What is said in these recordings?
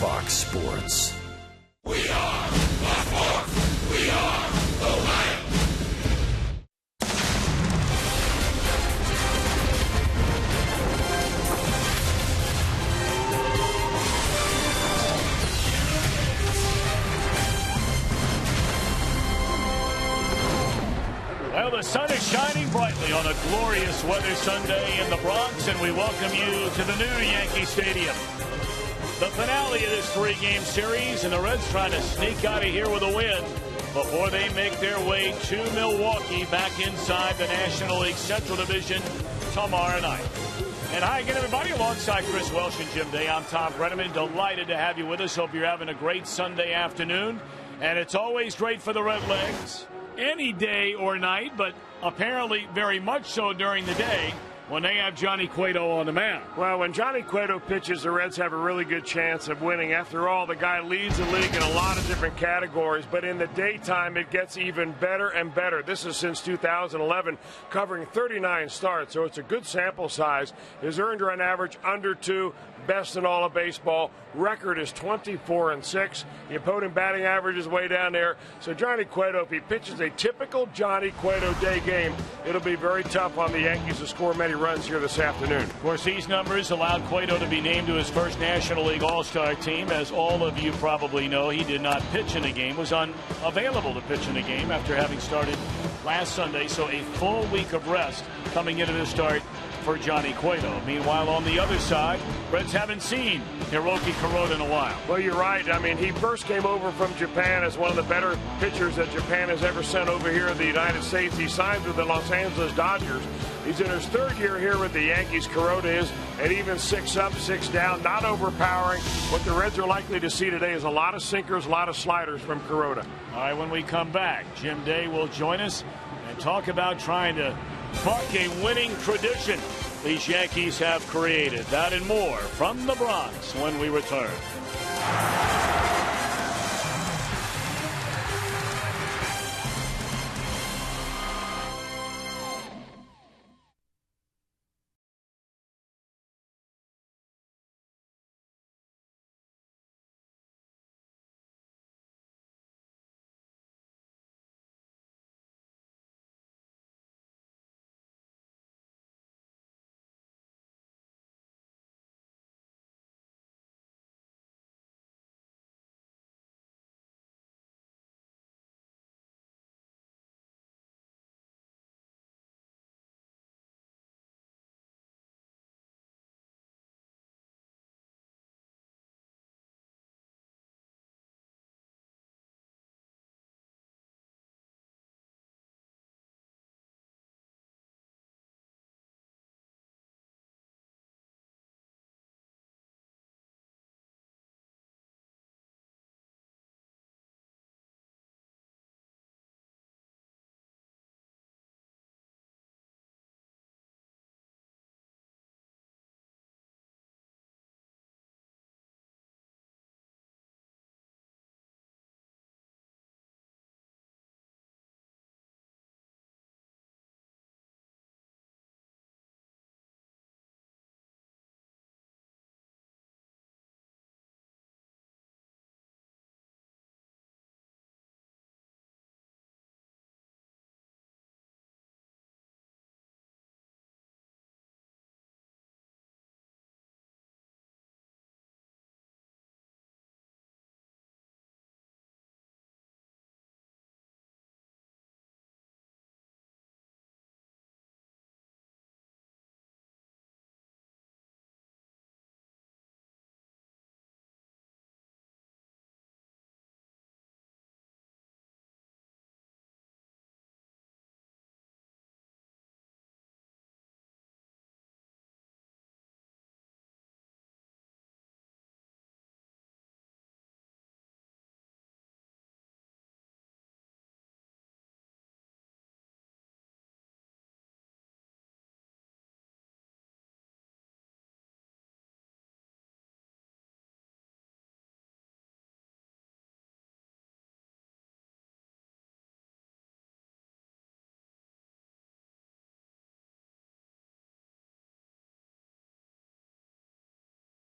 Fox Sports. We are the Fox. We are the Lions. Well, the sun is shining brightly on a glorious weather Sunday in the Bronx, and we welcome you to the new Yankee Stadium. The finale of this three-game series, and the Reds trying to sneak out of here with a win before they make their way to Milwaukee back inside the National League Central Division tomorrow night. And hi again, everybody. Alongside Chris Welsh and Jim Day, I'm Tom Brenneman. Delighted to have you with us. Hope you're having a great Sunday afternoon. And it's always great for the Redlegs, any day or night, but apparently very much so during the day when they have Johnny Cueto on the mound. Well, when Johnny Cueto pitches, the Reds have a really good chance of winning. After all, the guy leads the league in a lot of different categories, but in the daytime, it gets even better and better. This is since 2011, covering 39 starts, so it's a good sample size. His earned run average under 2, best in all of baseball. Record is 24-6. The opponent batting average is way down there. So Johnny Cueto, if he pitches a typical Johnny Cueto day game, it'll be very tough on the Yankees to score many runs here this afternoon. Of course, these numbers allowed Cueto to be named to his first National League All-Star team. As all of you probably know, he did not pitch in a game, was unavailable to pitch in a game after having started last Sunday. So a full week of rest coming into the start for Johnny Cueto. Meanwhile, on the other side, Reds haven't seen Hiroki Kuroda in a while. Well, you're right. I mean, he first came over from Japan as one of the better pitchers that Japan has ever sent over here in the United States. He signed with the Los Angeles Dodgers. He's in his third year here with the Yankees. Kuroda is at even 6 up, 6 down, not overpowering. What the Reds are likely to see today is a lot of sinkers, a lot of sliders from Kuroda. All right, when we come back, Jim Day will join us and talk about trying to buck a winning tradition these Yankees have created. That and more from the Bronx when we return.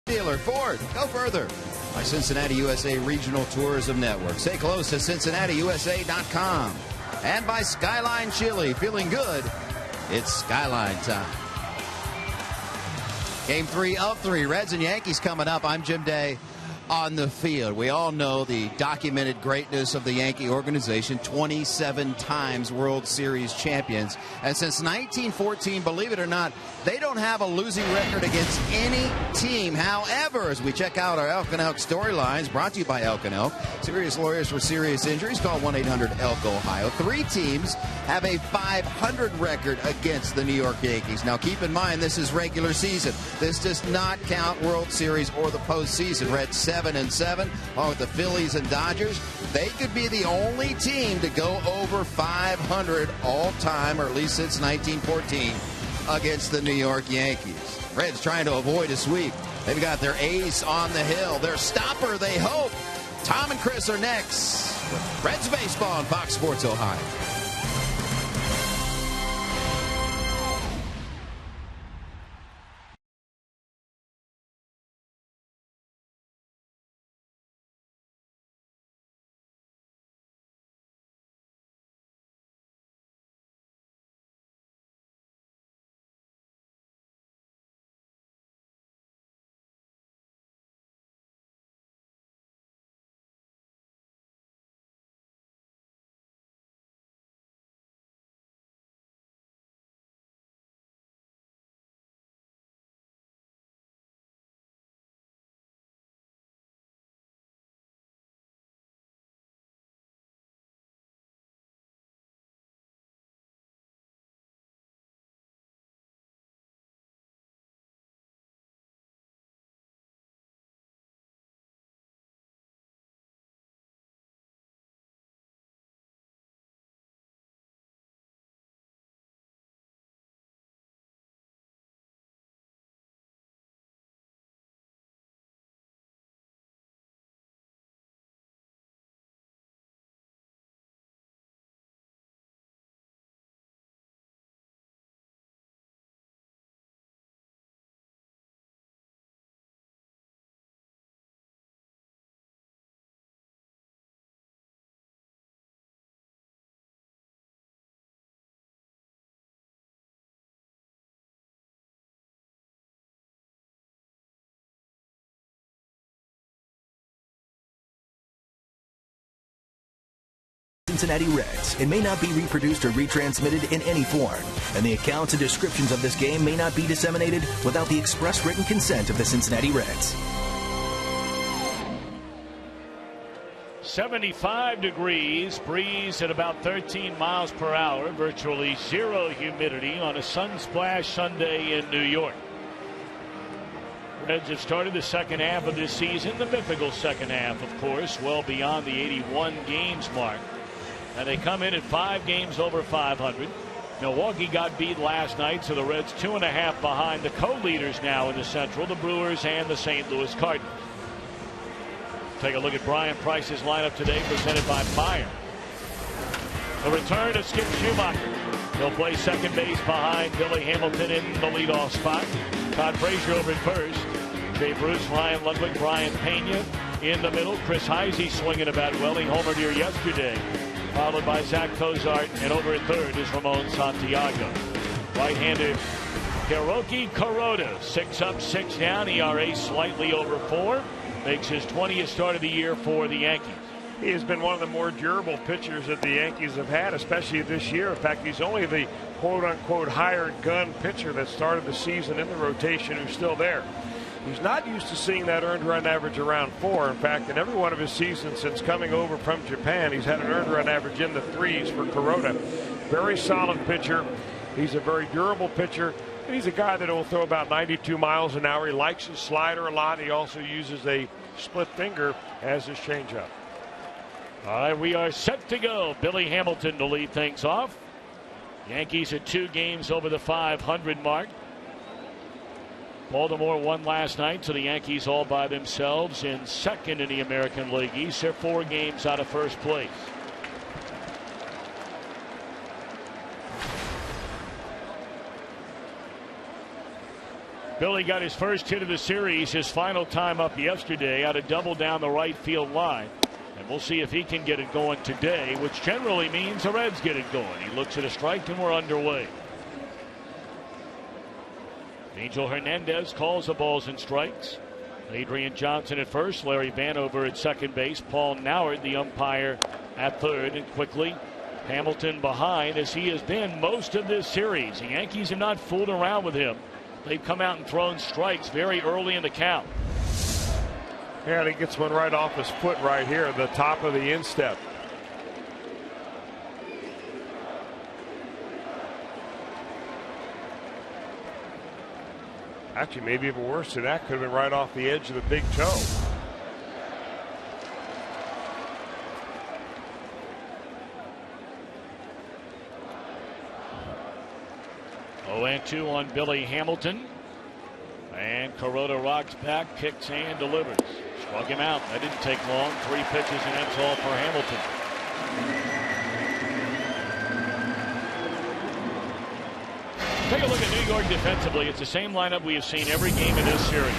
Dealer Ford, go further. by Cincinnati USA Regional Tourism Network. Stay close to CincinnatiUSA.com. And by Skyline Chili. Feeling good? It's Skyline time. Game 3 of 3, Reds and Yankees coming up. I'm Jim Day on the field. We all know the documented greatness of the Yankee organization, 27 times World Series champions. And since 1914, believe it or not, they don't have a losing record against any team. However, as we check out our Elk and Elk storylines, brought to you by Elk and Elk, serious lawyers for serious injuries, call 1-800-ELK-OHIO. 3 teams have a 500 record against the New York Yankees. Now, keep in mind, this is regular season. This does not count World Series or the postseason. Reds 7-7, along with the Phillies and Dodgers. They could be the only team to go over 500 all-time, or at least since 1914, against the New York Yankees. Reds trying to avoid a sweep. They've got their ace on the hill. Their stopper, they hope. Tom and Chris are next with Reds Baseball on Fox Sports Ohio. Cincinnati Reds. It may not be reproduced or retransmitted in any form, and the accounts and descriptions of this game may not be disseminated without the express written consent of the Cincinnati Reds. 75 degrees, breeze at about 13 miles per hour, virtually zero humidity on a sunsplash Sunday in New York. Reds have started the second half of this season, the mythical second half, of course, well beyond the 81 games mark. And they come in at 5 games over 500. Milwaukee got beat last night, so the Reds 2.5 behind the co-leaders now in the Central, the Brewers and the St. Louis Cardinals. Take a look at Brian Price's lineup today, presented by Fire. The return of Skip Schumacher. He'll play second base behind Billy Hamilton in the leadoff spot. Todd Frazier over at first. Jay Bruce, Ryan Ludwig, Brian Pena in the middle. Chris Heisey swinging about well. He homered here yesterday. Followed by Zach Cozart, and over at third is Ramon Santiago. Right-handed Hiroki Kuroda, 6 up, 6 down. ERA slightly over 4. Makes his 20th start of the year for the Yankees. He has been one of the more durable pitchers that the Yankees have had, especially this year. In fact, he's only the quote-unquote hired gun pitcher that started the season in the rotation who's still there. He's not used to seeing that earned run average around 4. In fact, in every one of his seasons since coming over from Japan, he's had an earned run average in the 3s for Kuroda. Very solid pitcher. He's a very durable pitcher. And he's a guy that will throw about 92 miles an hour. He likes his slider a lot. He also uses a split finger as his changeup. All right, we are set to go. Billy Hamilton to lead things off. Yankees are 2 games over the 500 mark. Baltimore won last night, so the Yankees all by themselves in second in the American League East. They're 4 games out of first place. Billy got his first hit of the series his final time up yesterday out of double down the right field line. And we'll see if he can get it going today, which generally means the Reds get it going. He looks at a strike and we're underway. Angel Hernandez calls the balls and strikes. Adrian Johnson at first, Larry Vanover at second base, Paul Noward the umpire at third, and quickly Hamilton behind as he has been most of this series. The Yankees have not fooled around with him. They've come out and thrown strikes very early in the count. Yeah, and he gets one right off his foot right here, the top of the instep. Actually, maybe even worse than that, could have been right off the edge of the big toe. Oh, and 2 on Billy Hamilton. And Kuroda rocks back, kicks and delivers. Struck him out. That didn't take long. 3 pitches and that's all for Hamilton. Take a look at New York defensively. It's the same lineup we have seen every game in this series,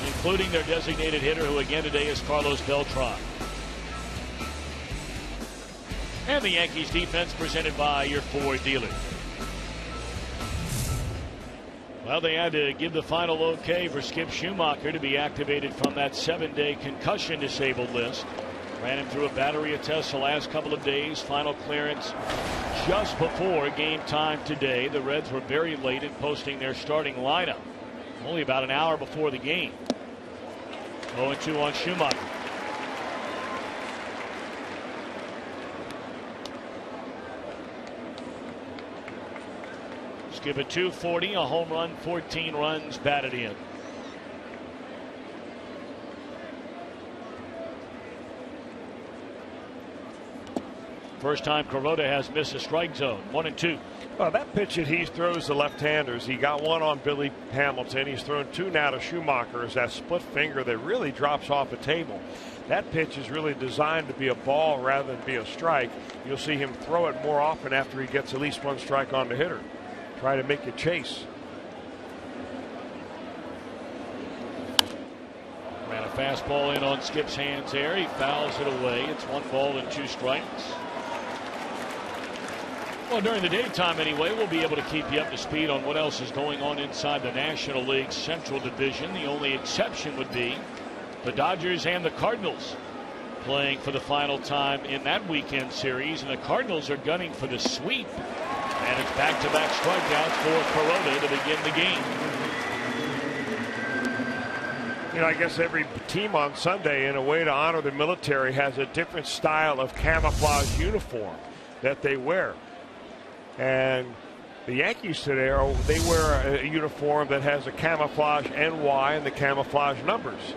including their designated hitter, who again today is Carlos Beltran. And the Yankees defense presented by your Ford dealer. Well, they had to give the final okay for Skip Schumacher to be activated from that 7-day concussion disabled list. Ran him through a battery of tests the last couple of days. Final clearance just before game time today. The Reds were very late in posting their starting lineup, only about an hour before the game. 0-2 on Schumacher. Skip at 240, a home run, 14 runs batted in. First time Kuroda has missed a strike zone. 1-2. Well, that pitch that he throws to left-handers, he got one on Billy Hamilton. He's thrown 2 now to Schumacher. Is that split finger that really drops off the table. That pitch is really designed to be a ball rather than be a strike. You'll see him throw it more often after he gets at least 1 strike on the hitter. Try to make a chase. Ran a fastball in on Skip's hands there. He fouls it away. It's 1 ball and 2 strikes. Well, during the daytime anyway, we'll be able to keep you up to speed on what else is going on inside the National League Central Division. The only exception would be the Dodgers and the Cardinals playing for the final time in that weekend series, and the Cardinals are gunning for the sweep. And it's back-to-back strikeouts for Kuroda to begin the game. You know, I guess every team on Sunday, in a way to honor the military, has a different style of camouflage uniform that they wear. And the Yankees today, they wear a uniform that has a camouflage NY and the camouflage numbers.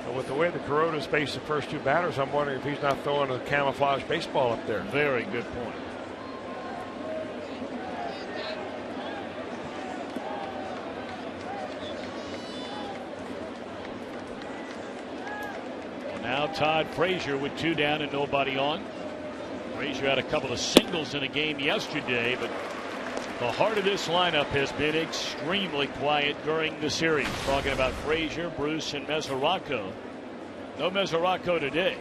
And with the way the Kuroda's faced the first 2 batters, I'm wondering if he's not throwing a camouflage baseball up there. Very good point. Well, now Todd Frazier with 2 down and nobody on. Frazier had a couple of singles in a game yesterday, but the heart of this lineup has been extremely quiet during the series. Talking about Frazier, Bruce, and Mesoraco. No Mesoraco today.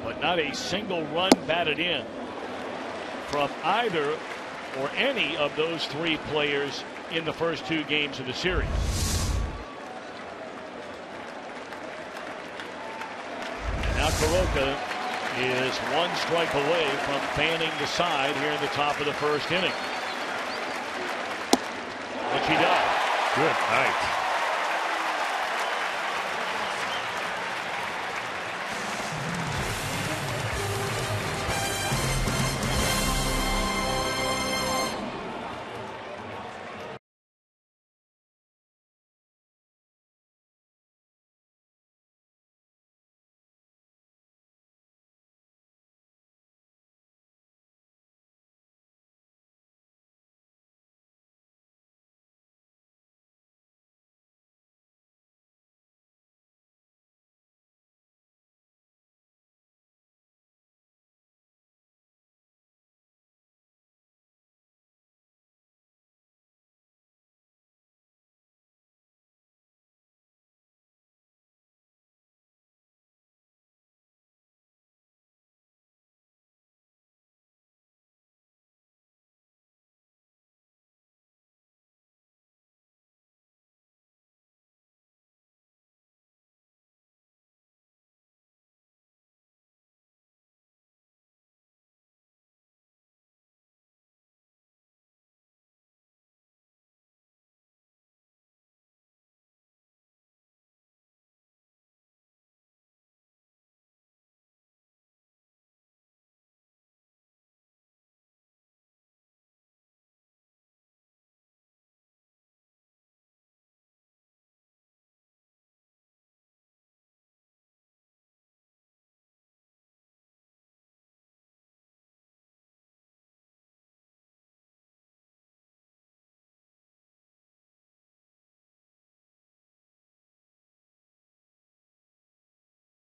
But not a single run batted in from either or any of those 3 players in the first 2 games of the series. Now Kuroda is 1 strike away from fanning the side here in the top of the first inning, which he does. Good night.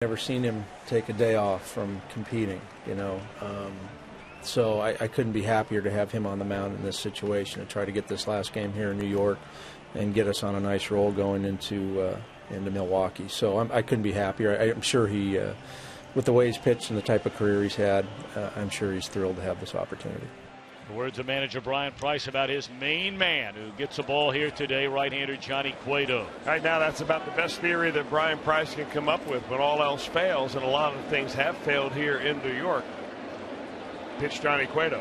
Never seen him take a day off from competing, you know. So I couldn't be happier to have him on the mound in this situation and try to get this last game here in New York and get us on a nice roll going into Milwaukee. So I couldn't be happier. I'm sure he, with the way he's pitched and the type of career he's had, I'm sure he's thrilled to have this opportunity. The words of manager Brian Price about his main man who gets the ball here today, right-hander Johnny Cueto. Right now, that's about the best theory that Brian Price can come up with when all else fails, and a lot of things have failed here in New York. Pitch Johnny Cueto.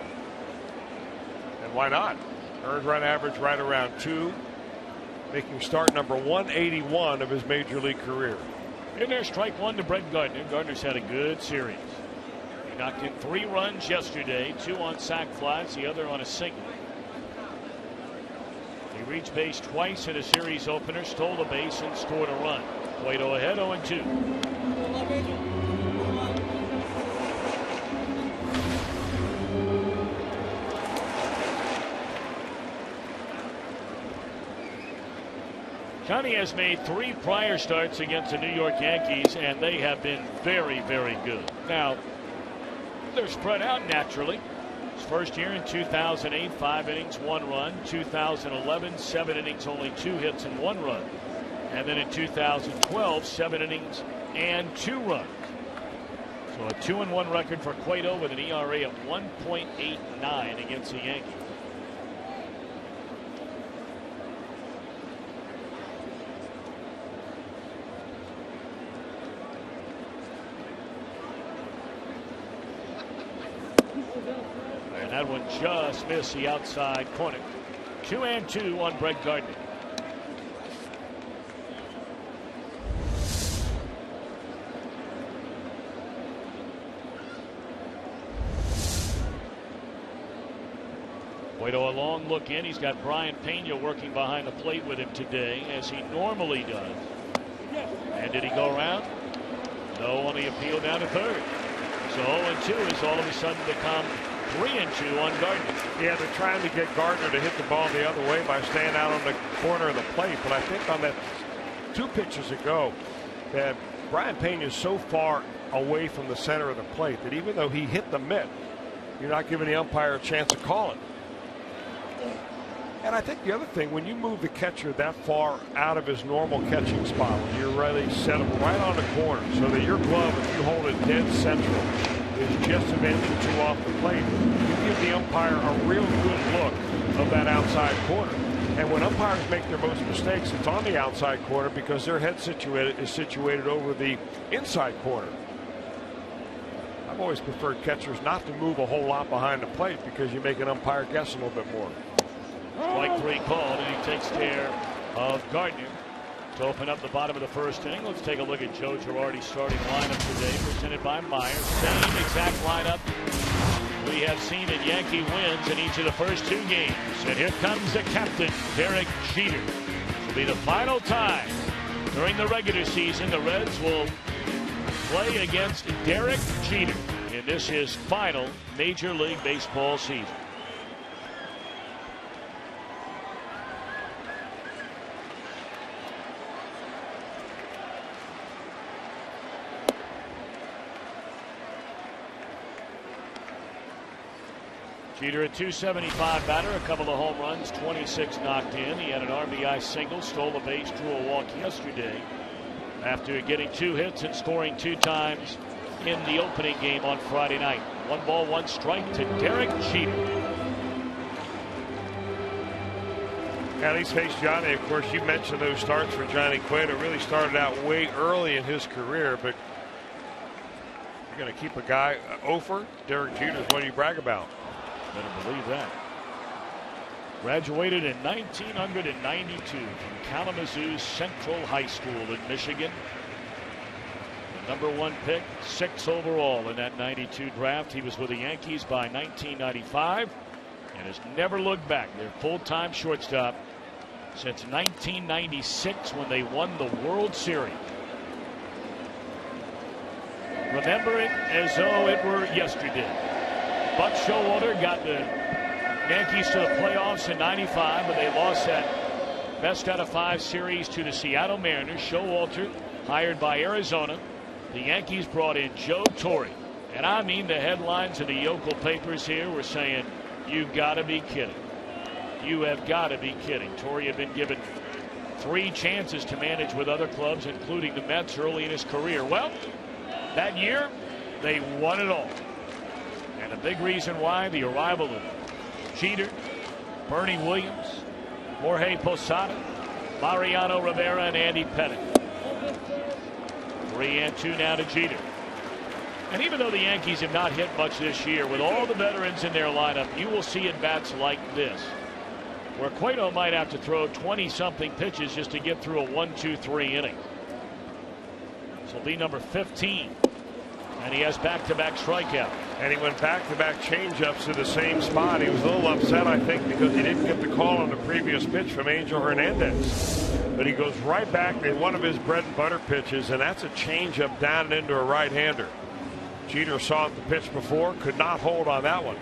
And why not? Earned run average right around 2, making start number 181 of his major league career. In there, strike one to Brett Gardner. Gardner's had a good series. He knocked in 3 runs yesterday, 2 on sac flies, the other on a single. He reached base twice in a series opener, stole the base, and scored a run. Cueto ahead, 0-2. Johnny has made 3 prior starts against the New York Yankees, and they have been very, very good. Now, they're spread out naturally. His first year in 2008, 5 innings, 1 run. 2011, 7 innings, only 2 hits and 1 run. And then in 2012, 7 innings and 2 runs. So a 2-1 record for Cueto with an ERA of 1.89 against the Yankees. And that one just missed the outside corner. 2-2 on Brett Gardner. Cueto a long look in. He's got Brian Pena working behind the plate with him today, as he normally does. And did he go around? No on the appeal down to third. So 0-2 is all of a sudden become 3-2 on Gardner. Yeah, they're trying to get Gardner to hit the ball the other way by staying out on the corner of the plate. But I think on that 2 pitches ago, that Brian Pena is so far away from the center of the plate that even though he hit the mitt, you're not giving the umpire a chance to call it. And I think the other thing, when you move the catcher that far out of his normal catching spot, when you're really set him right on the corner so that your glove, if you hold it dead central, is just an inch or 2 off the plate, you give the umpire a real good look of that outside corner. And when umpires make their most mistakes, it's on the outside corner because their head is situated over the inside corner. I've always preferred catchers not to move a whole lot behind the plate because you make an umpire guess a little bit more. Strike 3 called, and he takes care of Gardner to open up the bottom of the first inning. Let's take a look at Joe Girardi's starting lineup today, presented by Myers. Same exact lineup we have seen in Yankee wins in each of the first 2 games. And here comes the captain, Derek Jeter. This will be the final time during the regular season the Reds will play against Derek Jeter in this his final Major League Baseball season. Jeter, a .275 batter, a couple of home runs, 26 knocked in. He had an RBI single, stole the base, drew a walk yesterday after getting 2 hits and scoring 2 times in the opening game on Friday night. 1 ball, 1 strike to Derek Jeter. Now he's faced Johnny. Of course, you mentioned those starts for Johnny Cueto. Really started out way early in his career, but you're going to keep a guy over Derek Jeter is what you brag about. Better believe that. Graduated in 1992 from Kalamazoo Central High School in Michigan. The #1 pick, 6 overall in that 92 draft. He was with the Yankees by 1995 and has never looked back. Their full-time shortstop since 1996 when they won the World Series. Remember it as though it were yesterday. Buck Showalter got the Yankees to the playoffs in '95, but they lost that best out of 5 series to the Seattle Mariners. Showalter, hired by Arizona, The Yankees brought in Joe Torre. And I mean, the headlines in the local papers here were saying, you've got to be kidding. You have got to be kidding. Torre had been given 3 chances to manage with other clubs, including the Mets, early in his career. Well, that year, they won it all. And a big reason why, the arrival of Jeter, Bernie Williams, Jorge Posada, Mariano Rivera, and Andy Pettitte. 3-2 now to Jeter. And even though the Yankees have not hit much this year, with all the veterans in their lineup, you will see at-bats like this, where Cueto might have to throw 20-something pitches just to get through a 1-2-3 inning. This will be number 15. And he has back-to-back strikeouts. And he went back-to-back changeups to the same spot. He was a little upset, I think, because he didn't get the call on the previous pitch from Angel Hernandez. But he goes right back to one of his bread-and-butter pitches, and that's a changeup down and into a right-hander. Jeter saw the pitch before, could not hold on that one.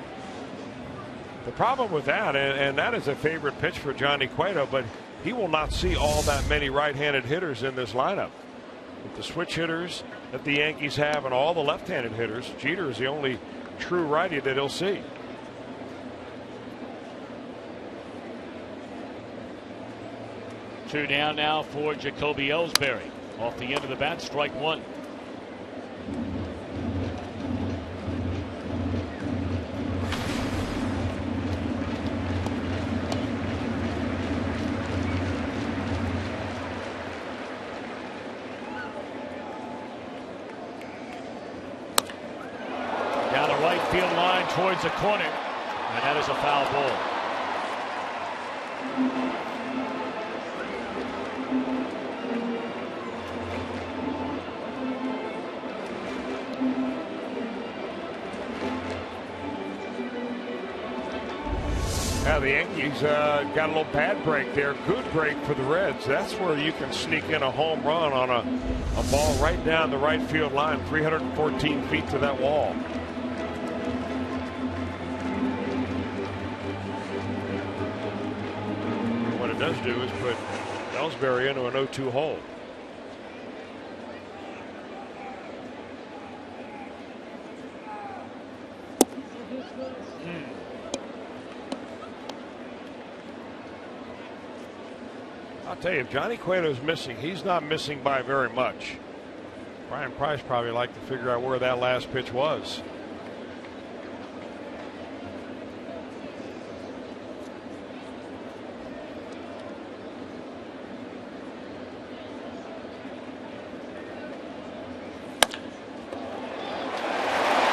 The problem with that, and that is a favorite pitch for Johnny Cueto, but he will not see all that many right-handed hitters in this lineup. With the switch hitters that the Yankees have and all the left-handed hitters, Jeter is the only true righty that he'll see. Two down now for Jacoby Ellsbury. Off the end of the bat, strike one. Down the right field line towards the corner, and that is a foul ball. Yeah, the Yankees got a little bad break there. Good break for the Reds. That's where you can sneak in a home run on a ball right down the right field line, 314 feet to that wall. What it does do is put Ellsbury into an 0-2 hole. I'll tell you, if Johnny Cueto's missing, he's not missing by very much. Brian Price probably like to figure out where that last pitch was.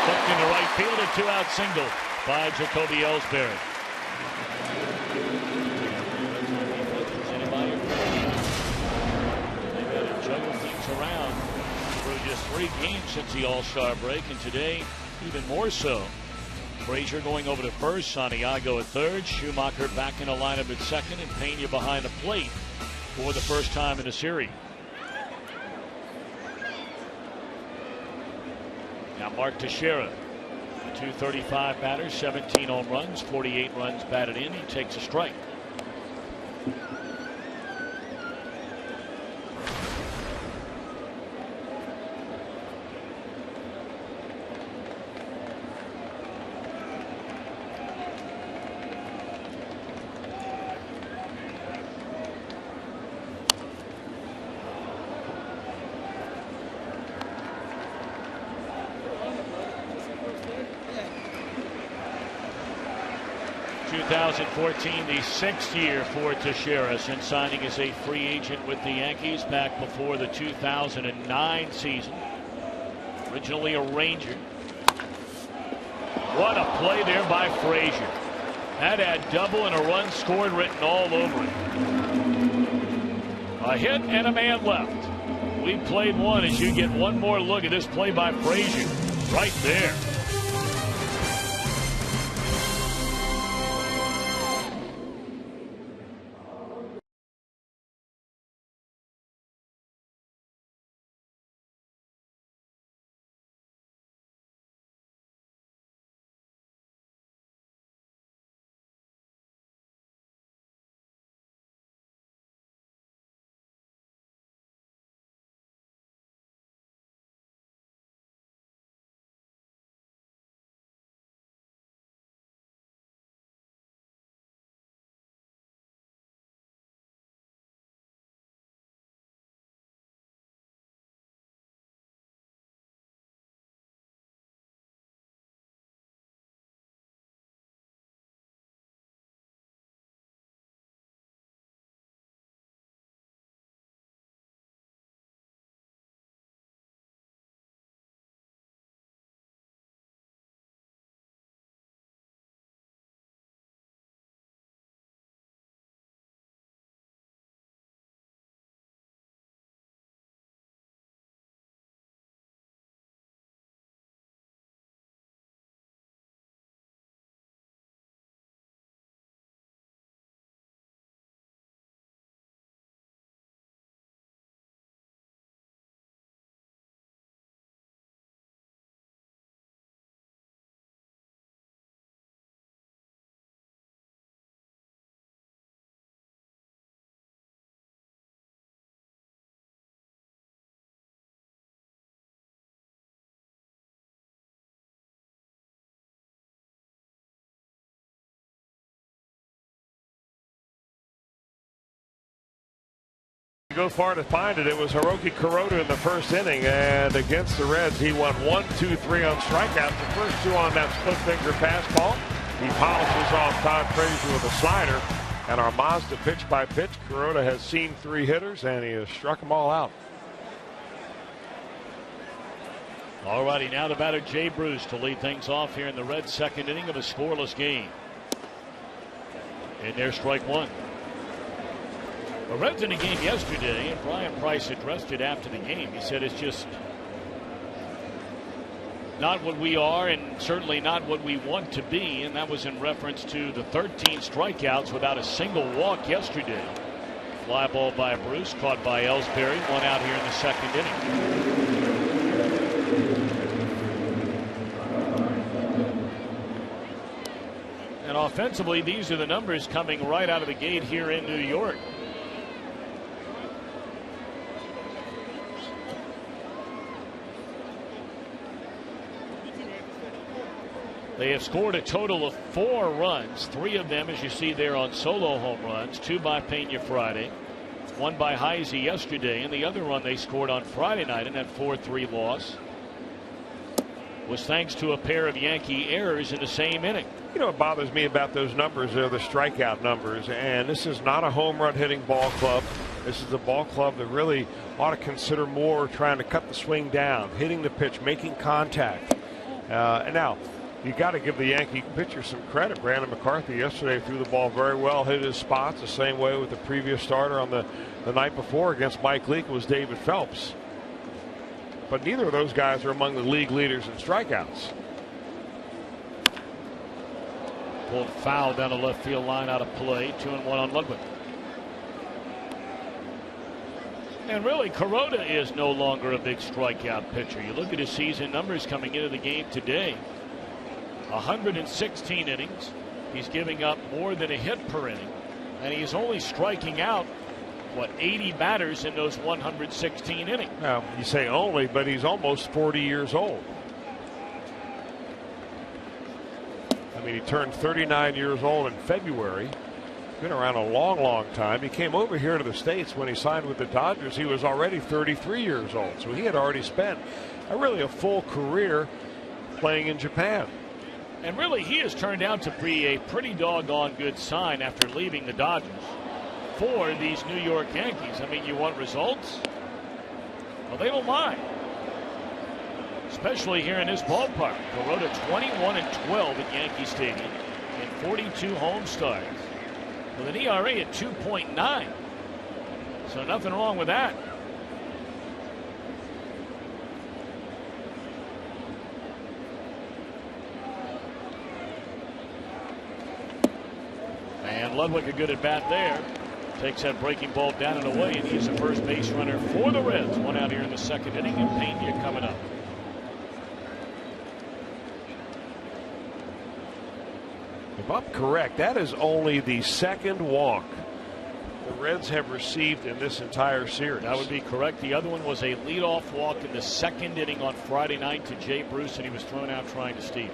Hooked in the right field, a 2-out single by Jacoby Ellsbury. Around through just 3 games since the All-Star break, and today even more so. Frazier going over to first, Santiago at third, Schumacher back in the lineup at second, and Pena behind the plate for the first time in the series. Now Mark Teixeira, 235 batters, 17 home runs, 48 runs batted in. He takes a strike. The 6th year for Teixeira since signing as a free agent with the Yankees back before the 2009 season. Originally a Ranger. What a play there by Frazier. That had double and a run scored written all over it. A hit and a man left. We played one as you get one more look at this play by Frazier right there. go far to find it. It was Hiroki Kuroda in the first inning, and against the Reds, he won 1, 2, 3 on strikeouts. The first 2 on that split finger fastball. He polishes off Todd Frazier with a slider, and our Mazda pitch by pitch. Kuroda has seen 3 hitters, and he has struck them all out. All righty, now the batter Jay Bruce to lead things off here in the Reds' second inning of a scoreless game. And there's strike 1. The Reds in the game yesterday, and Brian Price addressed it after the game. He said it's just not what we are, and certainly not what we want to be, and that was in reference to the 13 strikeouts without a single walk yesterday. Fly ball by Bruce, caught by Ellsbury, 1 out here in the second inning. And offensively, these are the numbers coming right out of the gate here in New York. They have scored a total of 4 runs, 3 of them, as you see there, on solo home runs, 2 by Pena Friday, 1 by Heise yesterday, and the other run they scored on Friday night in that 4-3 loss was thanks to a pair of Yankee errors in the same inning. You know what bothers me about those numbers? They're the strikeout numbers, and this is not a home run hitting ball club. This is a ball club that really ought to consider more trying to cut the swing down, hitting the pitch, making contact. And now, you got to give the Yankee pitcher some credit. Brandon McCarthy yesterday threw the ball very well, hit his spots the same way with the previous starter on the night before against Mike Leake was David Phelps. But neither of those guys are among the league leaders in strikeouts. Pulled foul down the left field line out of play. 2-1 on Ludwig. And really, Kuroda is no longer a big strikeout pitcher. You look at his season numbers coming into the game today. 116 innings. He's giving up more than a hit per inning. And he's only striking out, 80 batters in those 116 innings. Now, you say only, but he's almost 40 years old. I mean, he turned 39 years old in February. Been around a long, long time. He came over here to the States when he signed with the Dodgers. He was already 33 years old, so he had already spent a full career playing in Japan. And really, he has turned out to be a pretty doggone good sign after leaving the Dodgers for these New York Yankees. I mean, you want results? Well, they don't mind, especially here in this ballpark. Kuroda 21-12 at Yankee Stadium in 42 home starts with an ERA at 2.9. So nothing wrong with that. And Ludwig a good at bat there. Takes that breaking ball down and away, and he's a first base runner for the Reds. 1 out here in the second inning, and Pena coming up. If I'm correct, that is only the second walk the Reds have received in this entire series. That would be correct. The other one was a leadoff walk in the second inning on Friday night to Jay Bruce, and he was thrown out trying to steal.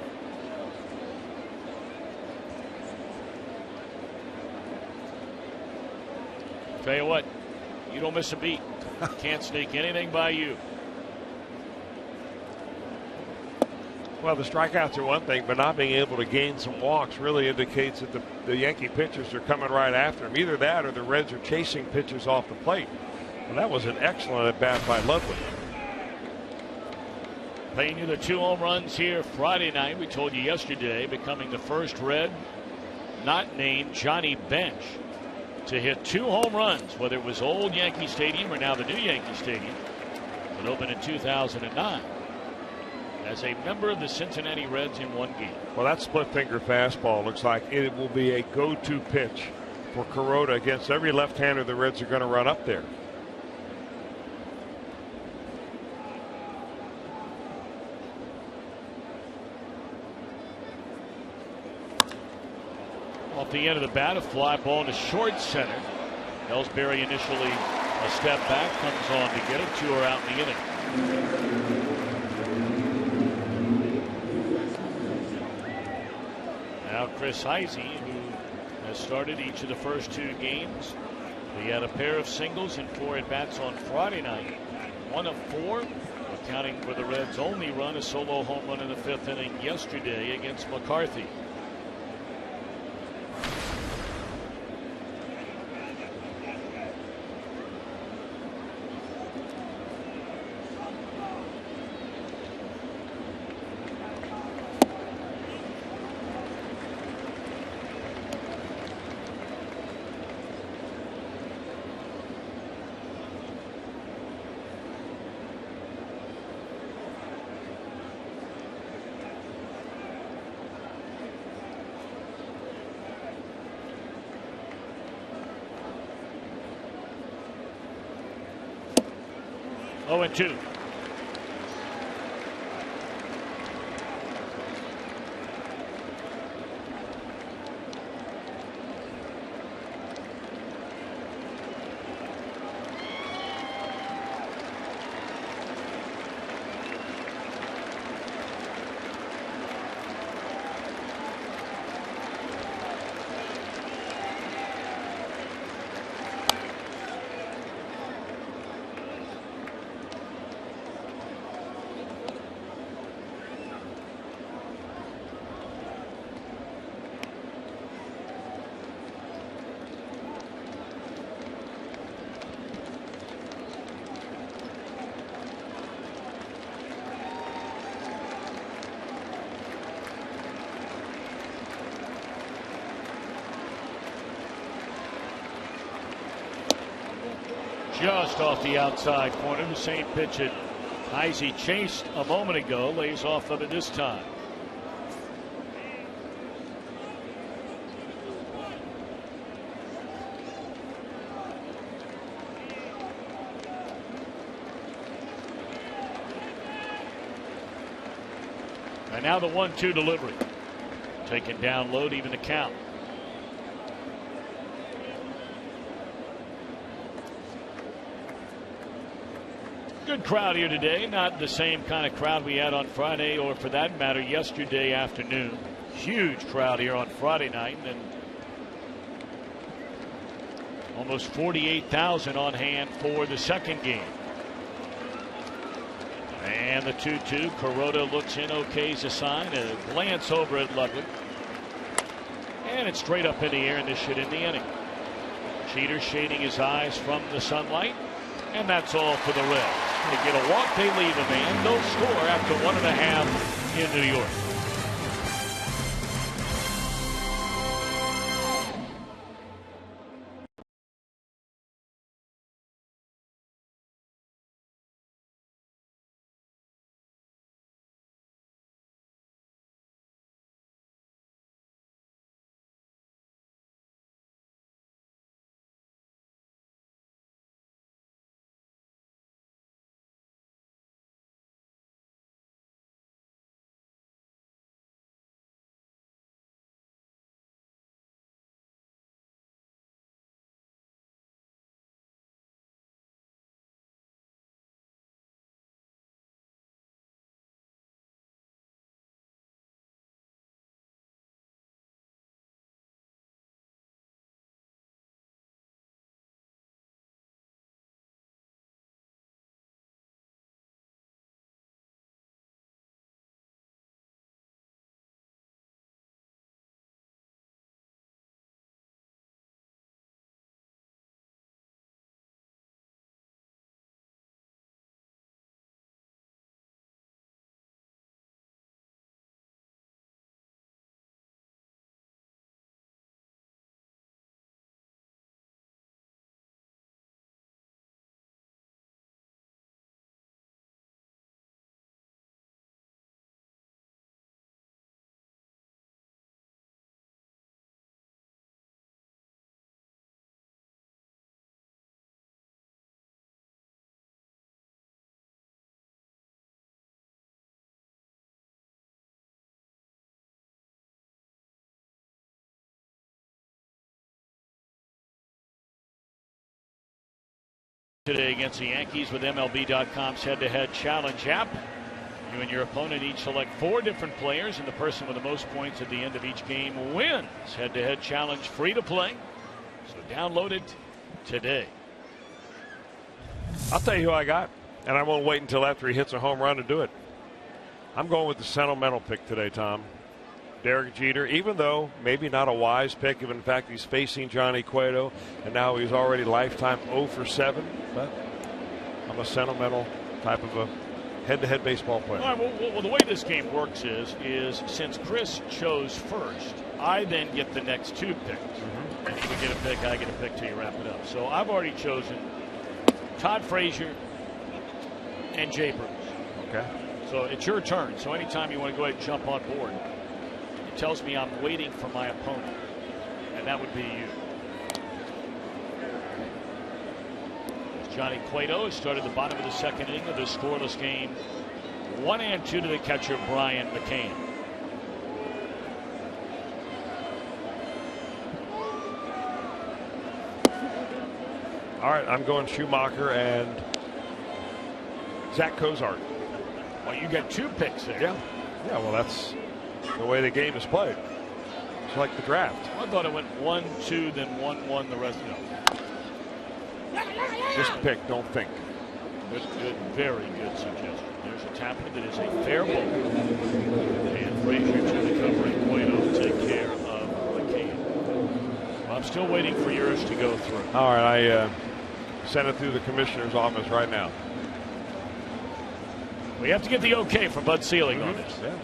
Tell you what, you don't miss a beat. Can't sneak anything by you. Well, the strikeouts are one thing, but not being able to gain some walks really indicates that the Yankee pitchers are coming right after him. Either that or the Reds are chasing pitches off the plate. Well, that was an excellent at bat by Ludwig. Pena the 2 home runs here Friday night. We told you yesterday, becoming the first Red not named Johnny Bench to hit 2 home runs, whether it was old Yankee Stadium or now the new Yankee Stadium. It opened in 2009 as a member of the Cincinnati Reds in 1 game. Well, that split finger fastball looks like it will be a go-to pitch for Kuroda against every left-hander the Reds are going to run up there. Off the end of the bat, a fly ball into short center. Ellsbury initially a step back, comes on to get it. 2 are out in the inning. Now Chris Heise, who has started each of the first 2 games He had a pair of singles and 4 at-bats on Friday night. 1 of 4, accounting for the Reds' only run, a solo home run in the 5th inning yesterday against McCarthy. Oh, and 2. Just off the outside corner. The same pitch that Heisey chased a moment ago. Lays off of it this time. And now the 1-2 delivery. Taken down low to even the count. Good crowd here today. Not the same kind of crowd we had on Friday, or for that matter yesterday afternoon. Huge crowd here on Friday night, and almost 48,000 on hand for the second game. And the 2-2. Kuroda looks in, okay's a sign. A glance over at Ludwig, and it's straight up in the air, and this should end the inning. Cheater shading his eyes from the sunlight, and that's all for the Reds. They get a walk, they leave a man. No score after 1.5 in New York. Today against the Yankees with MLB.com's head-to-head challenge app. You and your opponent each select 4 different players, and the person with the most points at the end of each game wins. Head-to-head challenge, free to play. So download it today. I'll tell you who I got, and I won't wait until after he hits a home run to do it. I'm going with the sentimental pick today, Tom. Derek Jeter, even though maybe not a wise pick, if in fact he's facing Johnny Cueto, and now he's already lifetime 0 for 7, but I'm a sentimental type of a head-to-head baseball player. All right, well, the way this game works is since Chris chose first, I then get the next 2 picks. And you get a pick, I get a pick till you wrap it up. So I've already chosen Todd Frazier and Jay Bruce. Okay. So it's your turn. So anytime you want to go ahead and jump on board, it tells me I'm waiting for my opponent, and that would be you. Johnny Cueto has started the bottom of the 2nd inning of this scoreless game. 1-2 to the catcher, Brian McCann. All right, I'm going Schumacher and Zach Cozart. Well, you got 2 picks there. Yeah, well, that's the way the game is played. It's like the draft. I thought it went 1-2, then 1-1 the rest of it. Just pick, don't think. Good, very good suggestion. There's a tapper that is a fair ball. And Frazier to the covering. Cueto to take care of McCann. Well, I'm still waiting for yours to go through. All right, I sent it through the commissioner's office right now. We have to get the okay from Bud Selig on this. Yeah.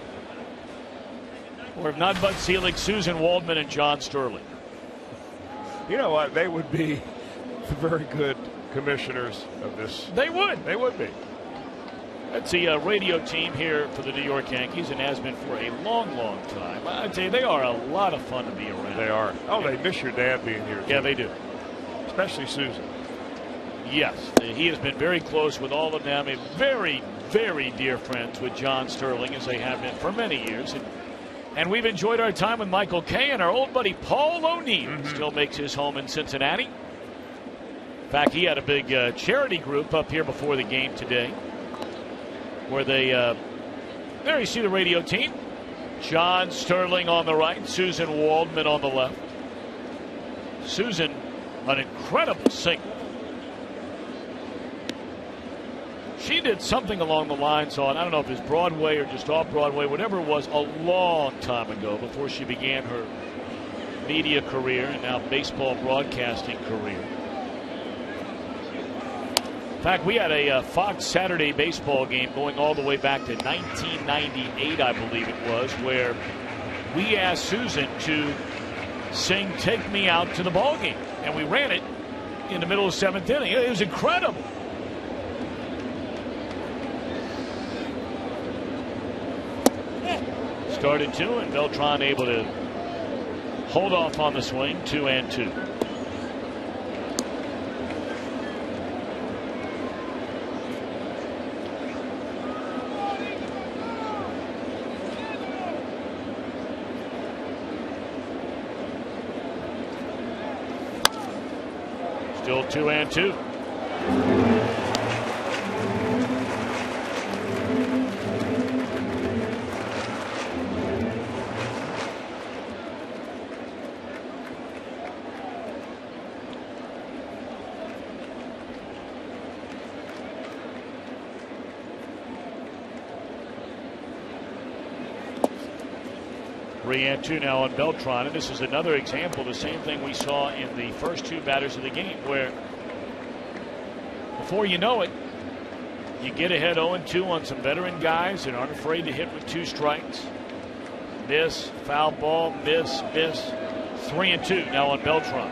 Or if not Bud Selig, Susan Waldman and John Sterling. You know what? They would be very good commissioners of this. They would. They would be. That's the radio team here for the New York Yankees and has been for a long, long time. I'd say they are a lot of fun to be around. They are. Oh, they miss your dad being here, too. Yeah, they do. Especially Susan. Yes, he has been very close with all of them. A very, very dear friends with John Sterling, as they have been for many years. And we've enjoyed our time with Michael Kay, and our old buddy Paul O'Neill still makes his home in Cincinnati. In fact, he had a big charity group up here before the game today where they, there you see the radio team. John Sterling on the right, Susan Waldman on the left. Susan, an incredible singer. She did something along the lines on, I don't know if it's Broadway or just off Broadway, whatever it was, a long time ago before she began her media career and now baseball broadcasting career. In fact, we had a Fox Saturday baseball game going all the way back to 1998, I believe it was, where we asked Susan to sing "Take Me Out to the Ball Game," and we ran it in the middle of the 7th inning. It was incredible. Started 2, and Beltran able to hold off on the swing. 2-2. Still 2-2. And 2 now on Beltran, and this is another example of the same thing we saw in the first 2 batters of the game, where before you know it, you get ahead 0-2 on some veteran guys that aren't afraid to hit with 2 strikes. Miss, foul ball, miss. 3-2 now on Beltran.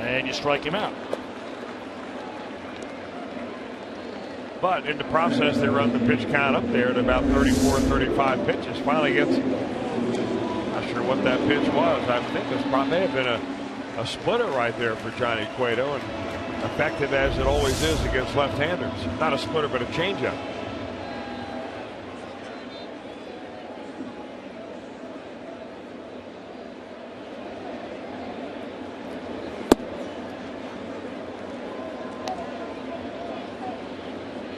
And you strike him out. But in the process, they run the pitch count up there at about 34, 35 pitches. Finally gets, not sure what that pitch was. I think this may have been a splitter right there for Johnny Cueto, and effective as it always is against left-handers. Not a splitter, but a changeup.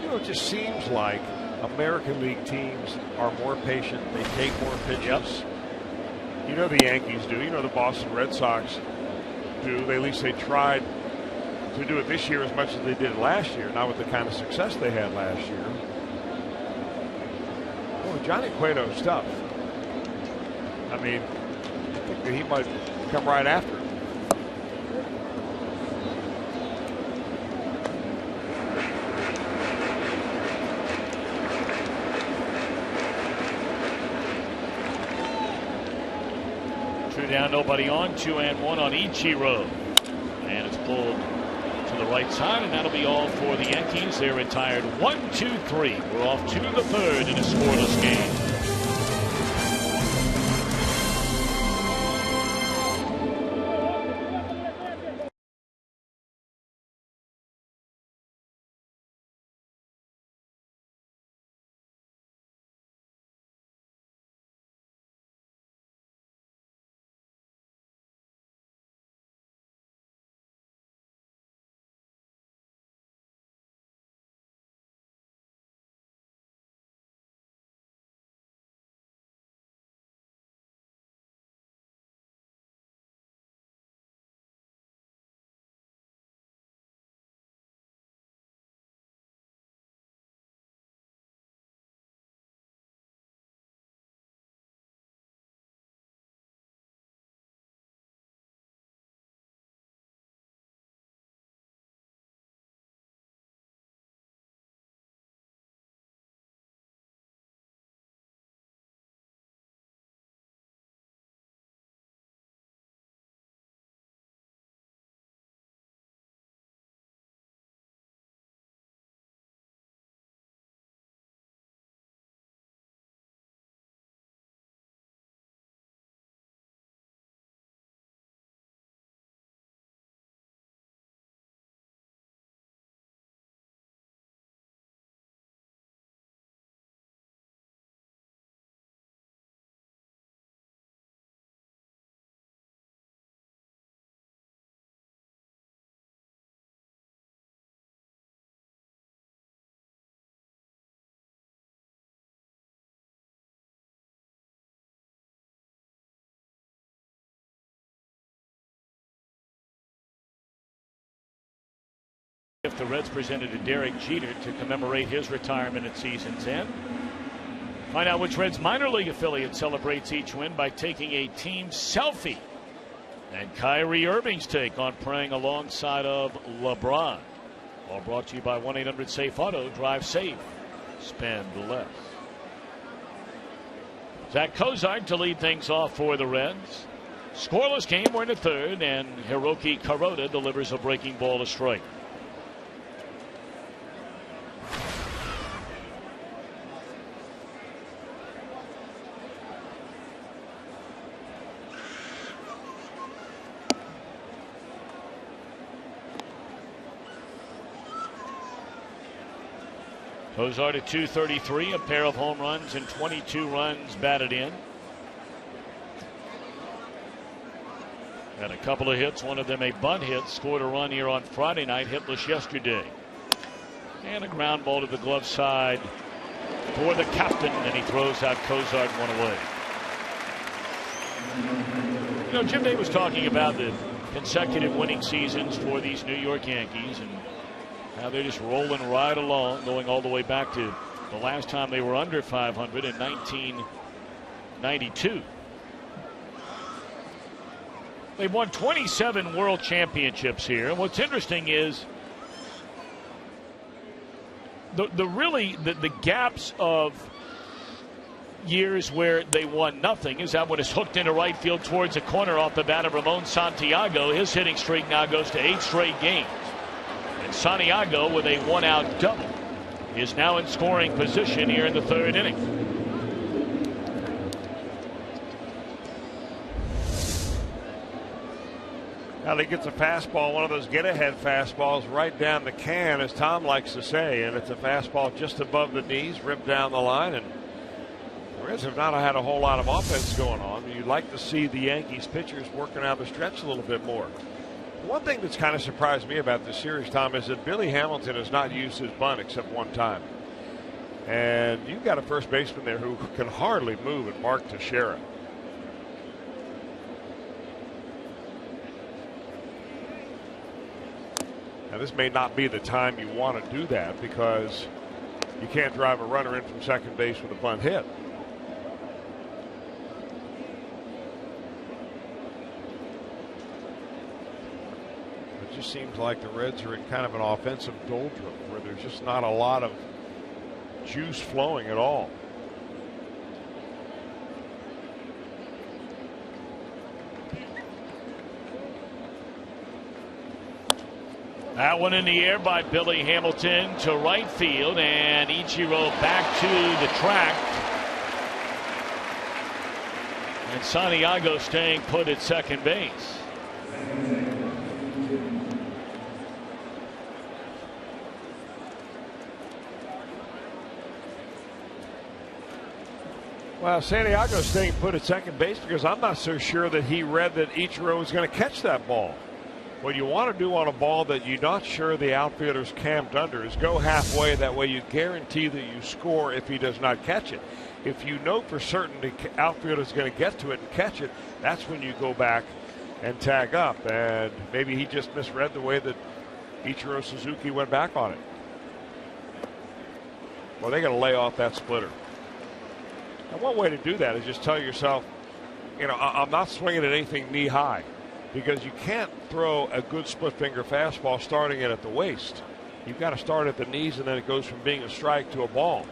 It just seems like American League teams are more patient. They take more pitches. You know the Yankees do. You know the Boston Red Sox do. At least they tried to do it this year as much as they did last year, not with the kind of success they had last year. Well, Johnny Cueto's tough. I mean, I think that he might come right after it. Two down, nobody on, 2-1 on Ichiro. And it's pulled to the right side, and that'll be all for the Yankees. They're retired 1-2-3. We're off to the third in a scoreless game. If the Reds presented to Derek Jeter to commemorate his retirement at season's end. Find out which Reds minor league affiliate celebrates each win by taking a team selfie. And Kyrie Irving's take on praying alongside of LeBron. All brought to you by 1-800-SAFE-AUTO. Drive safe. Spend less. Zach Cozart to lead things off for the Reds. Scoreless game, we're in the third, and Hiroki Kuroda delivers a breaking ball to strike. Cozart at .233, a pair of home runs and 22 runs batted in. Had a couple of hits, one of them a bunt hit, scored a run here on Friday night, hitless yesterday. And a ground ball to the glove side for the captain, and he throws out Cozart one away. You know, Jim Day was talking about the consecutive winning seasons for these New York Yankees, and now they're just rolling right along, going all the way back to the last time they were under 500 in 1992. They've won 27 world championships here. And what's interesting is the gaps of years where they won nothing is that when it's hooked into right field towards a corner off the bat of Ramon Santiago. His hitting streak now goes to 8 straight games. And Santiago, with a one-out double, is now in scoring position here in the third inning. Now he gets a fastball, one of those get-ahead fastballs right down the can, as Tom likes to say, and it's a fastball just above the knees, ripped down the line, and the Reds have not had a whole lot of offense going on. You'd like to see the Yankees pitchers working out the stretch a little bit more. One thing that's kind of surprised me about this series, Tom, is that Billy Hamilton has not used his bunt except one time. And you've got a first baseman there who can hardly move, and Mark Teixeira. Now, this may not be the time you want to do that because you can't drive a runner in from second base with a bunt hit. It just seems like the Reds are in kind of an offensive doldrum where there's just not a lot of juice flowing at all. That one in the air by Billy Hamilton to right field, and Ichiro back to the track. And Santiago staying put at second base. Well, Santiago staying put at second base because I'm not so sure that he read that Ichiro was going to catch that ball. What you want to do on a ball that you're not sure the outfielder's camped under is go halfway. That way you guarantee that you score if he does not catch it. If you know for certain the outfielder's going to get to it and catch it, that's when you go back and tag up. And maybe he just misread the way that Ichiro Suzuki went back on it. Well, they're going to lay off that splitter. And one way to do that is just tell yourself, you know, I'm not swinging at anything knee high. Because you can't throw a good split finger fastball starting it at the waist. You've got to start at the knees, and then it goes from being a strike to a ball.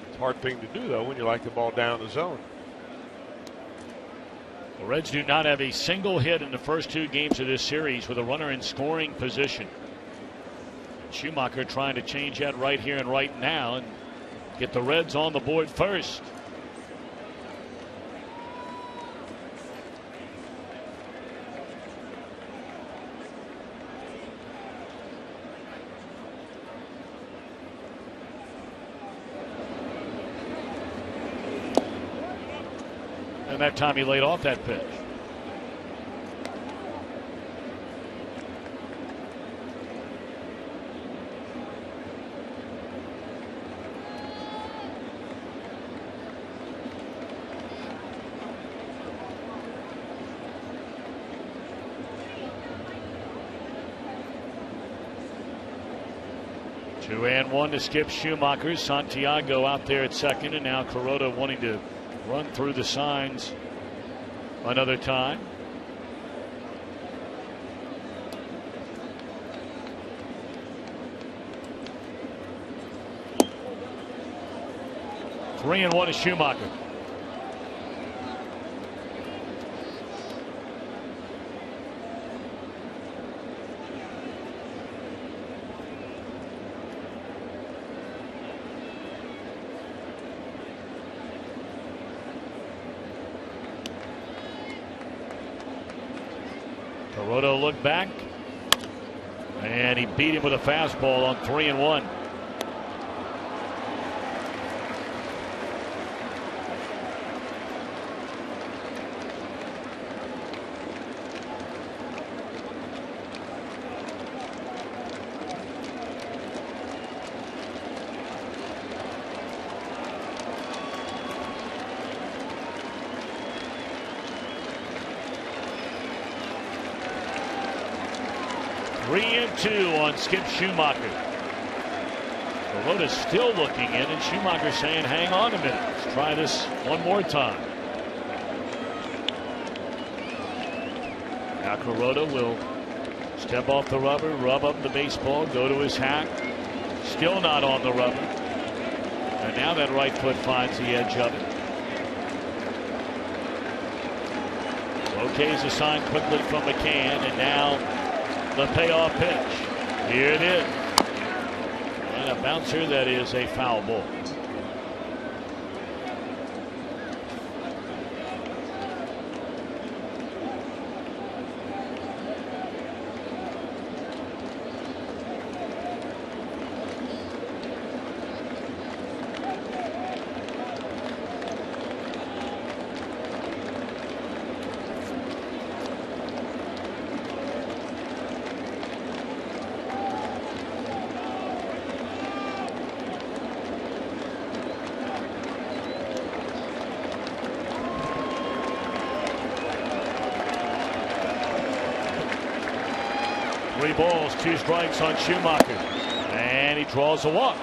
It's a hard thing to do, though, when you like the ball down the zone. The Reds do not have a single hit in the first two games of this series with a runner in scoring position. Schumacher trying to change that right here and right now and get the Reds on the board first. And that time he laid off that pitch. Two and one to Skip Schumacher. Santiago out there at second, and now Kuroda wanting to run through the signs another time. Three and one to Schumacher. Kuroda looked back, and he beat him with a fastball on 3-1. Two on Skip Schumacher. Kuroda still looking in, and Schumacher saying, hang on a minute, let's try this one more time. Now Kuroda will step off the rubber, rub up the baseball, go to his hat. Still not on the rubber. And now that right foot finds the edge of it. OK's a sign quickly from McCann, and now the payoff pitch. Here it is. And a bouncer that is a foul ball. 3 balls, 2 strikes on Schumacher. And he draws a walk.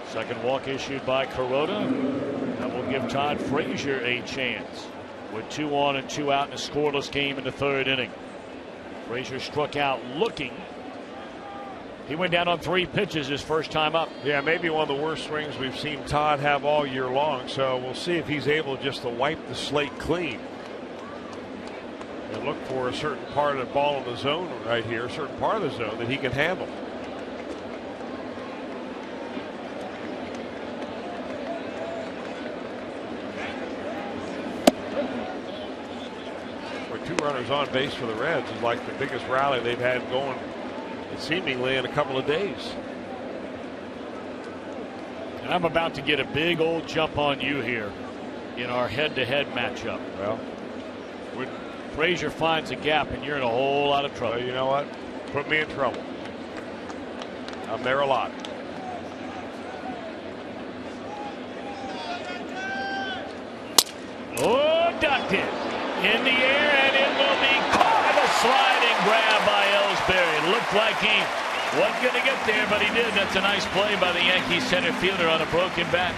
Second walk issued by Kuroda. That will give Todd Frazier a chance with 2 on and 2 out in a scoreless game in the 3rd inning. Frazier struck out looking. He went down on 3 pitches his first time up. Yeah, maybe one of the worst swings we've seen Todd have all year long. So we'll see if he's able just to wipe the slate clean. And look for a certain part of the ball in the zone right here, a certain part of the zone that he can handle. With 2 runners on base for the Reds is like the biggest rally they've had going seemingly in a couple of days. And I'm about to get a big old jump on you here in our head-to-head matchup. Well, when Frazier finds a gap and you're in a whole lot of trouble. Well, you know what? Put me in trouble. I'm there a lot. Oh, ducked it in the air, and it will be caught. A sliding grab by Ellsbury. Looked like he wasn't going to get there, but he did. That's a nice play by the Yankees center fielder on a broken bat.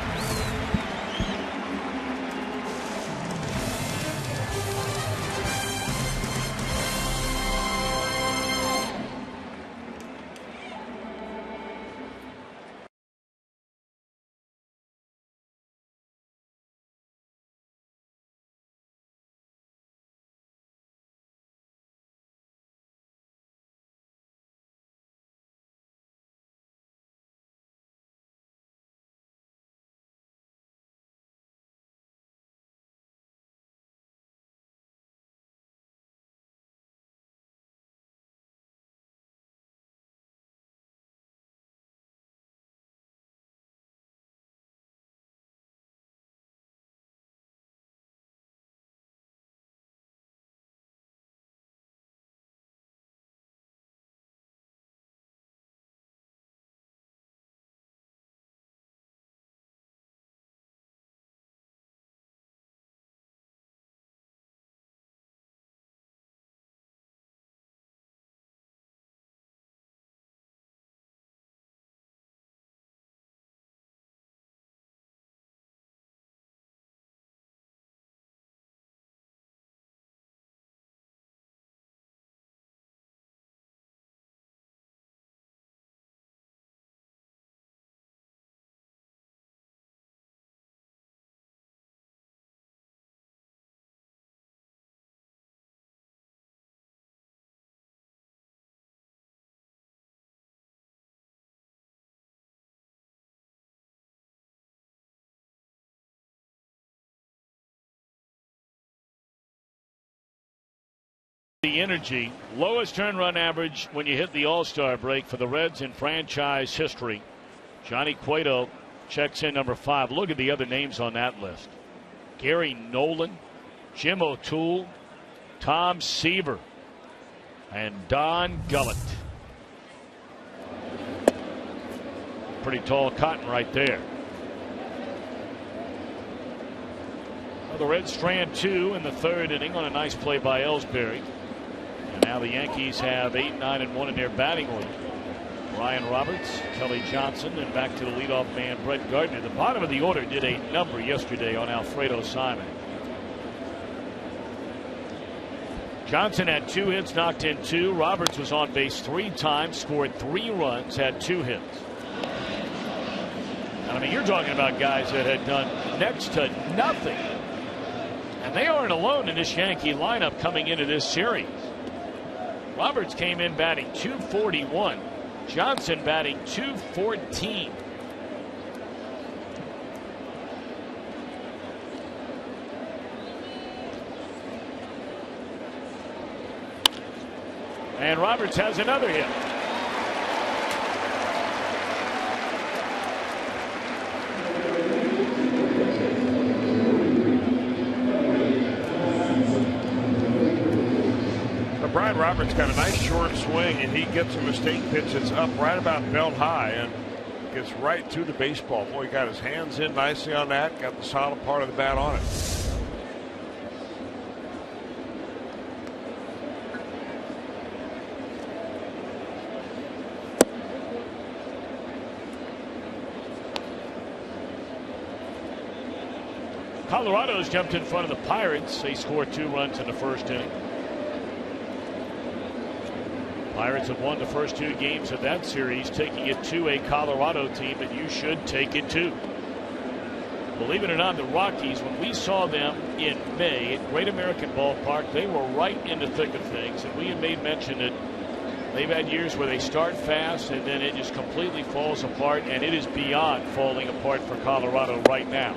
The energy, lowest earned run average when you hit the All-Star break for the Reds in franchise history. Johnny Cueto checks in number 5. Look at the other names on that list. Gary Nolan, Jim O'Toole, Tom Seaver, and Don Gullett. Pretty tall cotton right there. Well, the Reds strand 2 in the 3rd inning on a nice play by Ellsbury. And now the Yankees have 8, 9, and 1 in their batting order. Ryan Roberts, Kelly Johnson, and back to the leadoff man, Brett Gardner. The bottom of the order did a number yesterday on Alfredo Simon. Johnson had 2 hits, knocked in 2. Roberts was on base 3 times, scored 3 runs, had 2 hits. And I mean, you're talking about guys that had done next to nothing. And they aren't alone in this Yankee lineup coming into this series. Roberts came in batting .241. Johnson batting .214. And Roberts has another hit. Brian Roberts got a nice short swing, and he gets a mistake pitch that's up right about belt high and gets right to the baseball. Boy, he got his hands in nicely on that, got the solid part of the bat on it. Colorado's jumped in front of the Pirates. They scored 2 runs in the first inning. Pirates have won the first 2 games of that series, taking it to a Colorado team that you should take it to. Believe it or not, the Rockies, when we saw them in May at Great American Ballpark, they were right in the thick of things. And we had made mention that they've had years where they start fast and then it just completely falls apart, and it is beyond falling apart for Colorado right now.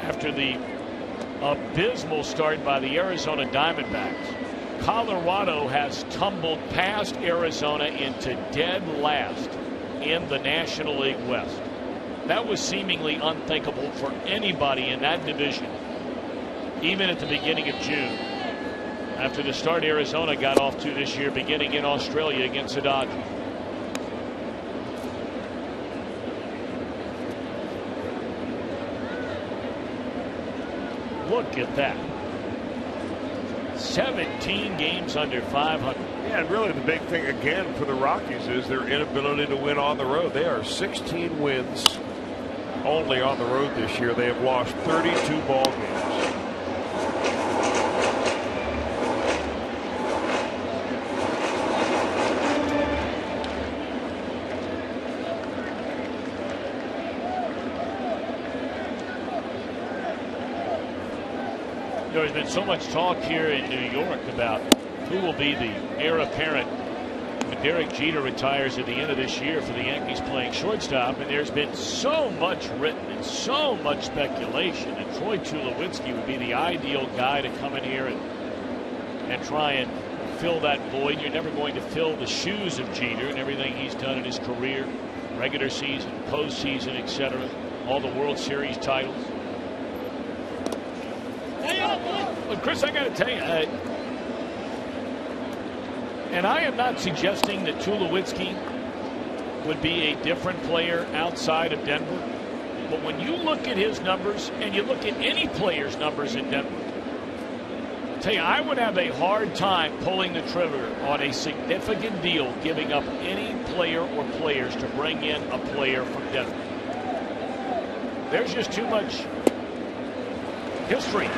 After the abysmal start by the Arizona Diamondbacks, Colorado has tumbled past Arizona into dead last in the National League West. That was seemingly unthinkable for anybody in that division, even at the beginning of June. After the start Arizona got off to this year, beginning in Australia against the Dodgers. Look at that. 17 games under 500. Yeah, and really the big thing again for the Rockies is their inability to win on the road. They are 16 wins only on the road this year. They have lost 32 ball games. There's been so much talk here in New York about who will be the heir apparent when Derek Jeter retires at the end of this year for the Yankees playing shortstop. And there's been so much written and so much speculation that Troy Tulowitzki would be the ideal guy to come in here and try and fill that void. You're never going to fill the shoes of Jeter and everything he's done in his career, regular season, postseason, etc., all the World Series titles. Well, Chris, I got to tell you, and I am not suggesting that Tulowitzki would be a different player outside of Denver, but when you look at his numbers and you look at any player's numbers in Denver, I'll tell you, I would have a hard time pulling the trigger on a significant deal, giving up any player or players to bring in a player from Denver. There's just too much history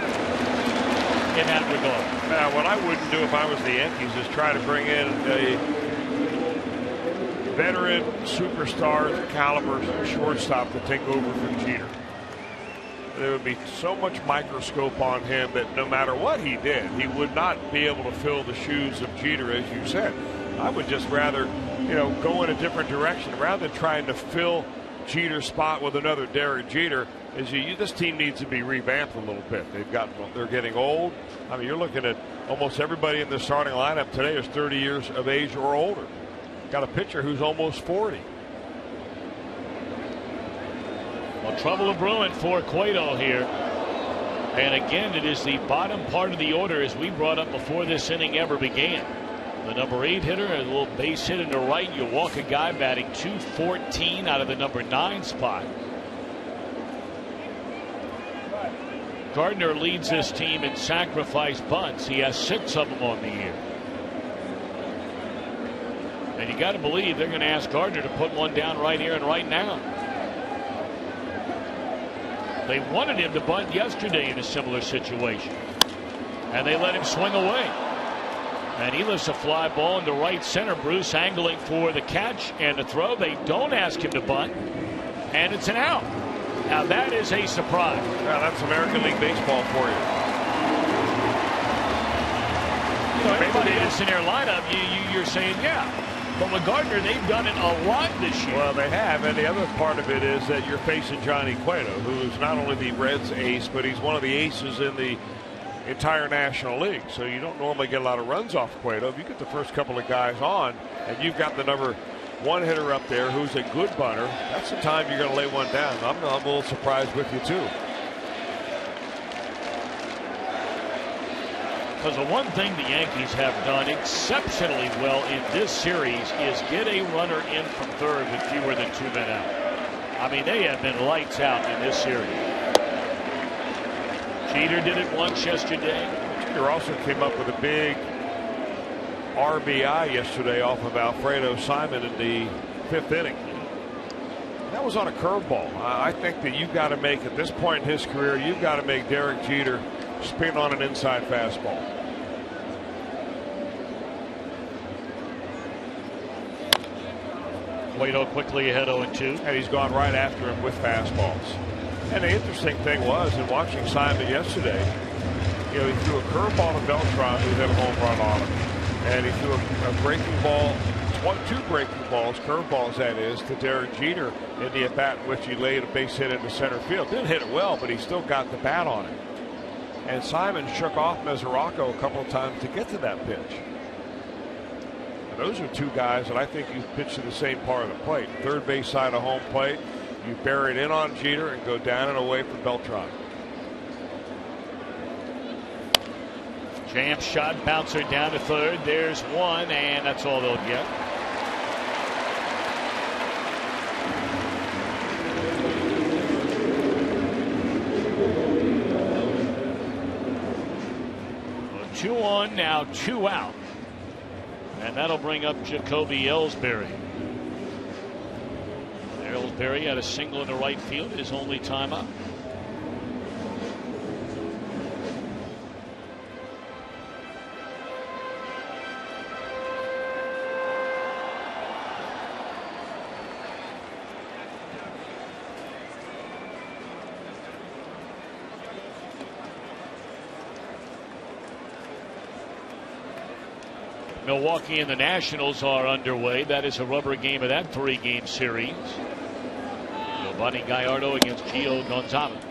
in that regard. Now, what I wouldn't do if I was the Yankees is try to bring in a veteran superstar caliber shortstop to take over from Jeter. There would be so much microscope on him that no matter what he did, he would not be able to fill the shoes of Jeter, as you said. I would just rather, go in a different direction rather than trying to fill Jeter's spot with another Derek Jeter. This team needs to be revamped a little bit. They're getting old. I mean, you're looking at almost everybody in the starting lineup today is 30 years of age or older. Got a pitcher who's almost 40. Well, trouble brewing for Cueto here. And again, it is the bottom part of the order as we brought up before this inning ever began. The number 8 hitter, a little base hit in the right. You walk a guy batting .214 out of the number 9 spot. Gardner leads this team in sacrifice bunts. He has 6 of them on the year. And you got to believe they're going to ask Gardner to put one down right here and right now. They wanted him to bunt yesterday in a similar situation, and they let him swing away. And he lifts a fly ball into right center. Bruce angling for the catch and the throw. They don't ask him to bunt, and it's an out. Now that is a surprise. Well, that's American League Baseball for you. Everybody else in their lineup, you're saying, yeah. But with Gardner, they've done it a lot this year. Well, they have, and the other part of it is that you're facing Johnny Cueto, who is not only the Reds ace, but he's one of the aces in the entire National League. So you don't normally get a lot of runs off Cueto. If you get the first couple of guys on, and you've got the number 1 hitter up there who's a good bunter, that's the time you're going to lay one down. I'm a little surprised with you, too. Because the one thing the Yankees have done exceptionally well in this series is get a runner in from third with fewer than 2 men out. I mean, they have been lights out in this series. Jeter did it once yesterday. Jeter also came up with a big RBI yesterday off of Alfredo Simon in the 5th inning. That was on a curveball. I think that you've got to make, at this point in his career, you've got to make Derek Jeter spin on an inside fastball. Cueto quickly ahead 0-2. And he's gone right after him with fastballs. And the interesting thing was, in watching Simon yesterday, he threw a curveball to Beltran, who hit a home run on him. And he threw a breaking ball, two breaking balls, curveballs that is, to Derek Jeter in the at-bat in which he laid a base hit into center field. Didn't hit it well, but he still got the bat on it. And Simon shook off Mesoraco a couple of times to get to that pitch. And those are two guys that I think you pitch to the same part of the plate. Third base side of home plate, you bear it in on Jeter and go down and away from Beltran. Jam shot, bouncer down to third. There's one, and that's all they'll get. Well, 2 on, now 2 out. And that'll bring up Jacoby Ellsbury. Ellsbury had a single in the right field, his only time up. Milwaukee and the Nationals are underway. That is a rubber game of that 3-game series. Giovanni Gallardo against Gio Gonzalez.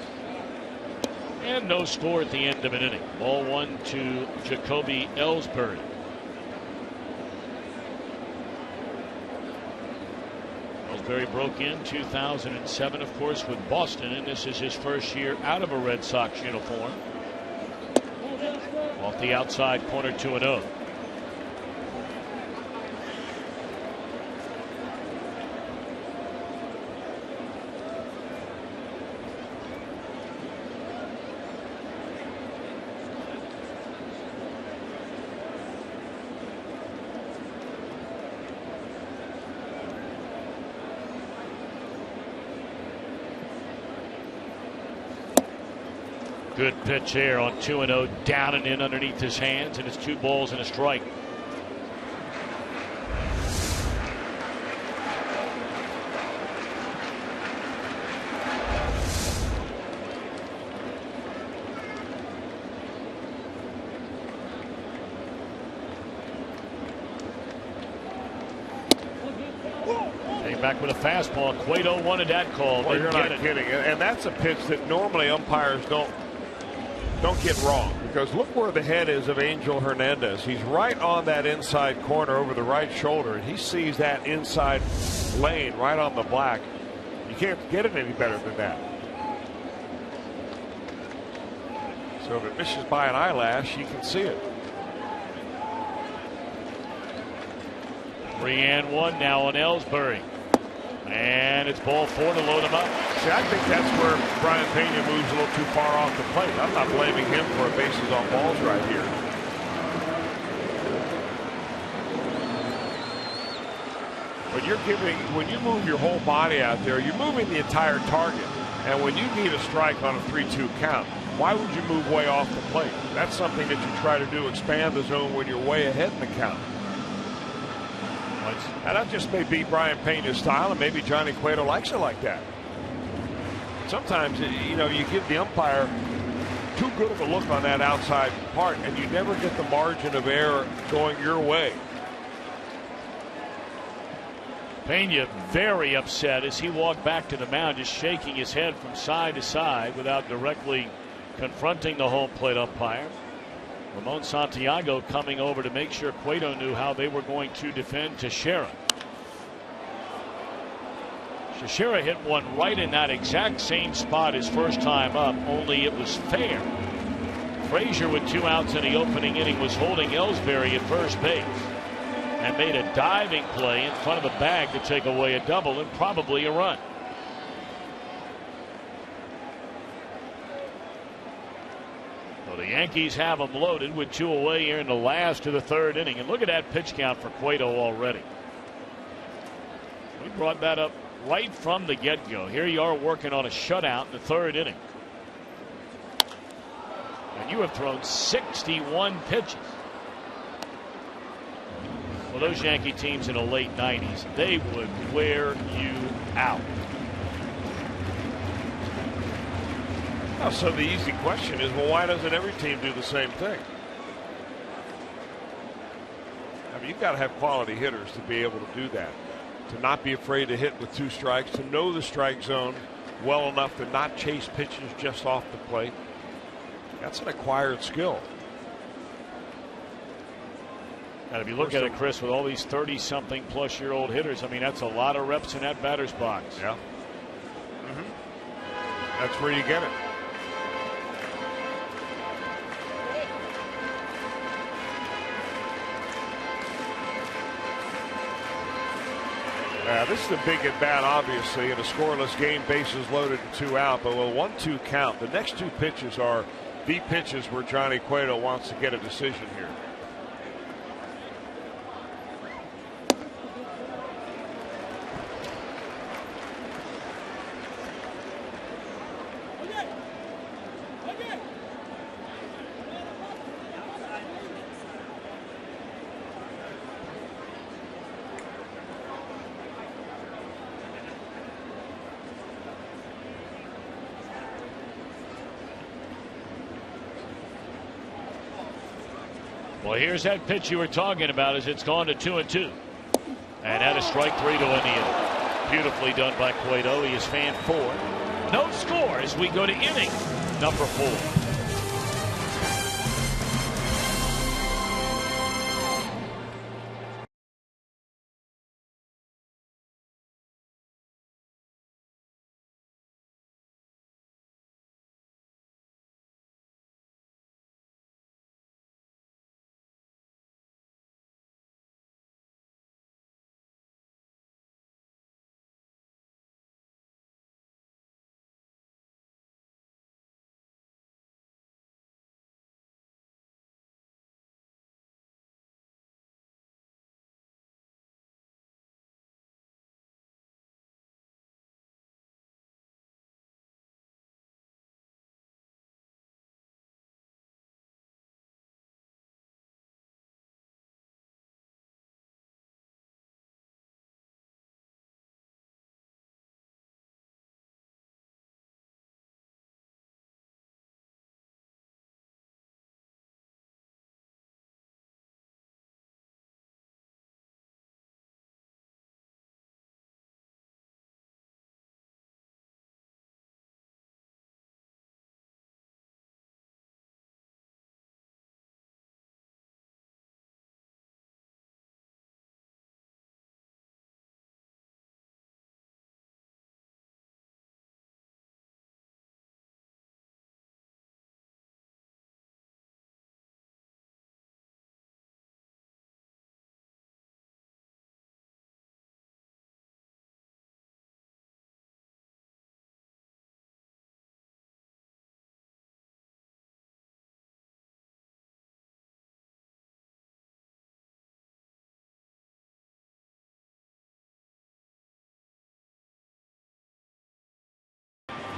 And no score at the end of an inning. Ball 1 to Jacoby Ellsbury. Ellsbury broke in 2007, of course, with Boston, and this is his first year out of a Red Sox uniform. Off the outside corner, 2-0. Good pitch here on 2-0, down and in underneath his hands, and it's 2 balls and a strike. Back with a fastball. Cueto wanted that call. Well, you're not kidding. And that's a pitch that normally umpires don't get wrong, because look where the head is of Angel Hernandez. He's right on that inside corner over the right shoulder, and he sees that inside lane right on the black. You can't get it any better than that. So if it misses by an eyelash, you can see it. 3-1 now on Ellsbury. And it's ball 4 to load him up. See, I think that's where Brian Pena moves a little too far off the plate. I'm not blaming him for a bases on balls right here. When you move your whole body out there, you're moving the entire target. And when you need a strike on a 3-2 count, why would you move way off the plate? That's something that you try to do, expand the zone when you're way ahead in the count. And that just may be Brian Pena's style, and maybe Johnny Cueto likes it like that. Sometimes, you give the umpire too good of a look on that outside part, and you never get the margin of error going your way. Pena very upset as he walked back to the mound, just shaking his head from side to side without directly confronting the home plate umpire. Ramon Santiago coming over to make sure Cueto knew how they were going to defend Teixeira. Teixeira hit one right in that exact same spot his first time up, only it was fair. Frazier with 2 outs in the opening inning was holding Ellsbury at first base and made a diving play in front of a bag to take away a double and probably a run. The Yankees have them loaded with 2 away here in the last of the 3rd inning. And look at that pitch count for Cueto already. We brought that up right from the get-go. Here you are working on a shutout in the third inning. And you have thrown 61 pitches. Well, those Yankee teams in the late 90s, they would wear you out. Well, so the easy question is, well, why doesn't every team do the same thing? I mean, you've got to have quality hitters to be able to do that. To not be afraid to hit with 2 strikes, to know the strike zone well enough to not chase pitches just off the plate. That's an acquired skill. And if you look at it, Chris, with all these 30-something-plus-year-old hitters, I mean, that's a lot of reps in that batter's box. Yeah. That's where you get it. This is a big at bat, obviously, in a scoreless game, bases loaded and 2 out. But with a 1-2 count, the next 2 pitches are the pitches where Johnny Cueto wants to get a decision here. Well, here's that pitch you were talking about as it's gone to 2-2. And had a strike 3 to end the inning. Beautifully done by Cueto. He is fan 4. No score as we go to inning number 4.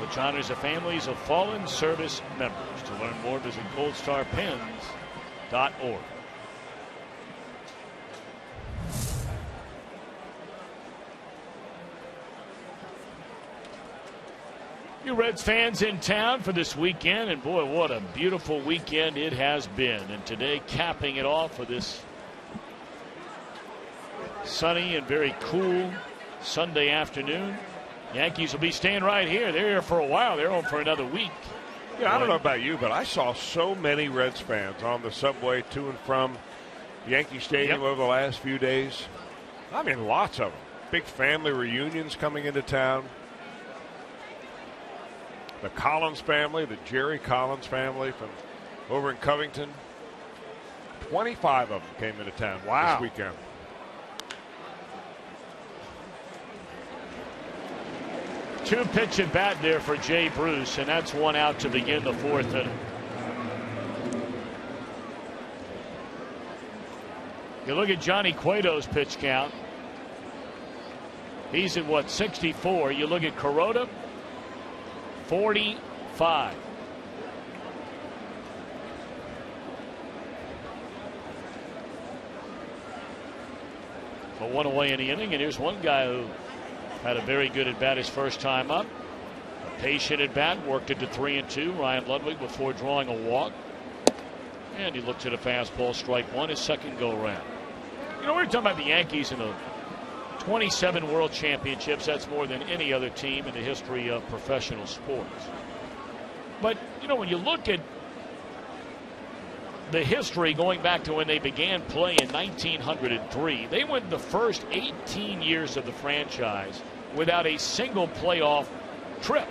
which honors the families of fallen service members. To learn more, visit goldstarpens.org. You Reds fans in town for this weekend, and boy, what a beautiful weekend it has been. And today, capping it off with this sunny and very cool Sunday afternoon. Yankees will be staying right here. They're here for a while. They're home for another week. Yeah, I don't know about you, but I saw so many Reds fans on the subway to and from Yankee Stadium over the last few days. I mean, lots of them. Big family reunions coming into town. The Collins family, the Jerry Collins family from over in Covington. 25 of them came into town this weekend. Two pitch at bat there for Jay Bruce, and that's one out to begin the fourth inning. You look at Johnny Cueto's pitch count. He's at what, 64. You look at Kuroda, 45. So one away in the inning, and here's one guy who had a very good at bat his first time up. A patient at bat, worked it to 3-2. Ryan Ludwig before drawing a walk. And he looked at a fastball, strike one, his second go around. You know, we're talking about the Yankees in the 27 World Championships. That's more than any other team in the history of professional sports. But, you know, when you look at the history going back to when they began play in 1903, they went the first 18 years of the franchise without a single playoff trip.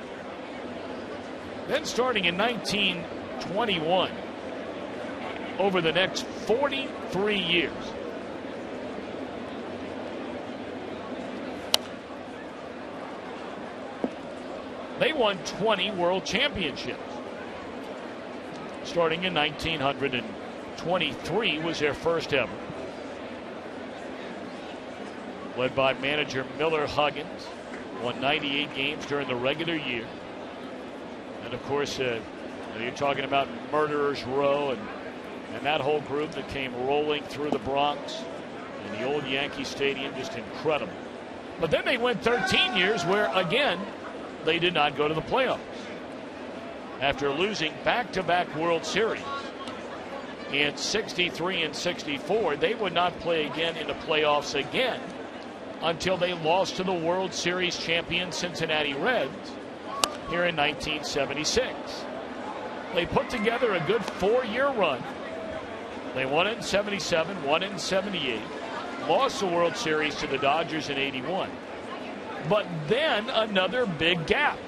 Then starting in 1921, over the next 43 years, they won 20 world championships. Starting in 1923 was their first ever. Led by manager Miller Huggins. Won 98 games during the regular year. And of course, you're talking about Murderers Row and that whole group that came rolling through the Bronx. And the old Yankee Stadium, just incredible. But then they went 13 years where, again, they did not go to the playoffs. After losing back-to-back World Series in 63 and 64, they would not play again in the playoffs again until they lost to the World Series champion Cincinnati Reds here in 1976. They put together a good 4-year run. They won it in 77, won it in 78, lost the World Series to the Dodgers in 81. But then another big gap,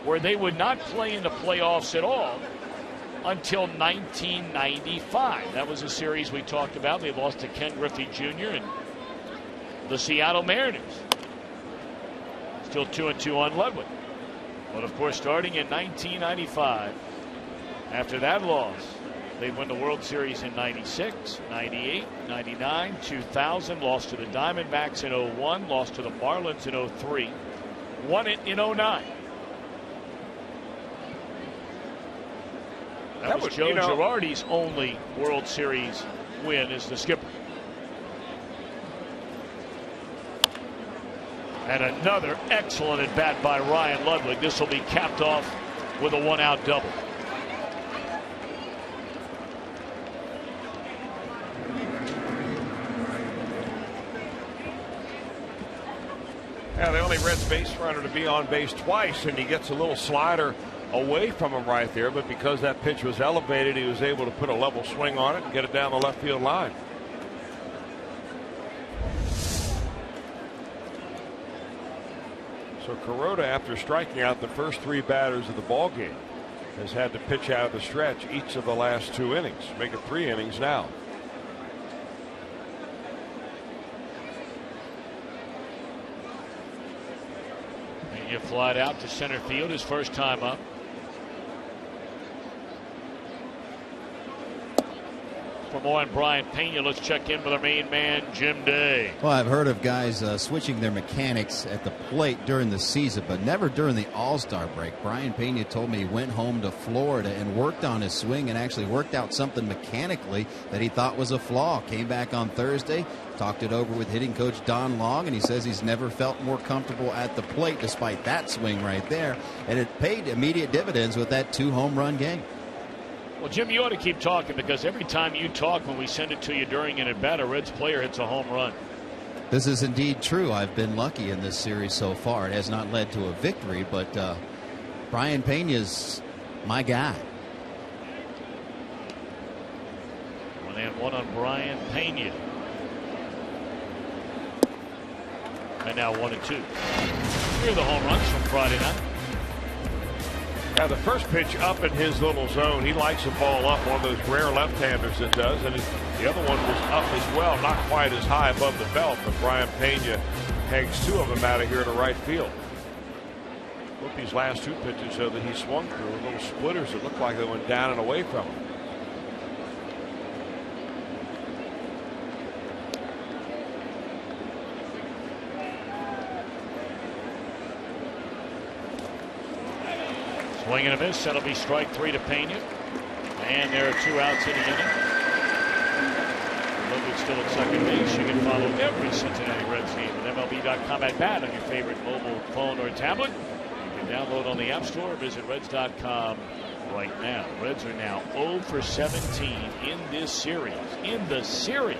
where they would not play in the playoffs at all until 1995. That was a series we talked about. They lost to Ken Griffey Jr. and the Seattle Mariners. Still 2-2 on Ludwig. But of course, starting in 1995, after that loss, they win the World Series in 96, 98, 99, 2000, lost to the Diamondbacks in 01, lost to the Marlins in 03, won it in 09. That was Joe Girardi's only World Series win as the skipper. And another excellent at bat by Ryan Ludwig. This will be capped off with a 1-out double. Yeah, the only Reds base runner to be on base twice, and he gets a little slider away from him right there, but because that pitch was elevated, he was able to put a level swing on it and get it down the left field line. So Kuroda, after striking out the first 3 batters of the ball game, has had to pitch out of the stretch each of the last 2 innings, make it 3 innings now. And you fly it out to center field his first time up. For more on Brian Pena, let's check in with our main man, Jim Day. Well, I've heard of guys switching their mechanics at the plate during the season, but never during the All-Star break. Brian Pena told me he went home to Florida and worked on his swing and actually worked out something mechanically that he thought was a flaw. Came back on Thursday, talked it over with hitting coach Don Long, and he says he's never felt more comfortable at the plate despite that swing right there. And it paid immediate dividends with that 2-home-run game. Well, Jim, you ought to keep talking, because every time you talk when we send it to you during an at-bat, a Reds player hits a home run. This is indeed true. I've been lucky in this series so far. It has not led to a victory, but Brian Pena's my guy. 1-1 on Brian Pena. And now 1-2. Here are the home runs from Friday night. Now the first pitch up in his little zone, he likes the ball up, one of those rare left-handers that does, and the other one was up as well, not quite as high above the belt, but Brian Pena hangs 2 of them out of here to right field. Look, these last 2 pitches that he swung through, little splitters that looked like they went down and away from him. Swing and a miss. That'll be strike 3 to Pena. And there are 2 outs in the inning. Logan's still at second base. You can follow every Cincinnati Reds game at MLB.com at bat on your favorite mobile phone or tablet. You can download on the App Store or visit Reds.com right now. Reds are now 0 for 17 in this series. In the series.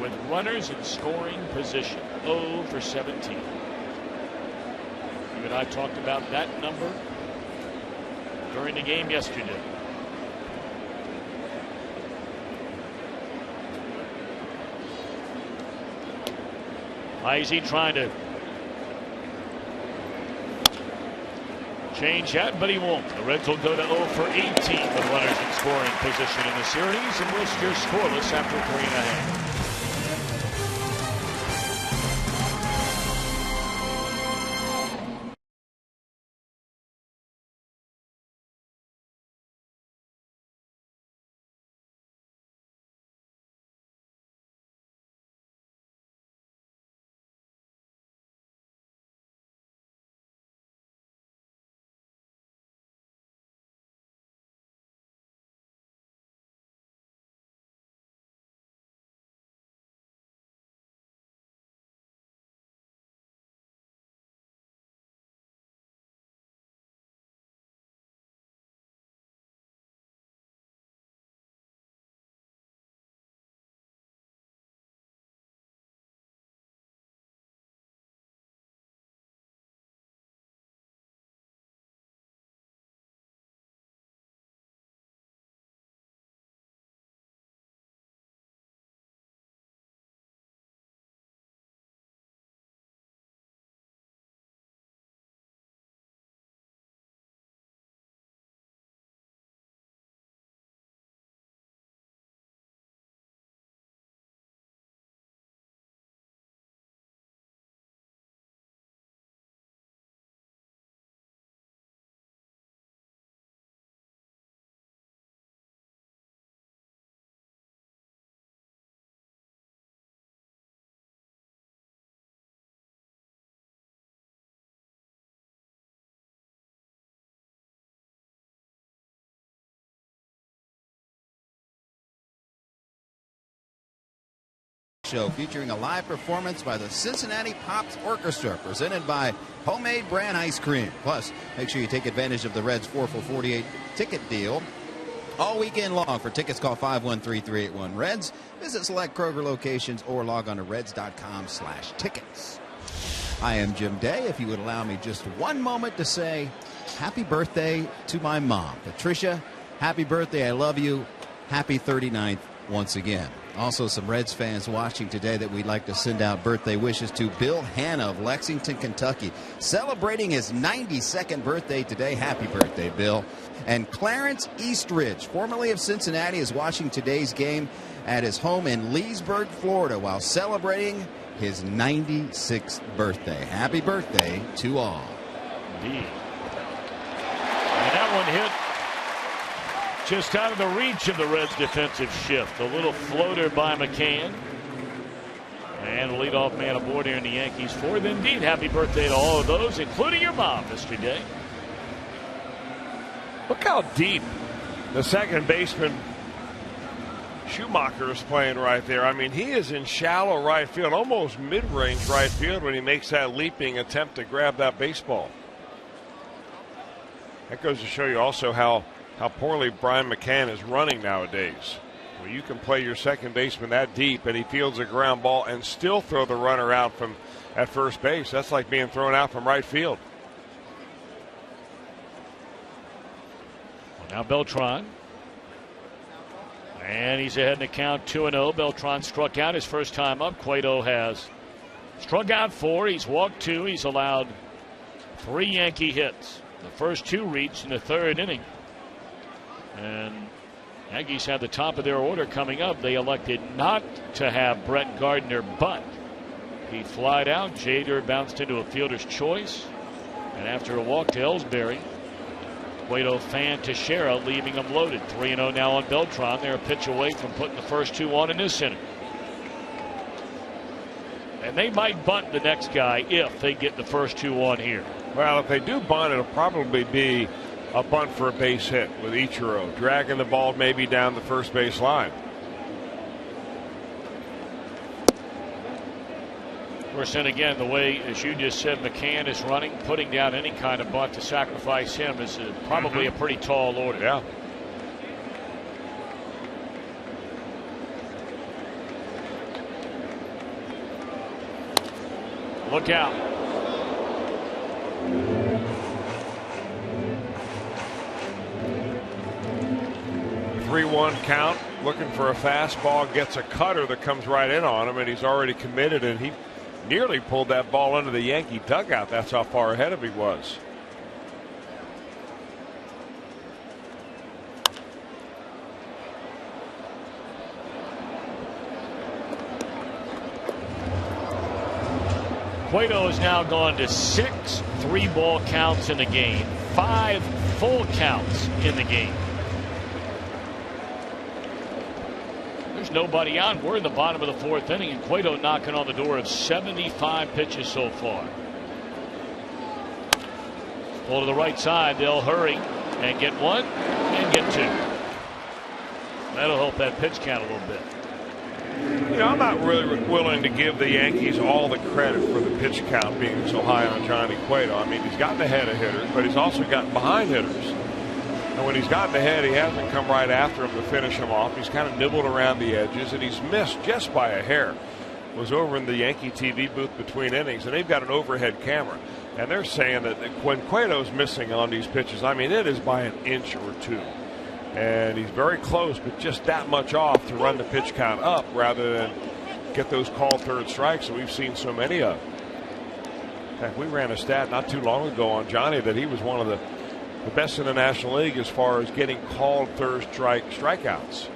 With runners in scoring position. 0 for 17. You and I talked about that number during the game yesterday. Izzy trying to change that, but he won't. The Reds will go to 0 for 18 with runners in scoring position in the series, and will steer scoreless after 3.5. Show featuring a live performance by the Cincinnati Pops Orchestra, presented by Homemade Brand Ice Cream. Plus, make sure you take advantage of the Reds 4 for 48 ticket deal all weekend long. For tickets, call 513-381-REDS. Visit select Kroger locations or log on to reds.com/tickets. I am Jim Day. If you would allow me just one moment to say happy birthday to my mom. Patricia, happy birthday. I love you. Happy 39th once again. Also, some Reds fans watching today that we'd like to send out birthday wishes to. Bill Hanna of Lexington, Kentucky, celebrating his 92nd birthday today. Happy birthday, Bill. And Clarence Eastridge, formerly of Cincinnati, is watching today's game at his home in Leesburg, Florida, while celebrating his 96th birthday. Happy birthday to all. Indeed. And that one hit just out of the reach of the Reds' defensive shift. A little floater by McCann. And the leadoff man aboard here in the Yankees fourth. Indeed, happy birthday to all of those, including your mom, Mr. Day. Look how deep the second baseman Schumacher is playing right there. I mean, he is in shallow right field, almost mid-range right field when he makes that leaping attempt to grab that baseball. That goes to show you also how poorly Brian McCann is running nowadays. Well, you can play your second baseman that deep and he fields a ground ball and still throw the runner out from at first base. That's like being thrown out from right field. Well, now Beltran. And he's ahead in the count 2-0. Beltran struck out his first time up. Cueto has struck out 4. He's walked 2. He's allowed 3 Yankee hits. The first 2 reached in the third inning. And Yankees have the top of their order coming up. They elected not to have Brett Gardner, but he flied out. Jader bounced into a fielder's choice. And after a walk to Ellsbury, Cueto fanned Teixeira, leaving him loaded. 3-0 now on Beltran. They're a pitch away from putting the first 2 on in this inning. And they might bunt the next guy if they get the first 2 on here. Well, if they do bunt, it'll probably be a bunt for a base hit with Ichiro dragging the ball maybe down the first base line. Of course, then again, the way, as you just said, McCann is running, putting down any kind of bunt to sacrifice him is probably a pretty tall order. Yeah. Look out. 3-1 count, looking for a fastball, gets a cutter that comes right in on him, and he's already committed, and he nearly pulled that ball into the Yankee dugout. That's how far ahead of he was. Cueto has now gone to 6 3-ball counts in the game, 5 full counts in the game. There's nobody on. We're in the bottom of the 4th inning, and Cueto knocking on the door of 75 pitches so far. Pull to the right side. They'll hurry and get 1 and get 2. That'll help that pitch count a little bit. You know, I'm not really willing to give the Yankees all the credit for the pitch count being so high on Johnny Cueto. I mean, he's gotten ahead of hitters, but he's also gotten behind hitters. And when he's gotten ahead, he hasn't come right after him to finish him off. He's kind of nibbled around the edges, and he's missed just by a hair. Was over in the Yankee TV booth between innings, and they've got an overhead camera. And they're saying that when Cueto's missing on these pitches, I mean, it is by an inch or 2. And he's very close, but just that much off to run the pitch count up rather than get those called third strikes that we've seen so many of. In fact, we ran a stat not too long ago on Johnny that he was one of the best in the National League as far as getting called third strikeouts.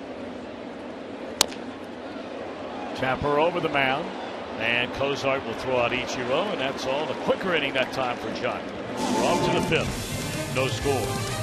Tapper over the mound, and Cozart will throw out Ichiro, and that's all. The quicker inning that time for Johnny. We're off to the 5th. No score.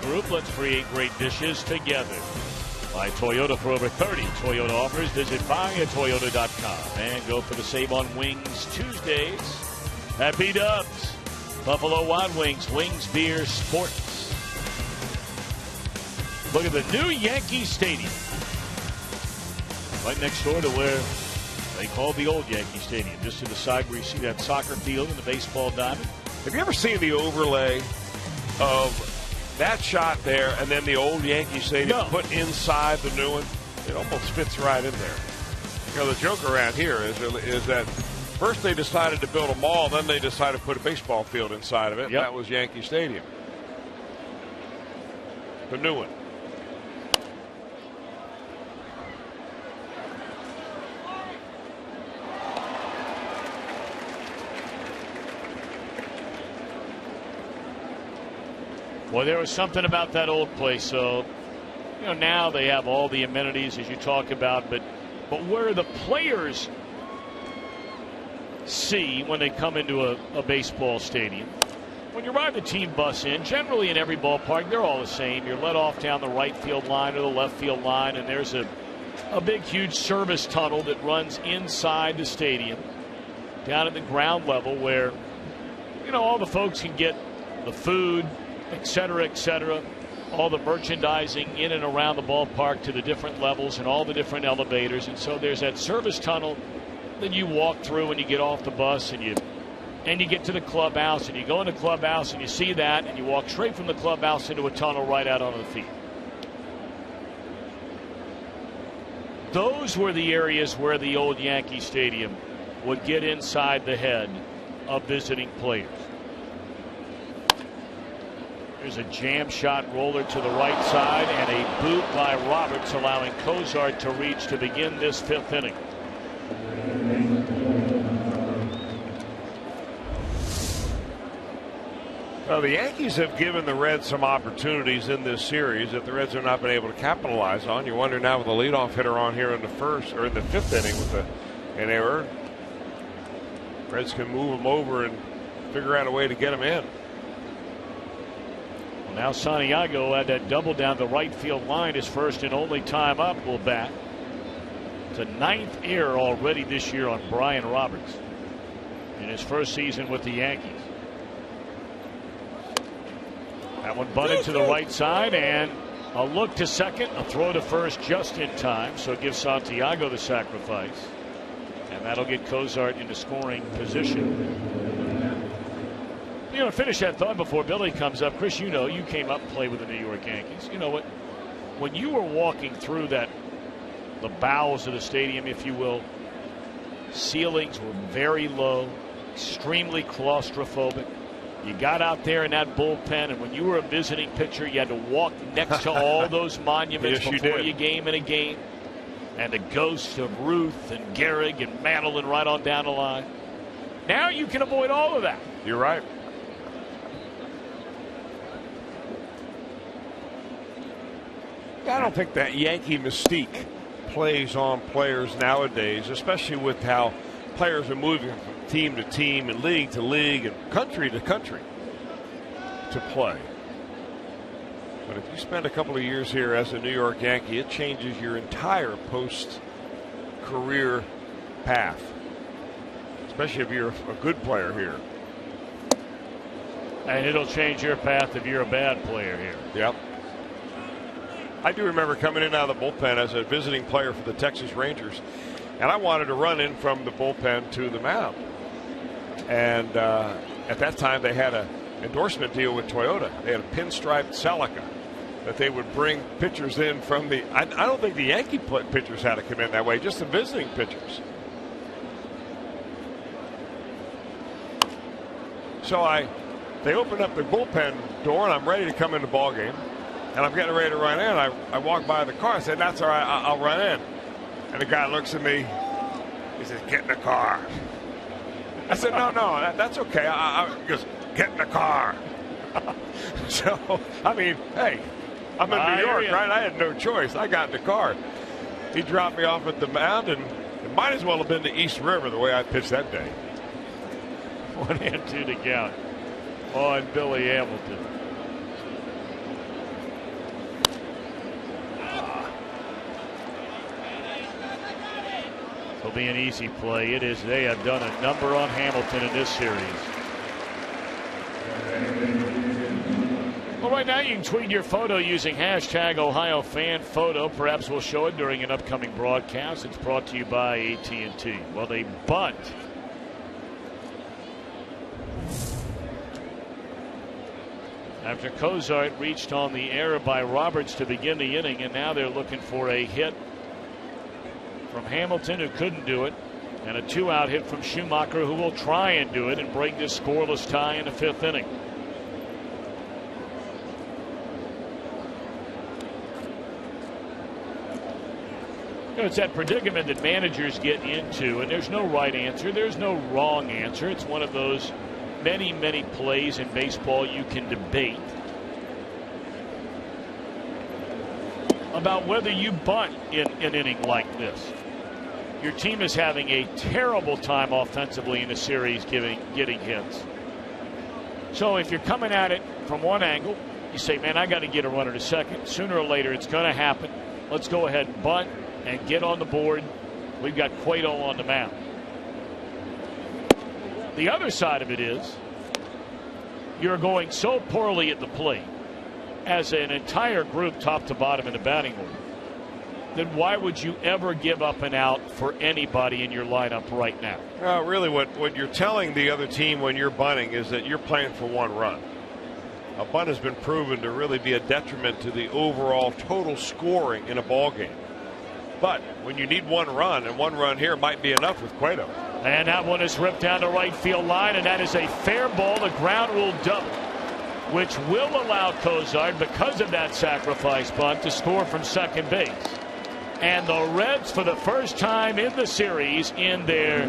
Group, let's create great dishes together. By Toyota for over 30 Toyota offers. Visit buyatoyota.com and go for the save on wings Tuesdays at B-Dubs. Buffalo Wild Wings, Wings Beer Sports. Look at the new Yankee Stadium. Right next door to where they call the old Yankee Stadium. Just to the side where you see that soccer field and the baseball diamond. Have you ever seen the overlay of that shot there and then the old Yankee Stadium put inside the new one? It almost fits right in there. You know, the joke around here is that first they decided to build a mall, then they decided to put a baseball field inside of it. Yep. That was Yankee Stadium. The new one. Well, there was something about that old place. So, now they have all the amenities as you talk about, but where the players see when they come into a baseball stadium, when you ride the team bus in, generally in every ballpark, they're all the same. You're let off down the right field line or the left field line, and there's a big, huge service tunnel that runs inside the stadium, down at the ground level, where, all the folks can get the food, et cetera, all the merchandising in and around the ballpark to the different levels and all the different elevators. And so there's that service tunnel that you walk through when you get off the bus, and you get to the clubhouse, and you go in the clubhouse and you see that, and you walk straight from the clubhouse into a tunnel right out on the field. Those were the areas where the old Yankee Stadium would get inside the head of visiting players. There's a jam shot roller to the right side and a boot by Roberts, allowing Cozart to reach to begin this 5th inning. Well, the Yankees have given the Reds some opportunities in this series that the Reds have not been able to capitalize on. You wonder now with the leadoff hitter on here in the 5th inning with an error, Reds can move them over and figure out a way to get them in. Well, now Santiago had that double down the right field line. His first and only time up will bat. It's a 9th error already this year on Brian Roberts in his first season with the Yankees. That one bunted to the right side, and a look to second, a throw to first just in time, so it gives Santiago the sacrifice, and that'll get Cozart into scoring position. Finish that thought before Billy comes up. Chris, you came up and played with the New York Yankees. You know what? When you were walking through the bowels of the stadium, if you will, ceilings were very low, extremely claustrophobic. You got out there in that bullpen, and when you were a visiting pitcher, you had to walk next to all those monuments before you game in a game. And the ghosts of Ruth and Gehrig and Madeline right on down the line. Now you can avoid all of that. You're right. I don't think that Yankee mystique plays on players nowadays, especially with how players are moving from team to team and league to league and country to country to play. But if you spend a couple of years here as a New York Yankee, it changes your entire post-career path, especially if you're a good player here. And it'll change your path if you're a bad player here. Yep. I do remember coming in out of the bullpen as a visiting player for the Texas Rangers, and I wanted to run in from the bullpen to the mound. And at that time, they had an endorsement deal with Toyota. They had a pinstriped Celica that they would bring pitchers in from the. I don't think the Yankee pitchers had to come in that way, just the visiting pitchers. So they opened up the bullpen door, and I'm ready to come in the ball game. And I'm getting ready to run in. I walk by the car. I said, "That's all right. I'll run in." And the guy looks at me. He says, "Get in the car." I said, "No, that's okay." He goes, "Get in the car." So, I mean, hey, I'm in New York, right? I had no choice. I got in the car. He dropped me off at the mound, and it might as well have been the East River the way I pitched that day. 1-2 to count on Billy Hamilton. It'll be an easy play. It is. They have done a number on Hamilton in this series. Well, right now you can tweet your photo using hashtag #OhioFanPhoto. Perhaps we'll show it during an upcoming broadcast. It's brought to you by AT&T. Well, they bunt. After Cozart reached on the error by Roberts to begin the inning, and now they're looking for a hit from Hamilton, who couldn't do it, and a 2-out hit from Schumacher, who will try and do it and break this scoreless tie in the 5th inning. It's that predicament that managers get into, and there's no right answer, there's no wrong answer. It's one of those many plays in baseball you can debate. about whether you bunt in an inning like this. Your team is having a terrible time offensively in the series getting hits. So if you're coming at it from one angle, you say, man, I got to get a runner to second. Sooner or later, it's going to happen. Let's go ahead and bunt and get on the board. We've got Cueto on the mound. The other side of it is you're going so poorly at the plate as an entire group top to bottom in the batting order, then why would you ever give up an out for anybody in your lineup right now? Really what you're telling the other team when you're bunting is that you're playing for one run. A bunt has been proven to really be a detriment to the overall total scoring in a ball game. But when you need one run, and one run here might be enough with Cueto. And that one is ripped down the right field line, and that is a fair ball. The ground rule double, which will allow Cozart, because of that sacrifice bunt, to score from second base. And the Reds, for the first time in the series, in their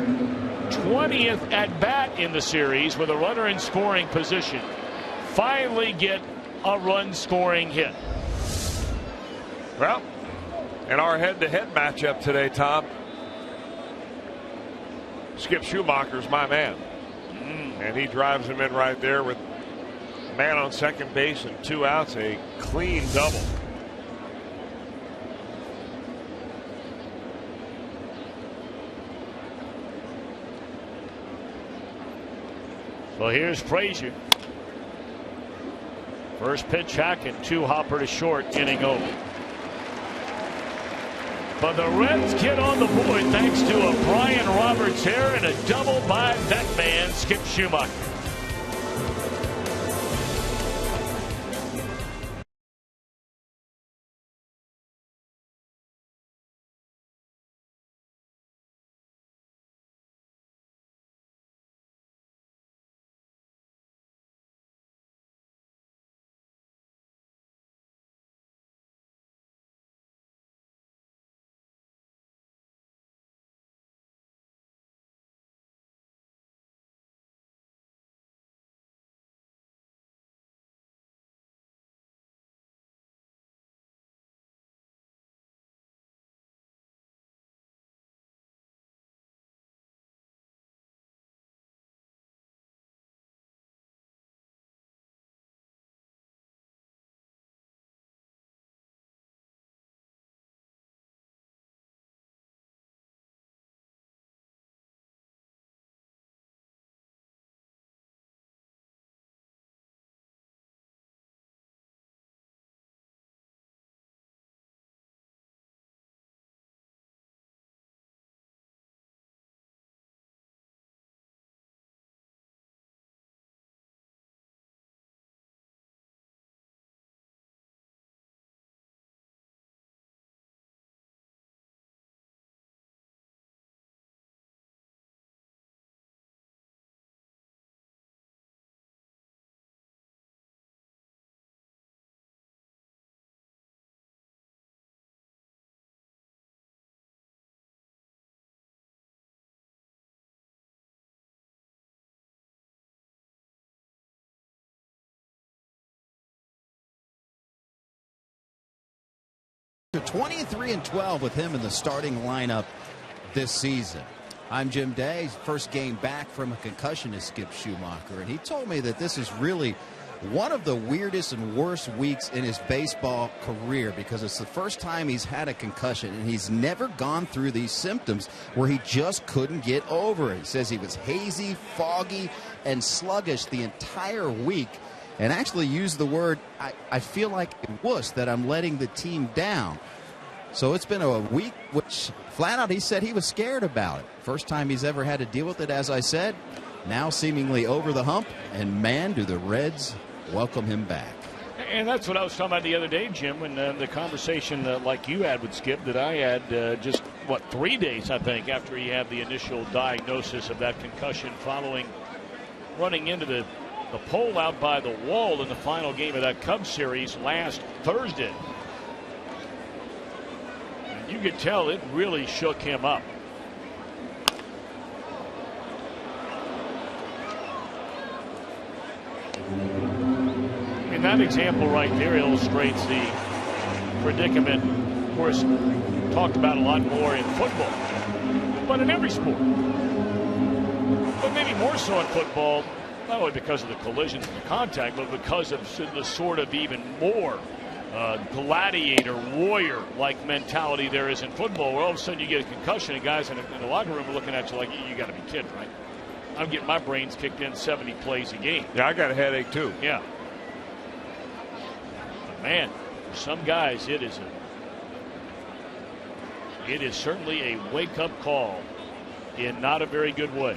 20th at-bat in the series with a runner in scoring position, finally get a run-scoring hit. Well, in our head-to-head matchup today, Tom, Skip Schumacher's my man. And he drives him in right there with man on second base and 2 outs, a clean double. So here's Frazier. First pitch hack and 2 hopper to short, inning over. But the Reds get on the board thanks to a Brian Roberts error and a double by that man, Skip Schumacher. They're 23-12 with him in the starting lineup this season. I'm Jim Day. First game back from a concussion is Skip Schumacher, and he told me that this is really one of the weirdest and worst weeks in his baseball career because it's the first time he's had a concussion, and he's never gone through these symptoms where he just couldn't get over it. He says he was hazy, foggy, and sluggish the entire week, and actually used the word, I feel like a wuss that I'm letting the team down. So it's been a week which flat out he said he was scared about it. First time he's ever had to deal with it, as I said. Now seemingly over the hump, and man, do the Reds welcome him back. And that's what I was talking about the other day, Jim, when the conversation like you had with Skip that I had just, 3 days, I think, after he had the initial diagnosis of that concussion following running into the pole out by the wall in the final game of that Cubs series last Thursday. And you could tell it really shook him up. And that example right there illustrates the predicament, of course, talked about a lot more in football, but in every sport. But maybe more so in football, not only because of the collisions and the contact, but because of the sort of even more gladiator, warrior-like mentality there is in football, where all of a sudden you get a concussion and guys in the locker room are looking at you like, you got to be kidding, right? I'm getting my brains kicked in 70 plays a game. Yeah, I got a headache too. Yeah. But man, for some guys, it is certainly a wake-up call in not a very good way.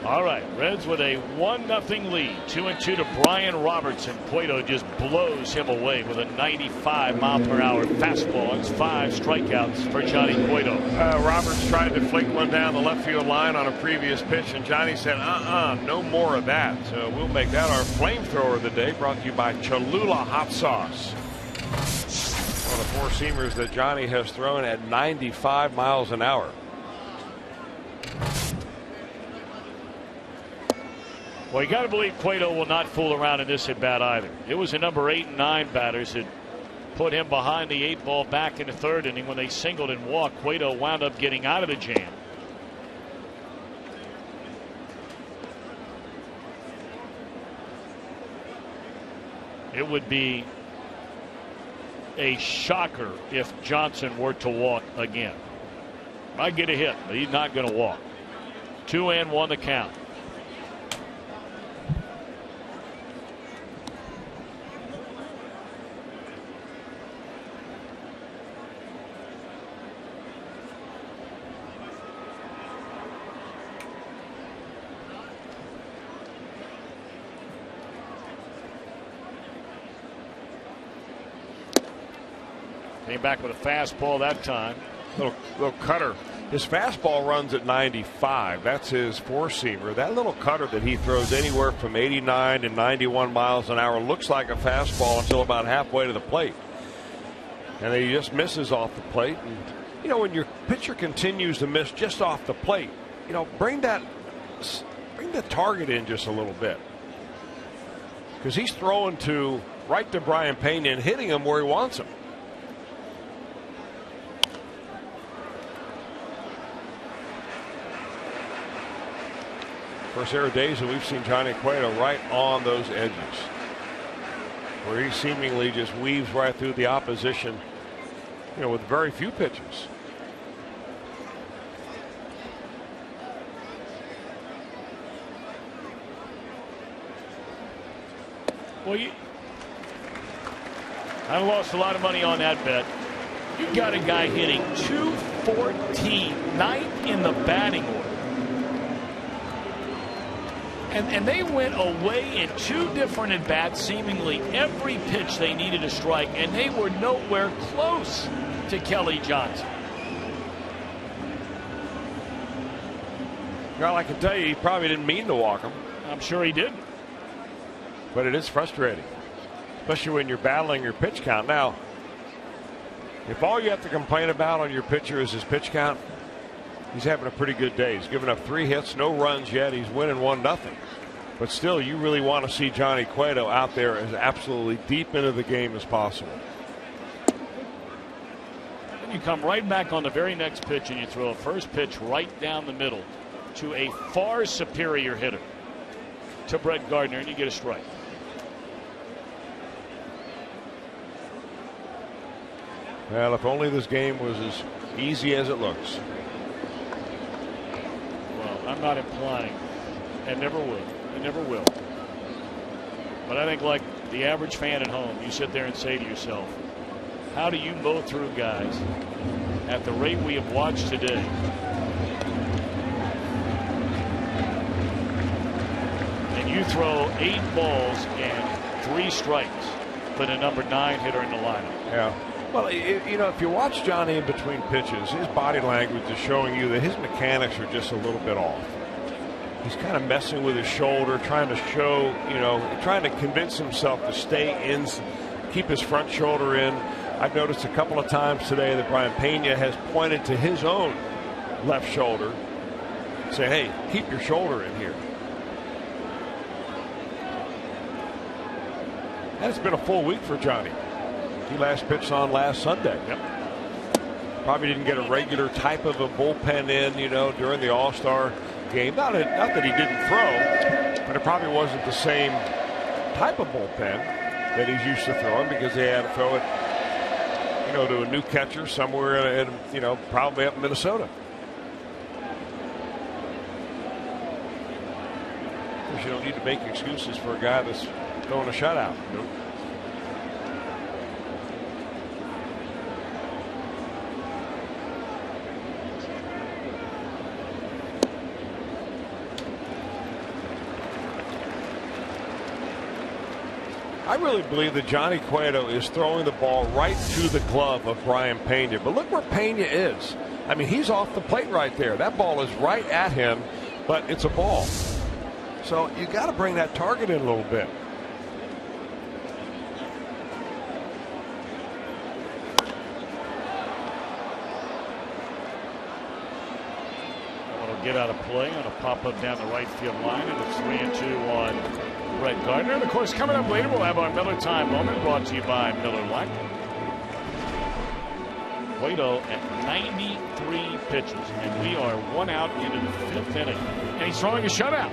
All right, Reds with a 1-0 lead. 2-2 to Brian Robertson. Cueto just blows him away with a 95-mile-per-hour fastball. It's 5 strikeouts for Johnny Cueto. Roberts tried to flick one down the left field line on a previous pitch, and Johnny said, no more of that. So we'll make that our flamethrower of the day, brought to you by Cholula Hot Sauce. One of the 4-seamers that Johnny has thrown at 95 miles an hour. Well, you got to believe Cueto will not fool around in this at bat either. It was the number 8 and 9 batters that put him behind the 8 ball back in the 3rd inning when they singled and walked. Cueto wound up getting out of the jam. It would be a shocker if Johnson were to walk again. Might get a hit, but he's not going to walk. 2-1 the count. Came back with a fastball that time. Little cutter. His fastball runs at 95. That's his 4-seamer. That little cutter that he throws anywhere from 89 to 91 miles an hour looks like a fastball until about halfway to the plate. And he just misses off the plate. And, you know, when your pitcher continues to miss just off the plate, you know, bring the target in just a little bit. Because he's throwing right to Brian Pena and hitting him where he wants him. First, there are days that we've seen Johnny Cueto right on those edges, where he seemingly just weaves right through the opposition, you know, with very few pitches. Well, I lost a lot of money on that bet. You got a guy hitting .214, 9th in the batting order. And they went away in 2 different at-bats, seemingly every pitch they needed a strike, and they were nowhere close to Kelly Johnson. Well, I can tell you, he probably didn't mean to walk him. I'm sure he didn't. But it is frustrating, especially when you're battling your pitch count. Now, if all you have to complain about on your pitcher is his pitch count, he's having a pretty good day. He's given up 3 hits, no runs yet. He's winning 1-0. But still, you really want to see Johnny Cueto out there as absolutely deep into the game as possible. And you come right back on the very next pitch and you throw a first pitch right down the middle to a far superior hitter, to Brett Gardner, and you get a strike. Well, if only this game was as easy as it looks. Well, I'm not implying, and never will. It never will. But I think, like the average fan at home, you sit there and say to yourself, how do you mow through guys at the rate we have watched today? And you throw 8 balls and 3 strikes for the number 9 hitter in the lineup. Yeah. Well, you know, if you watch Johnny in between pitches, his body language is showing you that his mechanics are just a little bit off. He's kind of messing with his shoulder, trying to show, you know, trying to convince himself to stay in, keep his front shoulder in. I've noticed a couple of times today that Brian Pena has pointed to his own left shoulder say, hey, keep your shoulder in here. And it's been a full week for Johnny. He last pitched on last Sunday. Yep. Probably didn't get a regular type of a bullpen in, during the All-Star game. Not that he didn't throw, but it probably wasn't the same type of bullpen that he's used to throwing, because they had to throw it, to a new catcher somewhere in, probably up in Minnesota. Of course, you don't need to make excuses for a guy that's throwing a shutout. Nope. I really believe that Johnny Cueto is throwing the ball right to the glove of Brian Pena. But look where Pena is. I mean, he's off the plate right there. That ball is right at him, but it's a ball. So you got to bring that target in a little bit. Get out of play on a pop-up down the right field line, and it's 3-2 on Brett Gardner. And of course, coming up later, we'll have our Miller Time moment, brought to you by Miller Lite. Cueto at 93 pitches, and we are 1 out into the 5th inning, and he's throwing a shutout.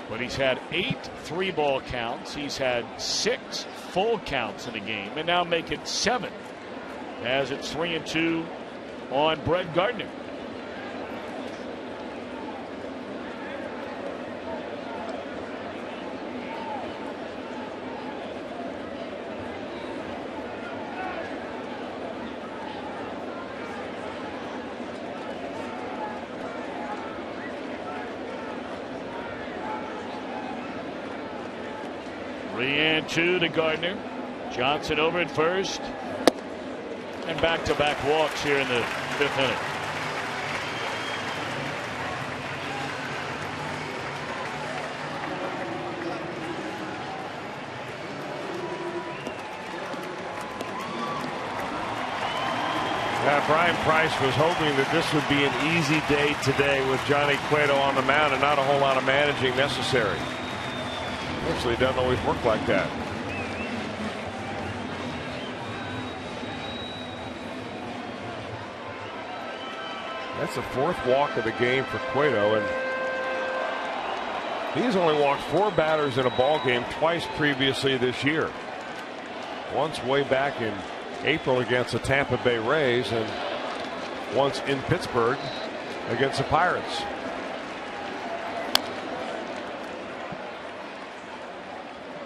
But he's had 8 3-ball counts. He's had 6 full counts in the game, and now make it 7. As it's 3-2 on Brett Gardner. Three and two to Gardner. Johnson over at first. And back-to-back walks here in the 5th inning. Brian Price was hoping that this would be an easy day today with Johnny Cueto on the mound and not a whole lot of managing necessary. Actually, it doesn't always work like that. That's the 4th walk of the game for Cueto, and he's only walked 4 batters in a ball game twice previously this year. Once way back in April against the Tampa Bay Rays, and once in Pittsburgh against the Pirates.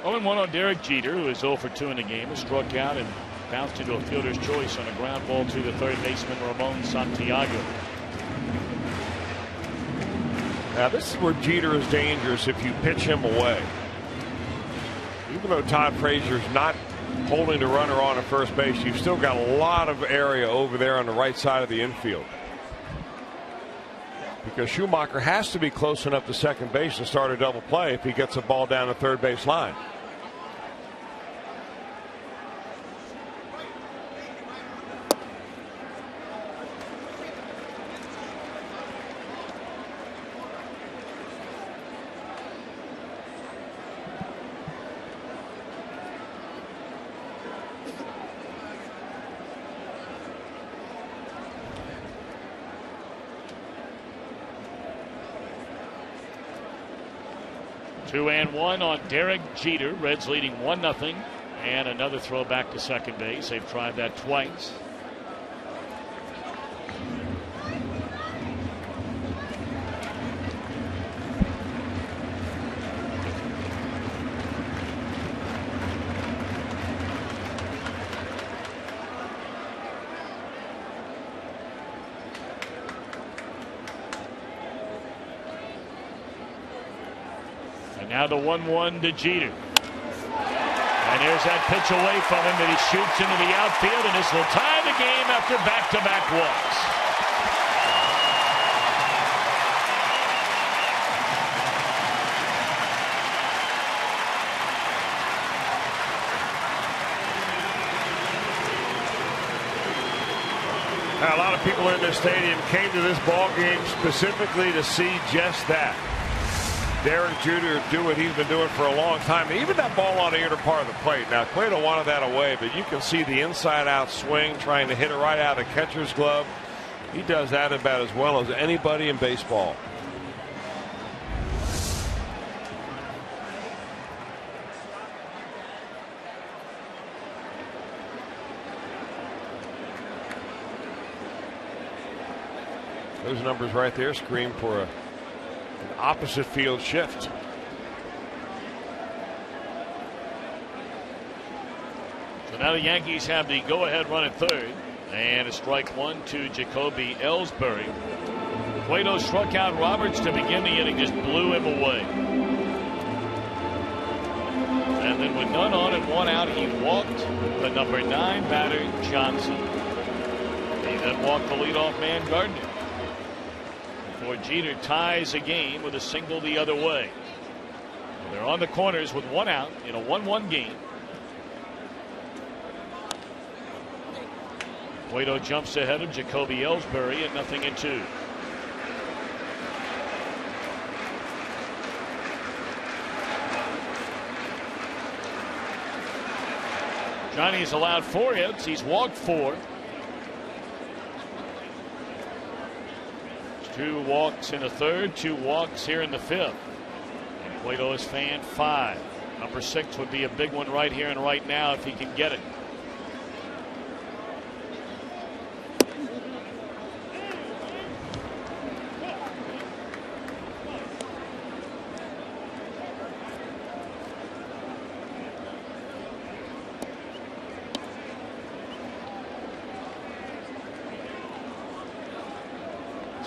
Oh, and 1 on Derek Jeter, who is 0 for 2 in the game, has struck out and bounced into a fielder's choice on a ground ball to the third baseman Ramon Santiago. Now this is where Jeter is dangerous if you pitch him away. Even though Todd Frazier is not holding the runner on at first base, you've still got a lot of area over there on the right side of the infield. Because Schumacher has to be close enough to second base to start a double play if he gets a ball down the third base line. Two and one on Derek Jeter. Reds leading 1-0. And another throw back to second base. They've tried that twice. Now the 1-1 to Jeter. And here's that pitch away from him that he shoots into the outfield, and this will tie the game after back-to-back walks. people in this stadium came to this ball game specifically to see just that. Derek Jeter do what he's been doing for a long time. Even that ball on the inner part of the plate. Now, Cueto wanted that away, but you can see the inside-out swing, trying to hit it right out of the catcher's glove. He does that about as well as anybody in baseball. Those numbers right there scream for an opposite field shift. So now the Yankees have the go-ahead run at third. And a strike one to Jacoby Ellsbury. Cueto struck out Roberts to begin the inning, just blew him away. And then with none on and one out, he walked the number 9 batter, Johnson. He then walked the leadoff man, Gardner. Before Jeter ties a game with a single the other way. They're on the corners with one out in a 1-1 game. Cueto jumps ahead of Jacoby Ellsbury at 0-2. Johnny's allowed 4 hits. He's walked 4. 2 walks in the third, 2 walks here in the fifth. And Cueto has fanned 5. Number 6 would be a big one right here and right now if he can get it.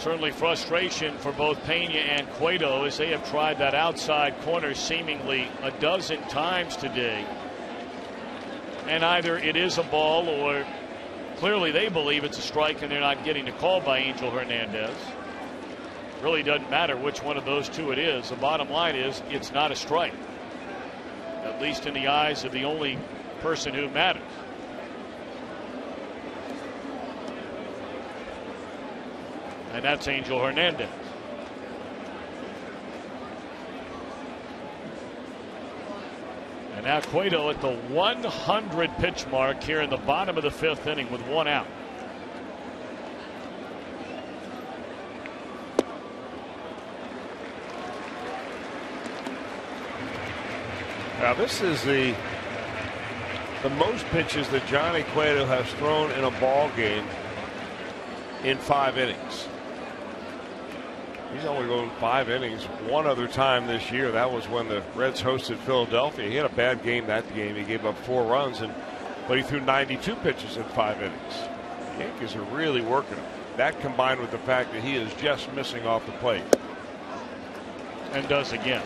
Certainly frustration for both Pena and Cueto as they have tried that outside corner seemingly a dozen times today. And either it is a ball or clearly they believe it's a strike and they're not getting the call by Angel Hernandez. Really doesn't matter which one of those two it is. The bottom line is it's not a strike. At least in the eyes of the only person who matters. And that's Angel Hernandez. And now Cueto at the 100 pitch mark here in the bottom of the 5th inning with 1 out. Now this is the most pitches that Johnny Cueto has thrown in a ball game in 5 innings. He's only going 5 innings one other time this year. That was when the Reds hosted Philadelphia. He had a bad game that game. He gave up 4 runs, but he threw 92 pitches in 5 innings. The Yankees are really working him. That combined with the fact that he is just missing off the plate. And does again.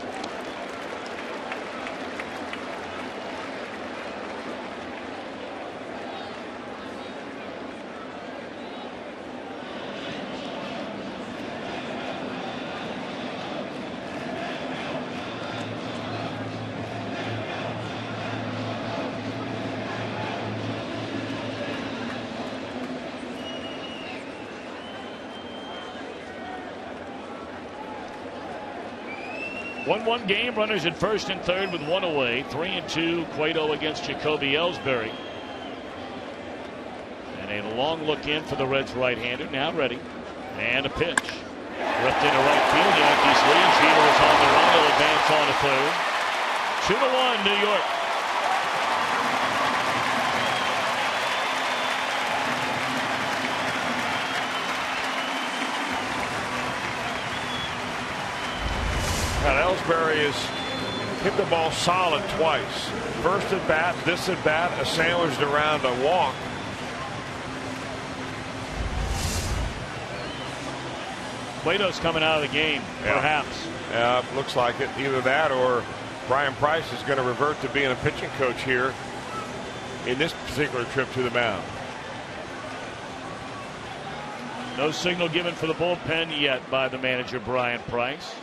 One game, runners at first and third with 1 away. 3-2 Cueto against Jacoby Ellsbury. And a long look in for the Reds right-hander. Now ready. And a pitch. Ripped into right field. Yankees lead. Jeter is on the run. He'll advance on to third. 2-1 New York. Ellsbury has hit the ball solid twice. First at bat, this at bat, a sandwiched around a walk. Cueto's coming out of the game, perhaps. Yeah, looks like it. Either that or Brian Price is going to revert to being a pitching coach here in this particular trip to the mound. No signal given for the bullpen yet by the manager, Brian Price.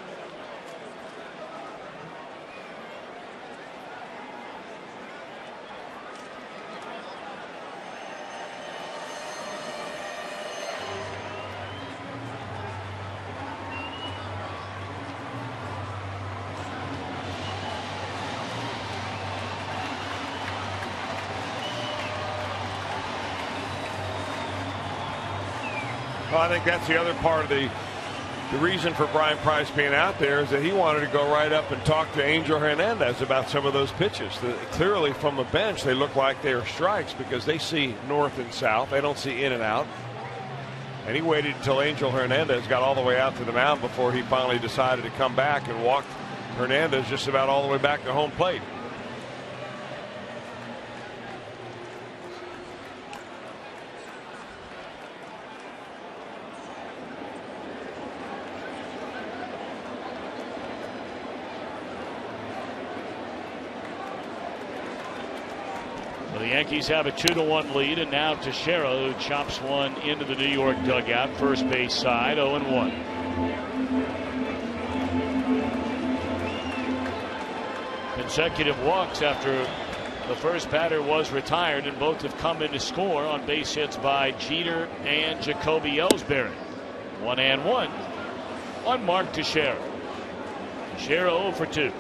Well, I think that's the other part of the reason for Brian Price being out there is that he wanted to go right up and talk to Angel Hernandez about some of those pitches. Clearly from the bench, they look like they are strikes because they see north and south. They don't see in and out. And he waited until Angel Hernandez got all the way out to the mound before he finally decided to come back and walked Hernandez just about all the way back to home plate. The Yankees have a 2-1 lead, and now Teixeira, who chops one into the New York dugout, first base side, 0-1. Consecutive walks after the first batter was retired, and both have come in to score on base hits by Jeter and Jacoby Ellsbury. 1-1 on Mark Teixeira. Teixeira 0 for 2.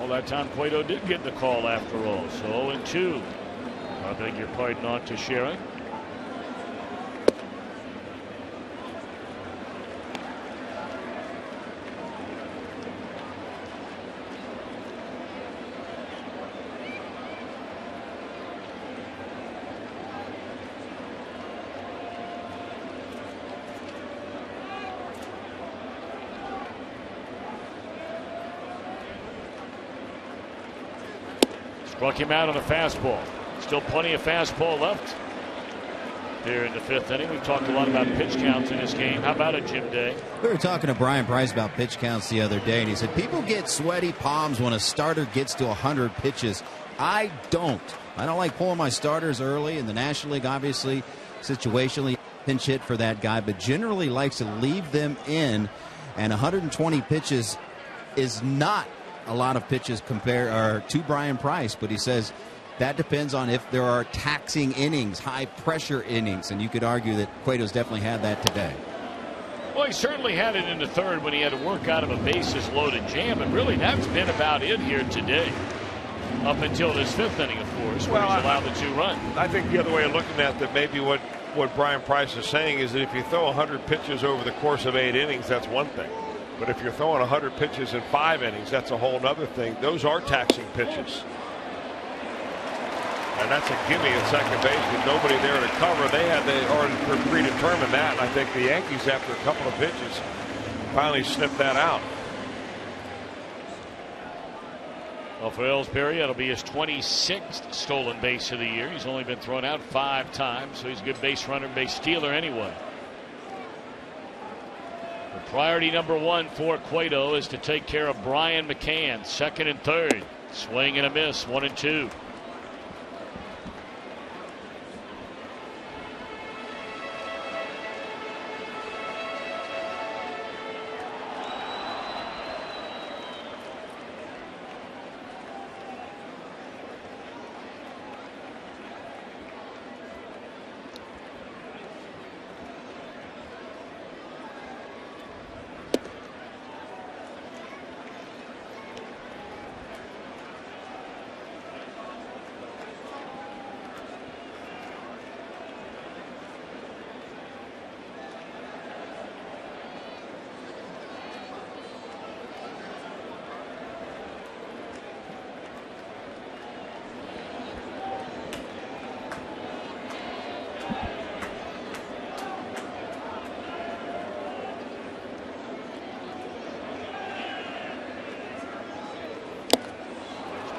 That time Cueto did get the call after all. So 0-2. I beg your pardon on Teixeira. Struck him out on a fastball. Still plenty of fastball left here in the 5th inning. We've talked a lot about pitch counts in this game. How about it, Jim Day? We were talking to Brian Price about pitch counts the other day, and he said people get sweaty palms when a starter gets to 100 pitches. I don't. I don't like pulling my starters early. In the National League, obviously, situationally, pinch hit for that guy, but generally likes to leave them in, and 120 pitches is not a lot of pitches to Brian Price, but he says that depends on if there are taxing innings, high pressure innings, and you could argue that Cueto's definitely had that today. Well, he certainly had it in the 3rd when he had to work out of a bases loaded jam, and really that's been about it here today up until this 5th inning, of course, where he's allowed the 2 runs. I think the other way of looking at that, maybe what Brian Price is saying is that if you throw 100 pitches over the course of 8 innings, that's one thing. But if you're throwing 100 pitches in 5 innings, that's a whole other thing. Those are taxing pitches. And that's a gimme at second base with nobody there to cover. They already predetermined that. And I think the Yankees, after a couple of pitches, finally sniffed that out. Well, for Ellsbury, it'll be his 26th stolen base of the year. He's only been thrown out 5 times, so he's a good base runner and base stealer anyway. Priority number 1 for Cueto is to take care of Brian McCann, 2nd and 3rd. Swing and a miss, 1-2.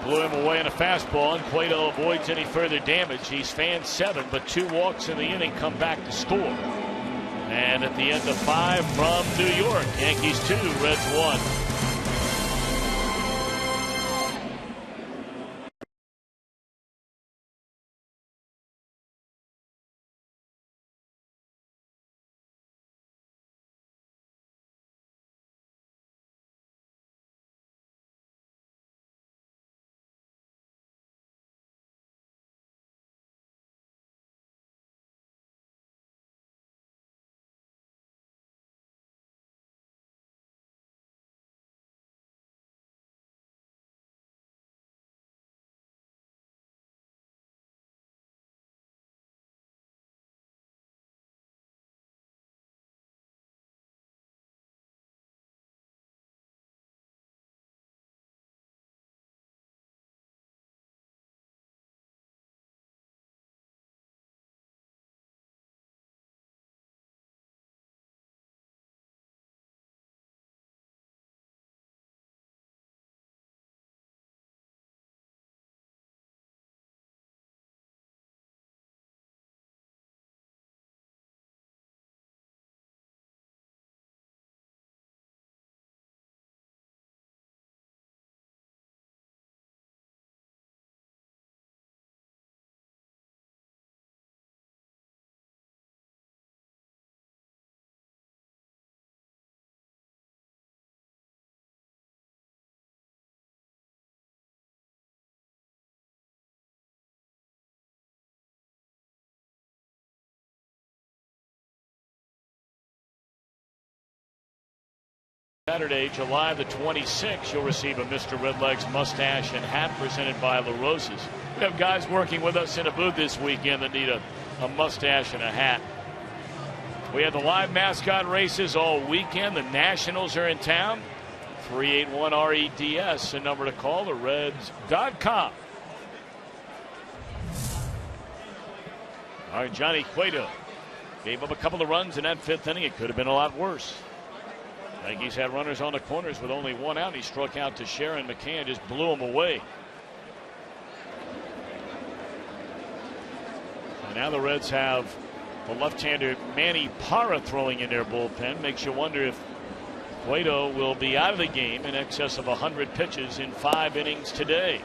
Blew him away in a fastball, and Cueto avoids any further damage. He's fanned 7, but 2 walks in the inning, come back to score. And at the end of 5 from New York, Yankees 2, Reds 1. Saturday, July the 26th, you'll receive a Mr. Redlegs mustache and hat presented by La Rosa's. We have guys working with us in a booth this weekend that need a mustache and a hat. We have the live mascot races all weekend. The Nationals are in town. 381-REDS, a number to call, the Reds.com. All right, Johnny Cueto gave up a couple of runs in that 5th inning. It could have been a lot worse. Yankees had runners on the corners with only one out. He struck out to Sharon. McCann just blew him away. And now the Reds have the left-hander Manny Parra throwing in their bullpen. Makes you wonder if Cueto will be out of the game in excess of 100 pitches in 5 innings today.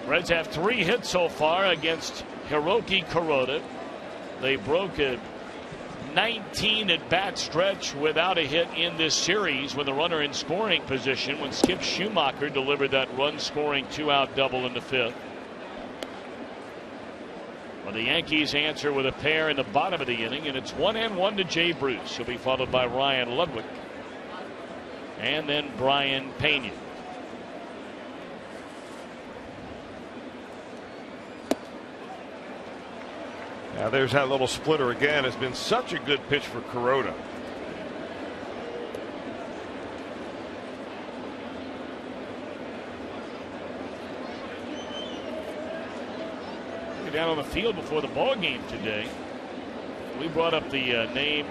Reds have 3 hits so far against Hiroki Kuroda. They broke a 19 at-bat stretch without a hit in this series with a runner in scoring position when Skip Schumacher delivered that run-scoring 2-out double in the 5th. Well, the Yankees answer with a pair in the bottom of the inning, and it's 1-1 to Jay Bruce. He'll be followed by Ryan Ludwig and then Brian Pena. Now there's that little splitter again. It's been such a good pitch for Kuroda. Down on the field before the ball game today, we brought up the name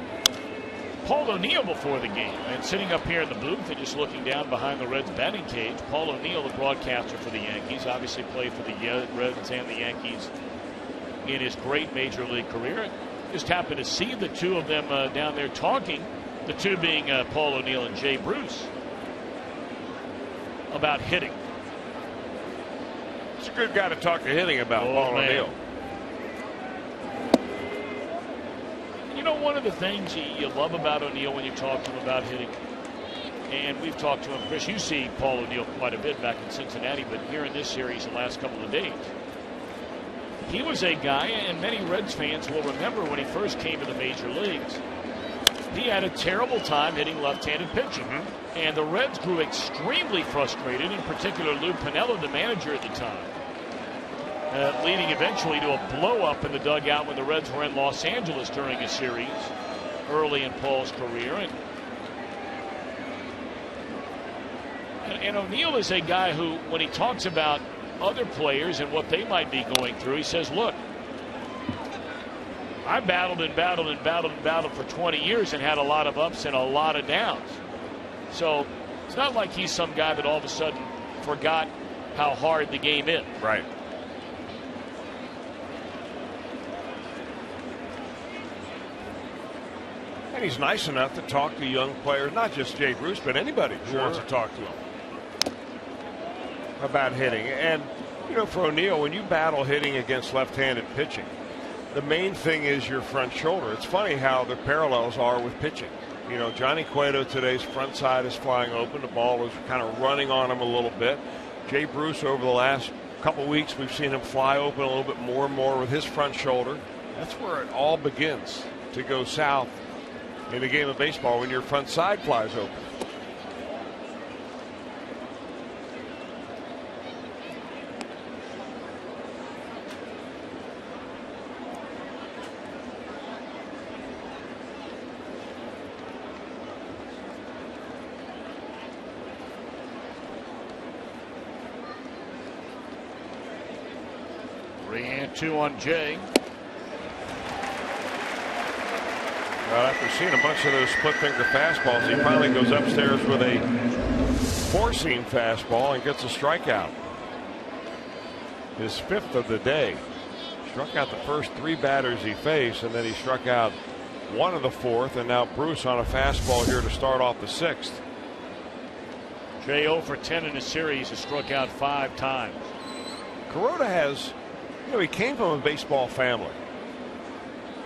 Paul O'Neill before the game, and sitting up here in the booth and just looking down behind the Reds batting cage, Paul O'Neill, the broadcaster for the Yankees, obviously played for the Reds and the Yankees in his great major league career. Just happened to see the two of them down there talking, the two being Paul O'Neill and Jay Bruce, about hitting. It's a good guy to talk to hitting about, Paul O'Neill. You know, one of the things you love about O'Neill when you talk to him about hitting, and we've talked to him, Chris, you see Paul O'Neill quite a bit back in Cincinnati, but here in this series the last couple of days, he was a guy, and many Reds fans will remember when he first came to the major leagues, he had a terrible time hitting left-handed pitching. And the Reds grew extremely frustrated, in particular Lou Piniella, the manager at the time, leading eventually to a blow-up in the dugout when the Reds were in Los Angeles during a series early in Paul's career. And O'Neill is a guy who, when he talks about other players and what they might be going through, he says, look, I battled and battled and battled and battled for 20 years and had a lot of ups and a lot of downs. So it's not like he's some guy that all of a sudden forgot how hard the game is. Right. And he's nice enough to talk to young players, not just Jay Bruce, but anybody who wants to talk to him about hitting. And, you know, for O'Neill, when you battle hitting against left-handed pitching, the main thing is your front shoulder. It's funny how the parallels are with pitching. You know, Johnny Cueto today's front side is flying open. The ball is kind of running on him a little bit. Jay Bruce, over the last couple weeks, we've seen him fly open a little bit more and more with his front shoulder. That's where it all begins to go south in a game of baseball, when your front side flies open. Two on Jay. Well, after seeing a bunch of those split finger fastballs, he finally goes upstairs with a four-seam fastball and gets a strikeout. His 5th of the day. Struck out the first 3 batters he faced, and then he struck out 1 of the 4th, and now Bruce on a fastball here to start off the 6th. Jay 0 for 10 in the series, has struck out 5 times. Kuroda has, you know, he came from a baseball family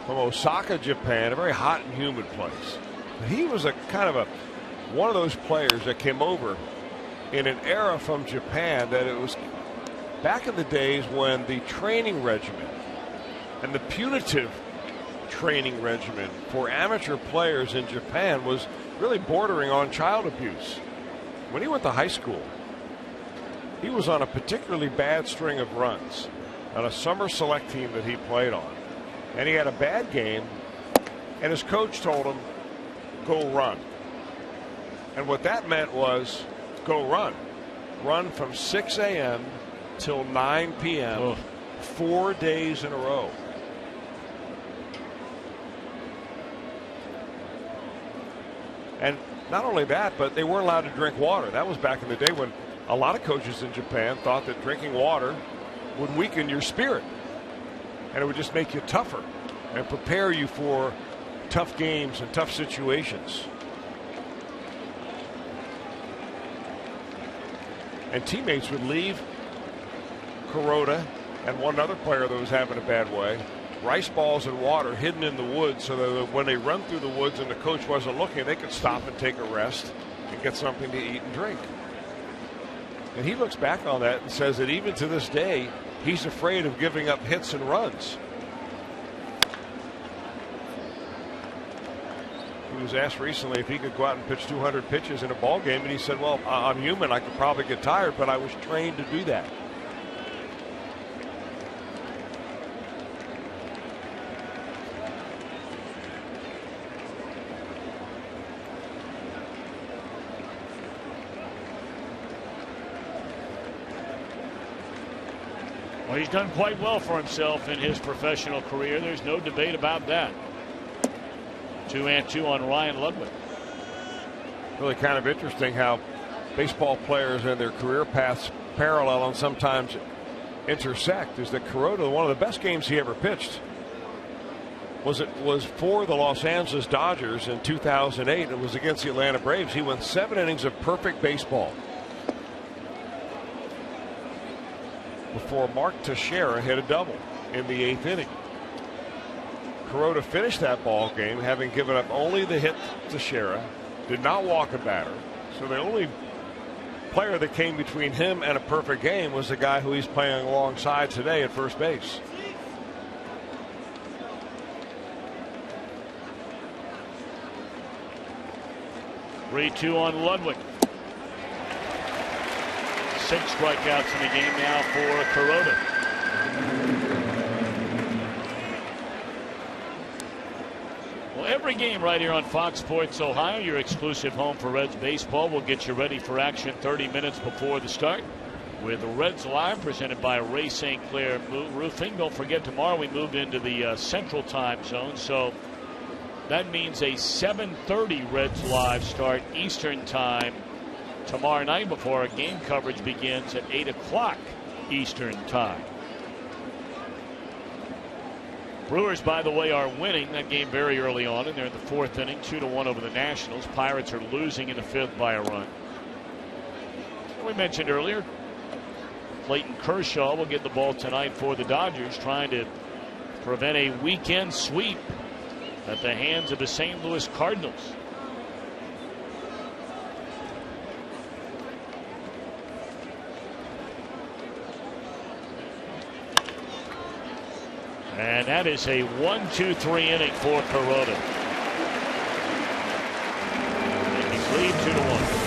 from Osaka, Japan, a very hot and humid place. He was a kind of one of those players that came over in an era from Japan that it was back in the days when the training regimen and the punitive training regimen for amateur players in Japan was really bordering on child abuse. When he went to high school, he was on a particularly bad string of runs on a summer select team that he played on. And he had a bad game, and his coach told him, go run. And what that meant was, go run. Run from 6 a.m. till 9 p.m. 4 days in a row. And not only that, but they weren't allowed to drink water. That was back in the day when a lot of coaches in Japan thought that drinking water would weaken your spirit. And it would just make you tougher and prepare you for tough games and tough situations. And teammates would leave Kuroda and one other player that was having a bad way rice balls and water hidden in the woods so that when they run through the woods and the coach wasn't looking, they could stop and take a rest and get something to eat and drink. And he looks back on that and says that even to this day, he's afraid of giving up hits and runs. He was asked recently if he could go out and pitch 200 pitches in a ball game, and he said, well, I'm human, I could probably get tired, but I was trained to do that. Well, he's done quite well for himself in his professional career. There's no debate about that. 2-2 on Ryan Ludwig. Really kind of interesting how baseball players and their career paths parallel and sometimes intersect. Is that Kuroda, one of the best games he ever pitched was for the Los Angeles Dodgers in 2008. It was against the Atlanta Braves. He went 7 innings of perfect baseball before Mark Teixeira hit a double in the 8th inning. Kuroda finished that ball game having given up only the hit to Teixeira, did not walk a batter. So the only player that came between him and a perfect game was the guy who he's playing alongside today at first base. Three-two on Ludwig. 6 strikeouts in the game now for Kuroda. Well, every game right here on Fox Sports Ohio, your exclusive home for Reds baseball. We'll get you ready for action 30 minutes before the start with the Reds Live, presented by Ray St. Clair Roofing. Don't forget, tomorrow we moved into the Central Time Zone, so that means a 7:30 Reds Live start Eastern Time tomorrow night before our game coverage begins at 8 o'clock Eastern Time. Brewers, by the way, are winning that game very early on, and they're in the 4th inning, 2-1 over the Nationals. Pirates are losing in the 5th by a run. We mentioned earlier, Clayton Kershaw will get the ball tonight for the Dodgers, trying to prevent a weekend sweep at the hands of the St. Louis Cardinals. And that is a 1-2-3 inning for Kuroda. Yankees lead 2-1.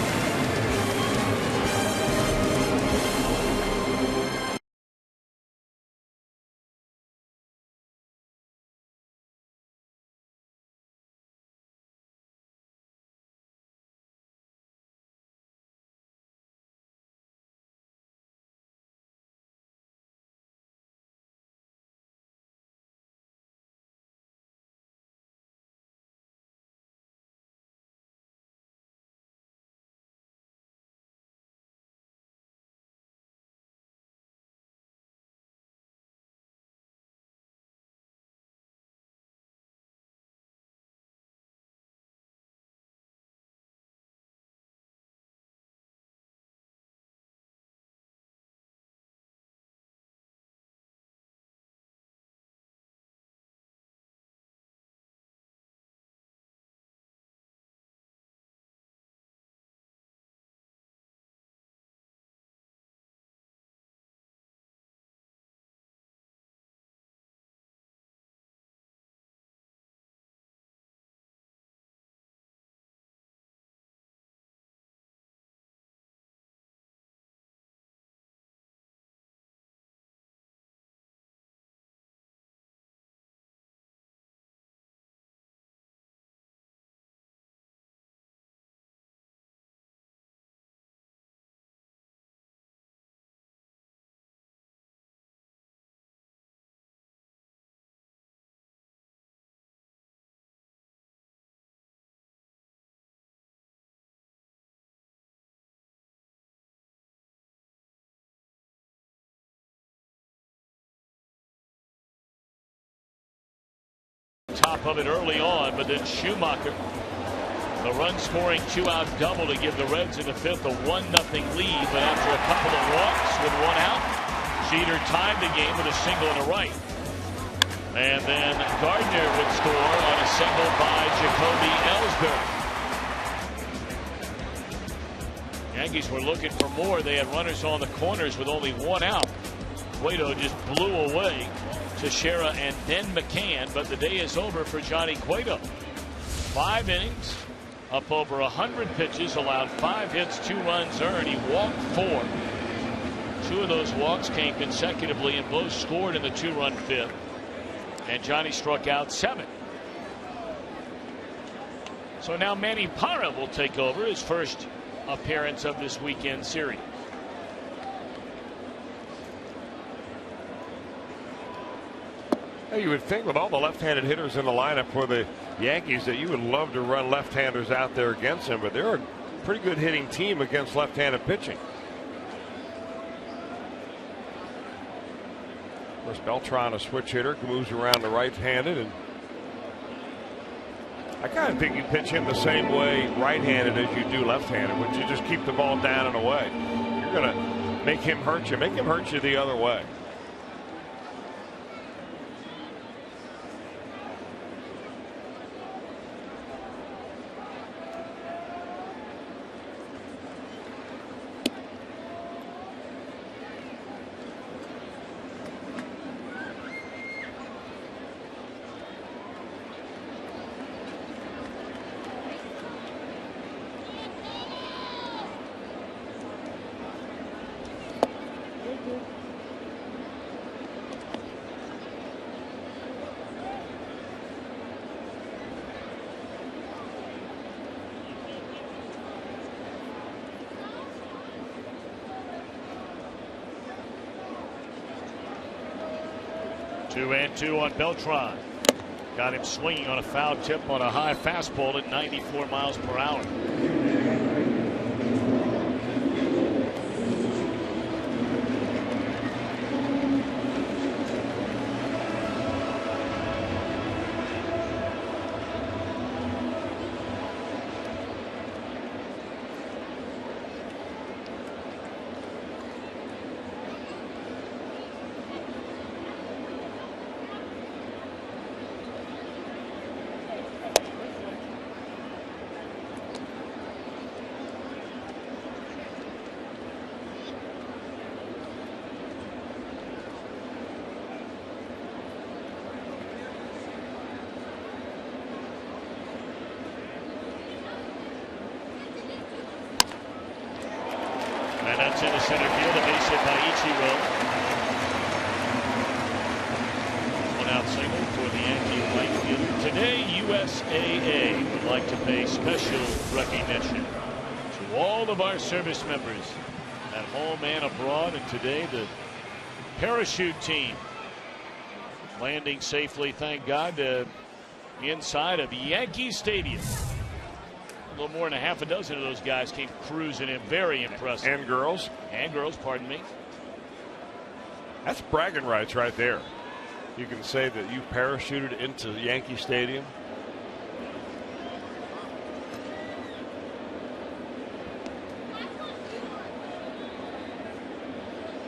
top of it early on, but then Schumacher, the run-scoring 2-out double to give the Reds in the fifth a 1-0 lead. But after a couple of walks with 1 out, Jeter tied the game with a single and a right. And then Gardner would score on a single by Jacoby Ellsbury. Yankees were looking for more. They had runners on the corners with only 1 out. Cueto just blew away Teixeira and then McCann, but the day is over for Johnny Cueto. 5 innings, up over 100 pitches, allowed 5 hits, 2 runs earned. He walked 4. 2 of those walks came consecutively and both scored in the 2-run fifth. And Johnny struck out 7. So now Manny Parra will take over his first appearance of this weekend series. You would think with all the left-handed hitters in the lineup for the Yankees that you would love to run left-handers out there against them, but they're a pretty good hitting team against left-handed pitching. Of course, Beltran, a switch hitter, moves around the right-handed, and I kind of think you pitch him the same way right-handed as you do left-handed, which you just keep the ball down and away. You're going to make him hurt you. Make him hurt you the other way. Two and two on Beltran. Got him swinging on a foul tip on a high fastball at 94 miles per hour. And that's into center field, a base hit by Ichiro. 1-out single for the Yankee right fielder. Today, USAA would like to pay special recognition to all of our service members at home and abroad. And today, the parachute team landing safely, thank God, inside of Yankee Stadium. A little more than a half a dozen of those guys came cruising in. Very impressive. And girls. And girls, pardon me. That's bragging rights right there. You can say that you parachuted into Yankee Stadium.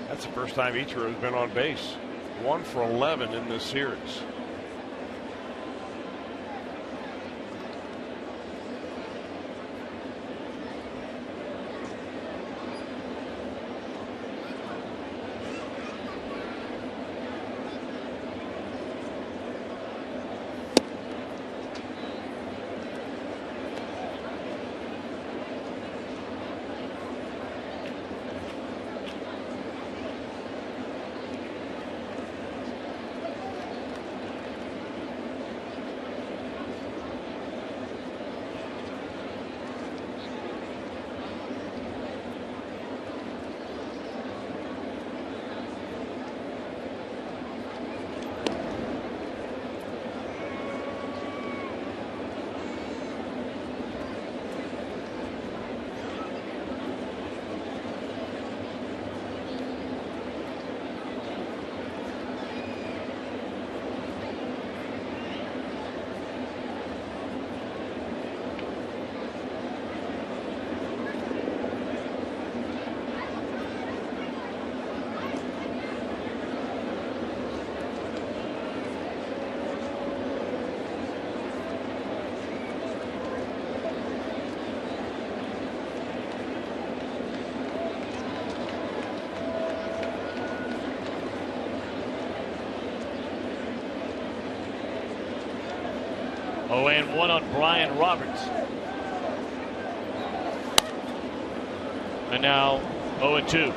That's the first time Ichiro has been on base. 1 for 11 in this series. 0-1 on Brian Roberts. And now 0-2.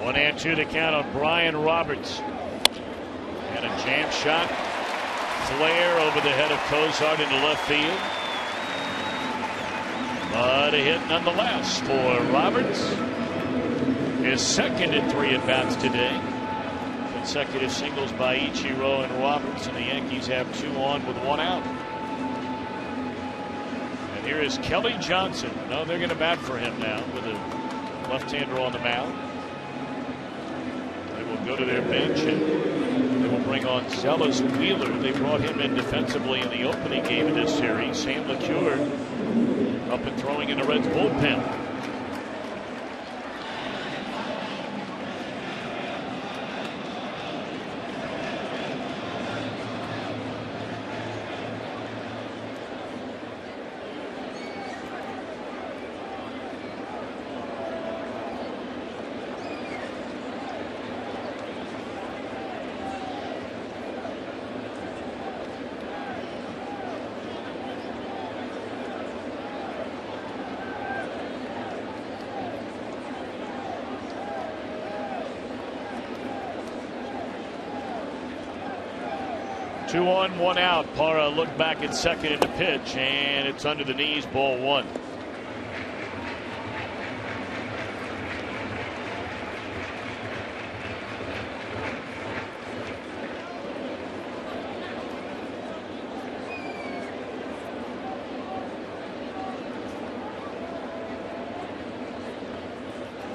One and two to count on Brian Roberts. And a jam shot. Flare over the head of Cozart into left field. But a hit nonetheless for Roberts. His second in 3 at-bats today. Consecutive singles by Ichiro and Roberts, and the Yankees have 2 on with 1 out. And here is Kelly Johnson. No, they're going to bat for him now with a left-hander on the mound. Go to their bench, and they will bring on Zealous Wheeler. They brought him in defensively in the opening game of this series. Sam LeCure up and throwing in the Reds bullpen. Two on, 1 out. Parra looked back at second in the pitch, and it's under the knees, ball 1.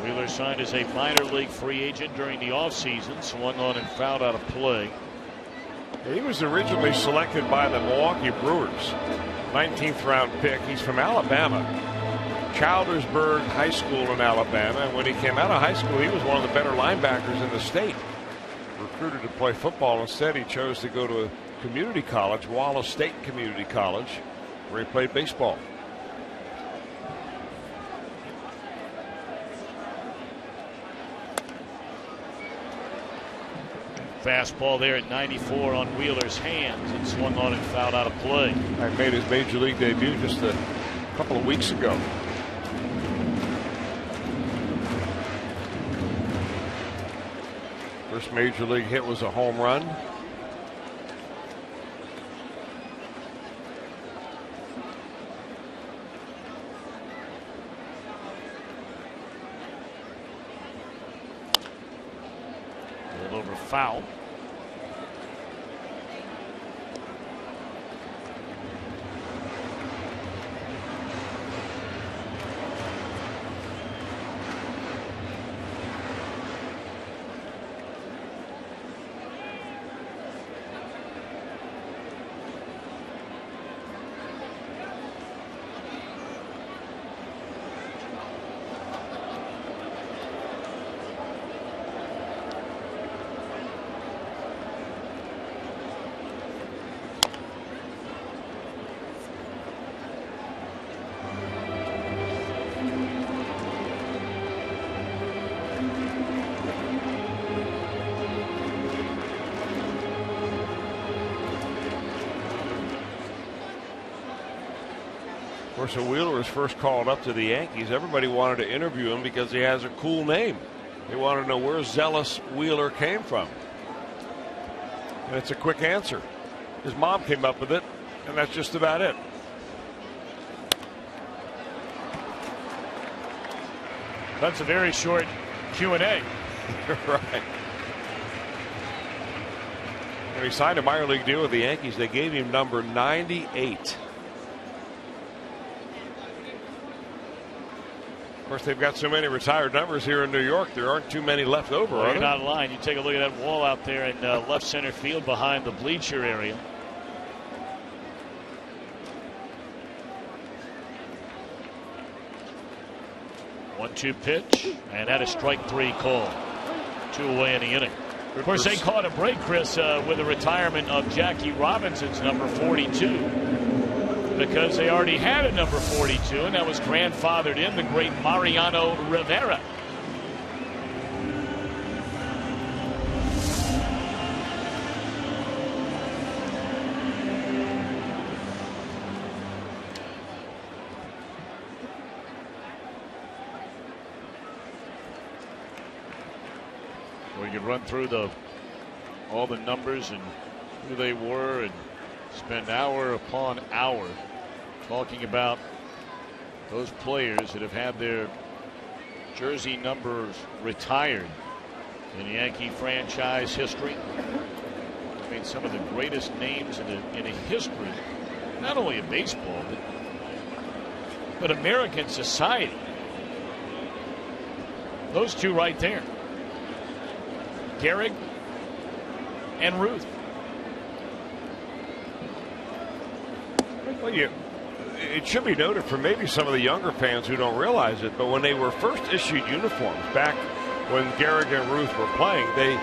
Wheeler signed as a minor league free agent during the offseason, swung on and fouled out of play. He was originally selected by the Milwaukee Brewers, 19th round pick. He's from Alabama, Childersburg High School in Alabama. And when he came out of high school, he was one of the better linebackers in the state. Recruited to play football. Instead, he chose to go to a community college, Wallace State Community College, where he played baseball. Fastball there at 94 on Wheeler's hands, and swung on and fouled out of play. I made his major league debut just a couple of weeks ago. First major league hit was a home run. Over foul. Of course, when Wheeler was first called up to the Yankees, everybody wanted to interview him because he has a cool name. They wanted to know where Zealous Wheeler came from. And it's a quick answer. His mom came up with it, and that's just about it. That's a very short Q&A. Right. When he signed a minor league deal with the Yankees, they gave him number 98. Of course, they've got so many retired numbers here in New York, there aren't too many left over. Well, Are you're there? not lying. You take a look at that wall out there in left center field behind the bleacher area. One-two pitch, and that is strike three call. 2 away in the inning. Of course, they caught a break, Chris, with the retirement of Jackie Robinson's number 42, because they already had a number 42, and that was grandfathered in the great Mariano Rivera. We could run through all the numbers and who they were and spend hour upon hour talking about those players that have had their jersey numbers retired in Yankee franchise history. I mean, some of the greatest names in a history, not only of baseball, but American society. Those two right there. Gehrig and Ruth. Well, it should be noted for maybe some of the younger fans who don't realize it, but when they were first issued uniforms back when Gehrig and Ruth were playing, they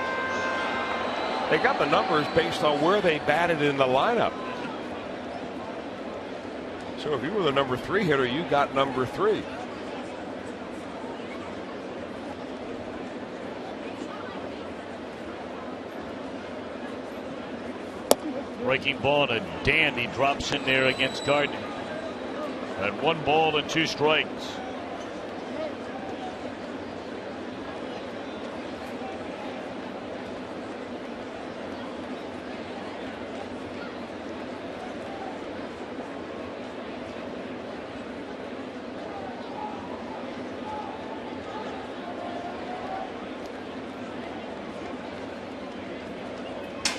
got the numbers based on where they batted in the lineup. So if you were the number 3 hitter, you got number 3. Breaking ball and a dandy drops in there against Gardner. And 1 ball and 2 strikes.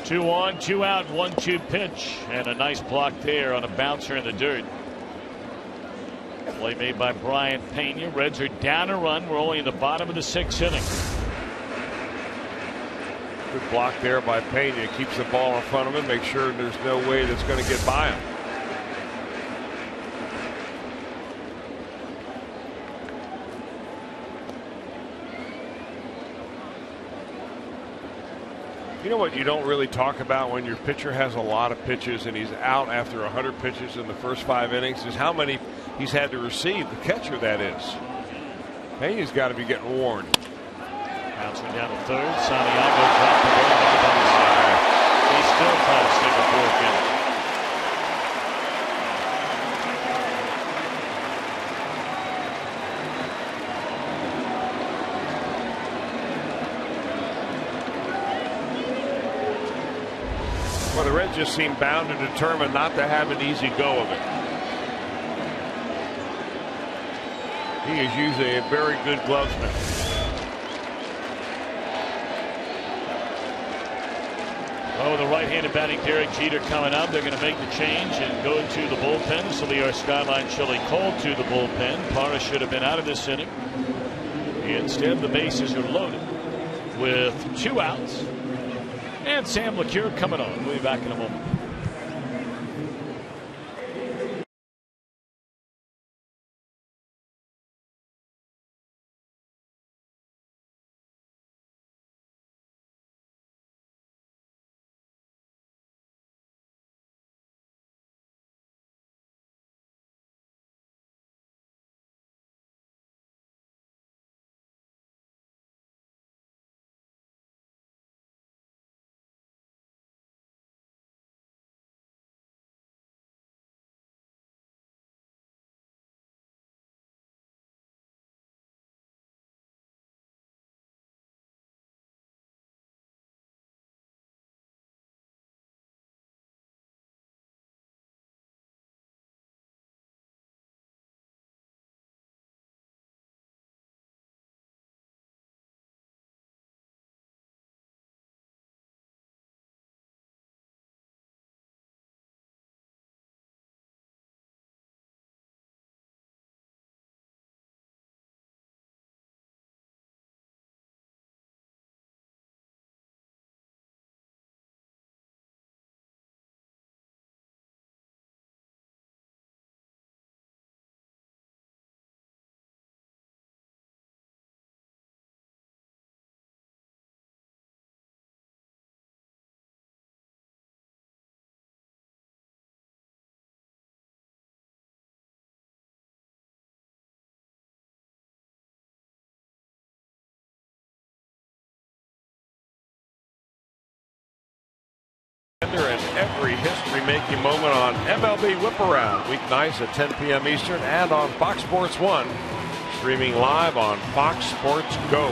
Two on, 2 out, 1-2 pitch, and a nice block there on a bouncer in the dirt. Play made by Brian Pena. Reds are down a run. We're only in the bottom of the 6th inning. Good block there by Pena. Keeps the ball in front of him. Make sure there's no way that's going to get by him. You know what you don't really talk about when your pitcher has a lot of pitches and he's out after 100 pitches in the first 5 innings is how many he's had to receive. The catcher, that is. Pena's got to be getting worn. Bouncing down to third. Santiago dropped the ball. He's still trying to stick a fork in. Well, the Reds just seem bound and determined not to have an easy go of it. He is usually a very good glovesman. Well, with the right-handed batting Derek Jeter coming up, they're going to make the change and go to the bullpen. So we are Skyline Chili called to the bullpen. Parra should have been out of this inning. Instead, the bases are loaded with 2 outs. And Sam LeCure coming on. We'll be back in a moment. And every history-making moment on MLB Whip Around, weeknights at 10 p.m. Eastern and on Fox Sports 1, streaming live on Fox Sports Go.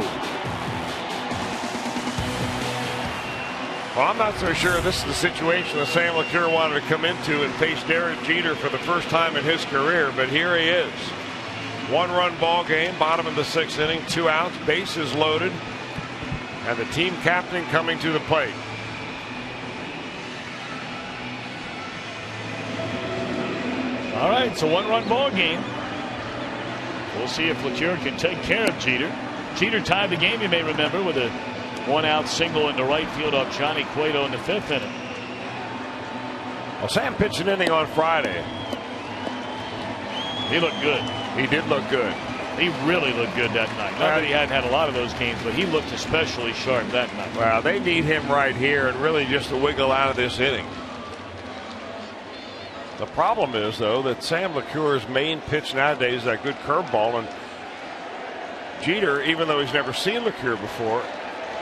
Well, I'm not so sure this is the situation that Sam LeCure wanted to come into and face Derek Jeter for the first time in his career, but here he is. One-run ball game, bottom of the 6th inning, 2 outs, bases loaded, and the team captain coming to the plate. All right, it's a one-run ball game. We'll see if LeCure can take care of Jeter. Jeter tied the game, you may remember, with a one-out single into right field off Johnny Cueto in the 5th inning. Well, Sam pitched an inning on Friday. He looked good. He did look good. He really looked good that night. Not that he hadn't had a lot of those games, but he looked especially sharp that night. Well, they need him right here and really just to wiggle out of this inning. The problem is, though, that Sam LeCure's main pitch nowadays is that good curveball, and Jeter, even though he's never seen LeCure before,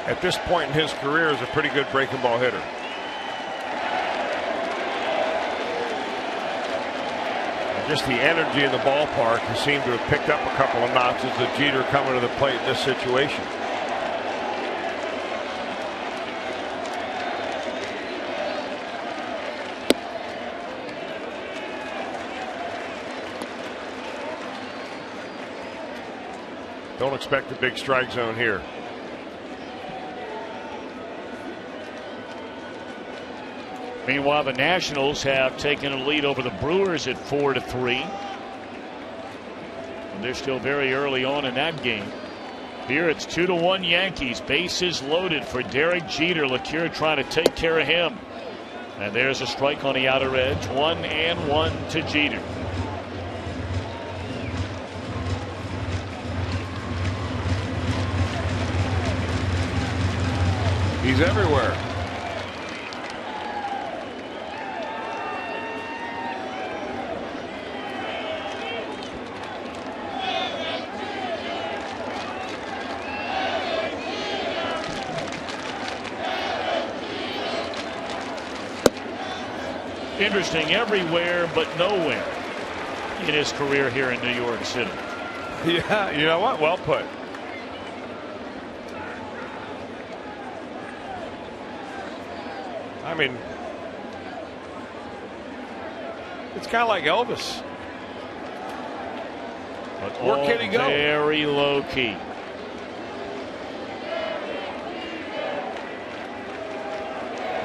at this point in his career is a pretty good breaking ball hitter. And just the energy in the ballpark has seemed to have picked up a couple of notches with Jeter coming to the plate in this situation. Don't expect a big strike zone here. Meanwhile, the Nationals have taken a lead over the Brewers at 4-3. And they're still very early on in that game. Here it's 2-1 Yankees. Bases loaded for Derek Jeter. LeCure trying to take care of him. And there's a strike on the outer edge. 1-1 to Jeter. He's everywhere. Interesting, everywhere but nowhere in his career here in New York City. Yeah, you know what? Well put. I mean, it's kind of like Elvis. But where can he go? Very low key.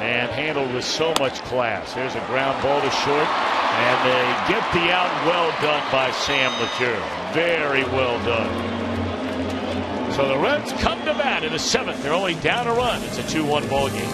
And handled with so much class. There's a ground ball to short. And they get the out. Well done by Sam LeCure. Very well done. So the Reds come to bat in the 7th. They're only down a run. It's a 2-1 ball game.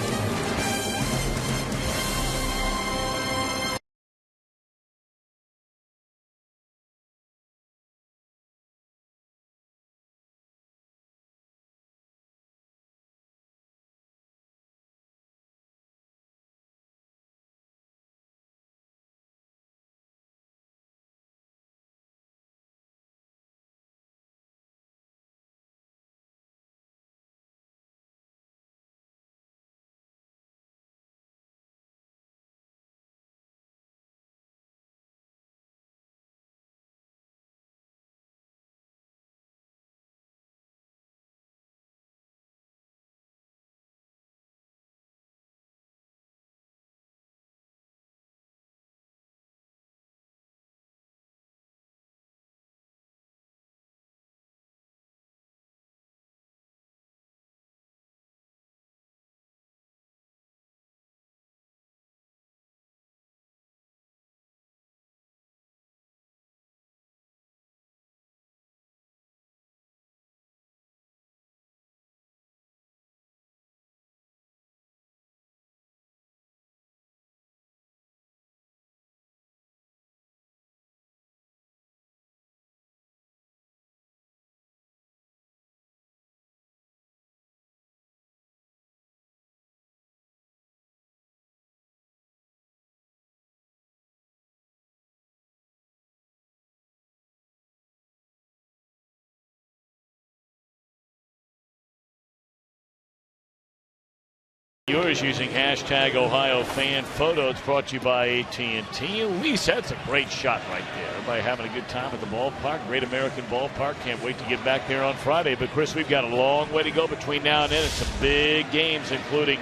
Yours using hashtag Ohio Fan Photo. It's brought to you by AT&T. At least that's a great shot right there. Everybody having a good time at the ballpark. Great American ballpark. Can't wait to get back there on Friday. But, Chris, we've got a long way to go between now and then. It's some big games, including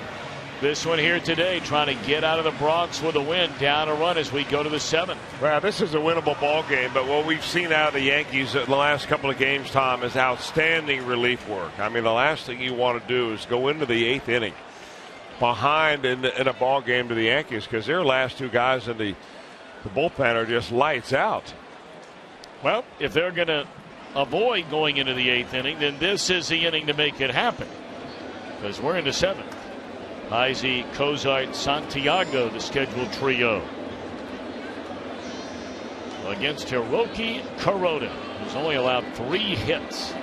this one here today, trying to get out of the Bronx with a win, down a run as we go to the 7th. Well, this is a winnable ball game, but what we've seen out of the Yankees in the last couple of games, Tom, is outstanding relief work. I mean, the last thing you want to do is go into the 8th inning behind in a ball game to the Yankees, because their last two guys in the bullpen are just lights out. Well, if they're going to avoid going into the 8th inning, then this is the inning to make it happen, because we're in the 7th. Heisey, Cozart, Santiago, the scheduled trio. Against Hiroki Kuroda, who's only allowed 3 hits.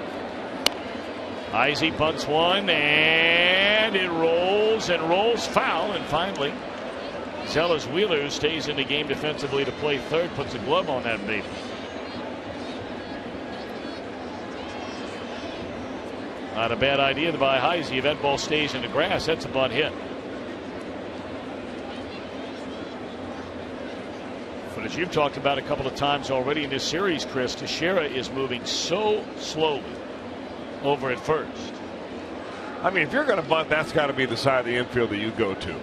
Heisey bunts one, and it rolls and rolls foul, and finally Zealous Wheeler, who stays in the game defensively to play third, puts a glove on that baby. Not a bad idea by Heisey. If that ball stays in the grass, that's a bunt hit. But as you've talked about a couple of times already in this series, Chris, Teixeira is moving so slowly over at first. I mean, if you're going to bunt, that's got to be the side of the infield that you go to.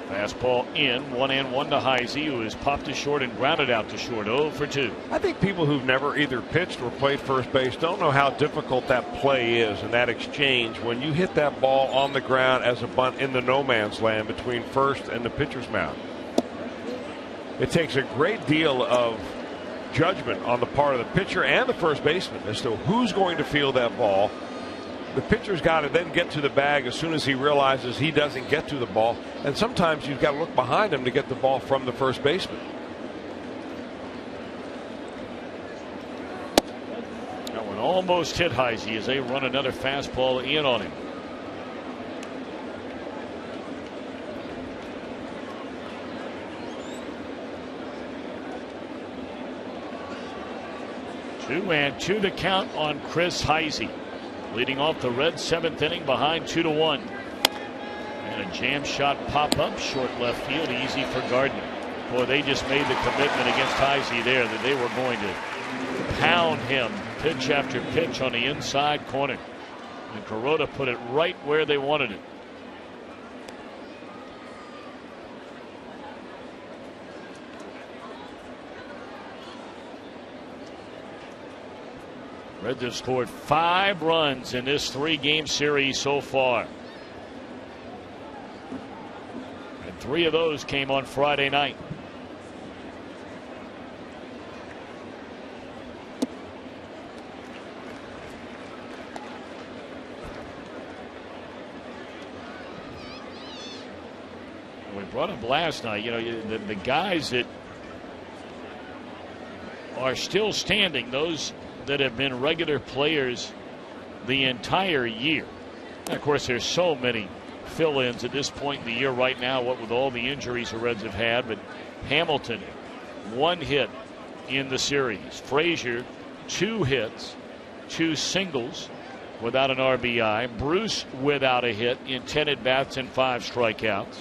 Fastball in, 1-1 to Heisey, who has popped to short and grounded out to short. 0 for 2. I think people who've never either pitched or played first base don't know how difficult that play is and that exchange when you hit that ball on the ground as a bunt in the no man's land between first and the pitcher's mound. It takes a great deal of judgment on the part of the pitcher and the first baseman as to who's going to field that ball. The pitcher's got to then get to the bag as soon as he realizes he doesn't get to the ball. And sometimes you've got to look behind him to get the ball from the first baseman. That one almost hit Heisey as they run another fastball in on him. Two and 2 to count on Chris Heisey. Leading off the Reds' 7th inning behind 2-1. And a jam shot pop up short left field, easy for Gardner. Boy, they just made the commitment against Heisey there that they were going to pound him pitch after pitch on the inside corner. And Kuroda put it right where they wanted it. Reds have scored 5 runs in this 3-game series so far. And 3 of those came on Friday night. We brought up last night, you know, the guys that are still standing, those that have been regular players the entire year. And of course, there's so many fill-ins at this point in the year right now, what with all the injuries the Reds have had. But Hamilton, 1 hit in the series. Frazier, 2 hits, 2 singles without an RBI. Bruce without a hit in 10 at-bats and 5 strikeouts.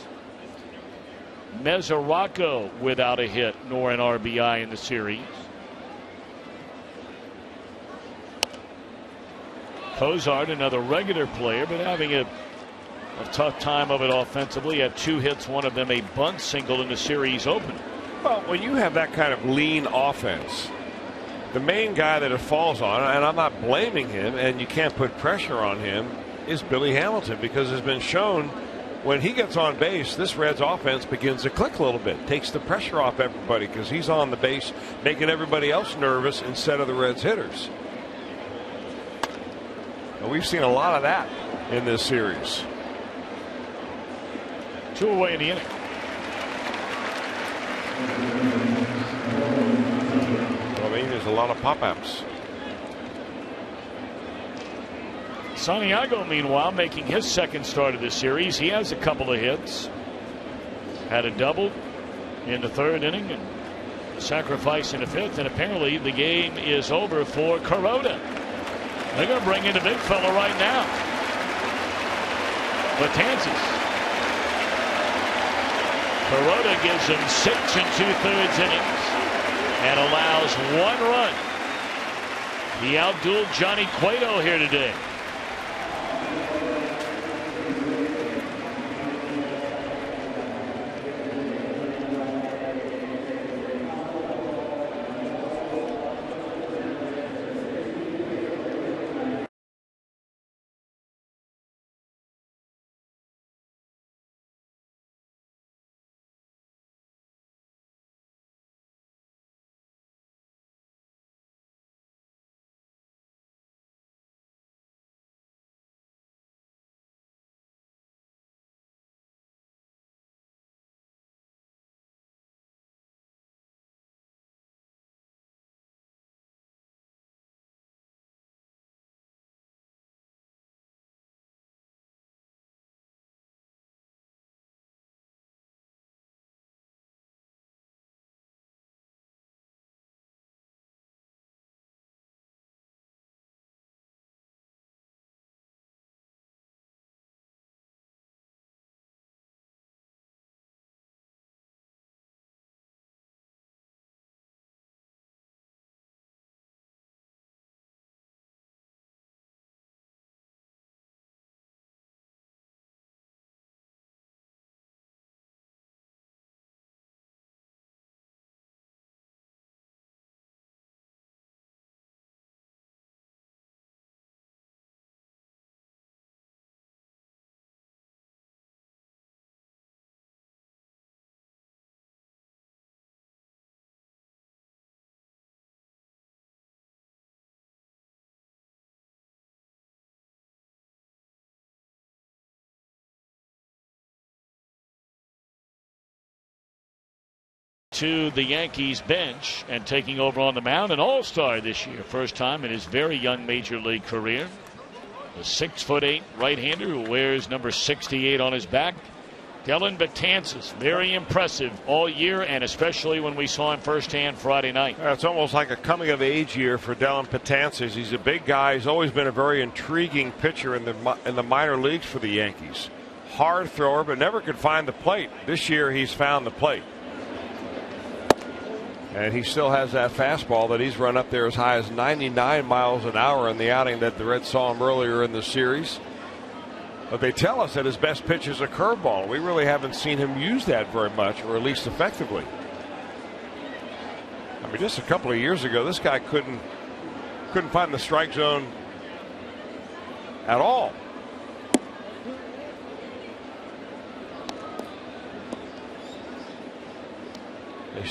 Mesoraco without a hit nor an RBI in the series. Cozart, another regular player, but having a tough time of it offensively. Had 2 hits, one of them a bunt single in the series opener. Well, when you have that kind of lean offense, the main guy that it falls on, and I'm not blaming him, and you can't put pressure on him, is Billy Hamilton, because it's been shown when he gets on base, this Reds offense begins to click a little bit, takes the pressure off everybody because he's on the base, making everybody else nervous instead of the Reds hitters. And we've seen a lot of that in this series. 2 away in the inning. Well, I mean, there's a lot of pop-ups. Santiago, meanwhile, making his 2nd start of this series. He has a couple of hits. Had a double in the third inning and sacrifice in the fifth, and apparently the game is over for Kuroda. They're going to bring in the big fella right now. Betances. Kuroda gives him 6 2/3 innings and allows 1 run. He outdueled Johnny Cueto here today. To the Yankees bench and taking over on the mound, an all-star this year, first time in his very young major league career. The 6'8" right-hander who wears number 68 on his back. Dellin Betances, very impressive all year, and especially when we saw him firsthand Friday night. It's almost like a coming-of-age year for Dellin Betances. He's a big guy. He's always been a very intriguing pitcher in the minor leagues for the Yankees. Hard thrower, but never could find the plate. This year, he's found the plate. And he still has that fastball that he's run up there as high as 99 miles an hour in the outing that the Reds saw him earlier in the series. But they tell us that his best pitch is a curveball. We really haven't seen him use that very much, or at least effectively. I mean, just a couple of years ago, this guy couldn't find the strike zone at all.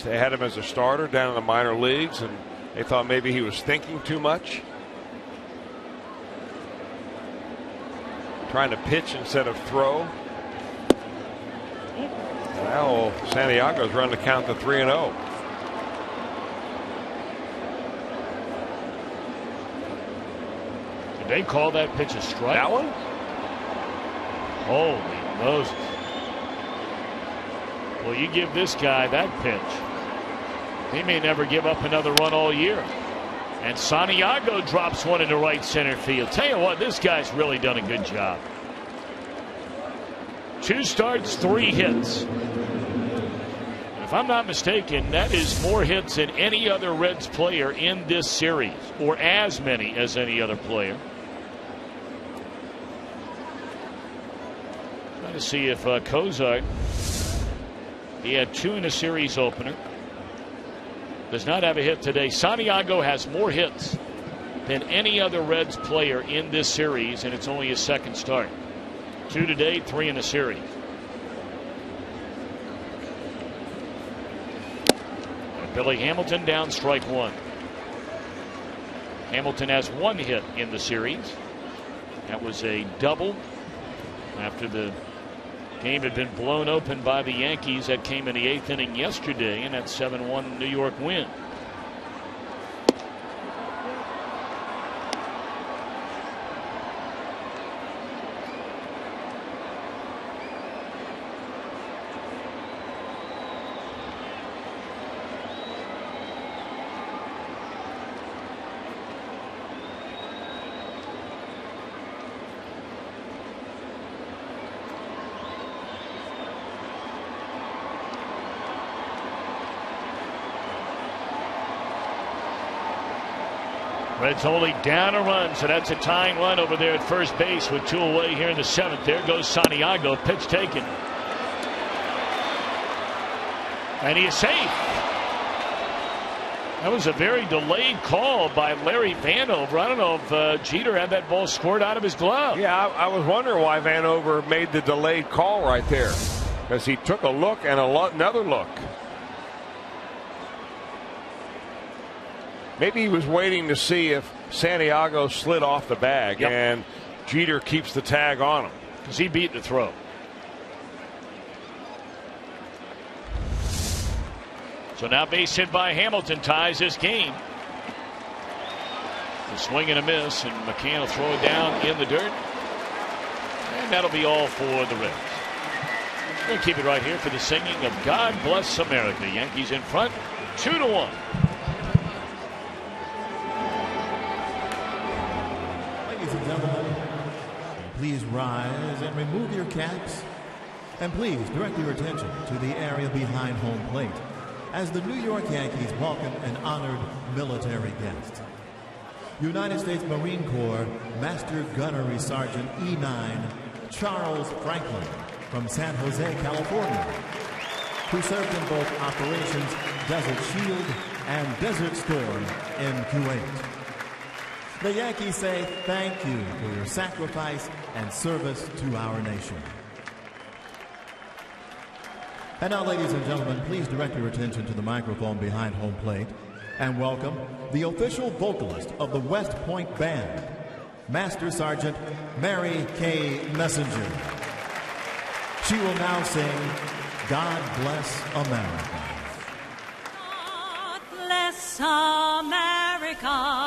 They had him as a starter down in the minor leagues, and they thought maybe he was thinking too much. Trying to pitch instead of throw. Now Santiago's run to count to 3-0. Did they call that pitch a strike? That one? Holy Moses. Well, you give this guy that pitch, he may never give up another run all year. And Santiago drops one into right center field. Tell you what, this guy's really done a good job. 2 starts, 3 hits. If I'm not mistaken, that is more hits than any other Reds player in this series, or as many as any other player. Trying to see if Cozart, he had 2 in a series opener. Does not have a hit today. Santiago has more hits than any other Reds player in this series, and it's only his second start. 2 today, 3 in the series. And Billy Hamilton down, strike 1. Hamilton has 1 hit in the series. That was a double after the game had been blown open by the Yankees. That came in the 8th inning yesterday, and that 7-1 New York win. Reds only down a run, so that's a tying run over there at first base with 2 away here in the 7th. There goes Santiago, pitch taken. And he is safe. That was a very delayed call by Larry Vanover. I don't know if Jeter had that ball squirt out of his glove. Yeah, I was wondering why Vanover made the delayed call right there, because he took a look and another look. Maybe he was waiting to see if Santiago slid off the bag, and Jeter keeps the tag on him. Because he beat the throw. So now base hit by Hamilton ties this game. A swing and a miss, and McCann will throw it down in the dirt. And that'll be all for the Reds. We're going to keep it right here for the singing of God Bless America. Yankees in front, 2-1. Ladies and gentlemen, please rise and remove your caps. And please direct your attention to the area behind home plate as the New York Yankees welcome an honored military guest. United States Marine Corps Master Gunnery Sergeant E9 Charles Franklin from San Jose, California, who served in both Operations Desert Shield and Desert Storm in Kuwait. The Yankees say thank you for your sacrifice and service to our nation. And now, ladies and gentlemen, please direct your attention to the microphone behind home plate and welcome the official vocalist of the West Point Band, Master Sergeant Mary Kay Messenger. She will now sing God Bless America. God bless America.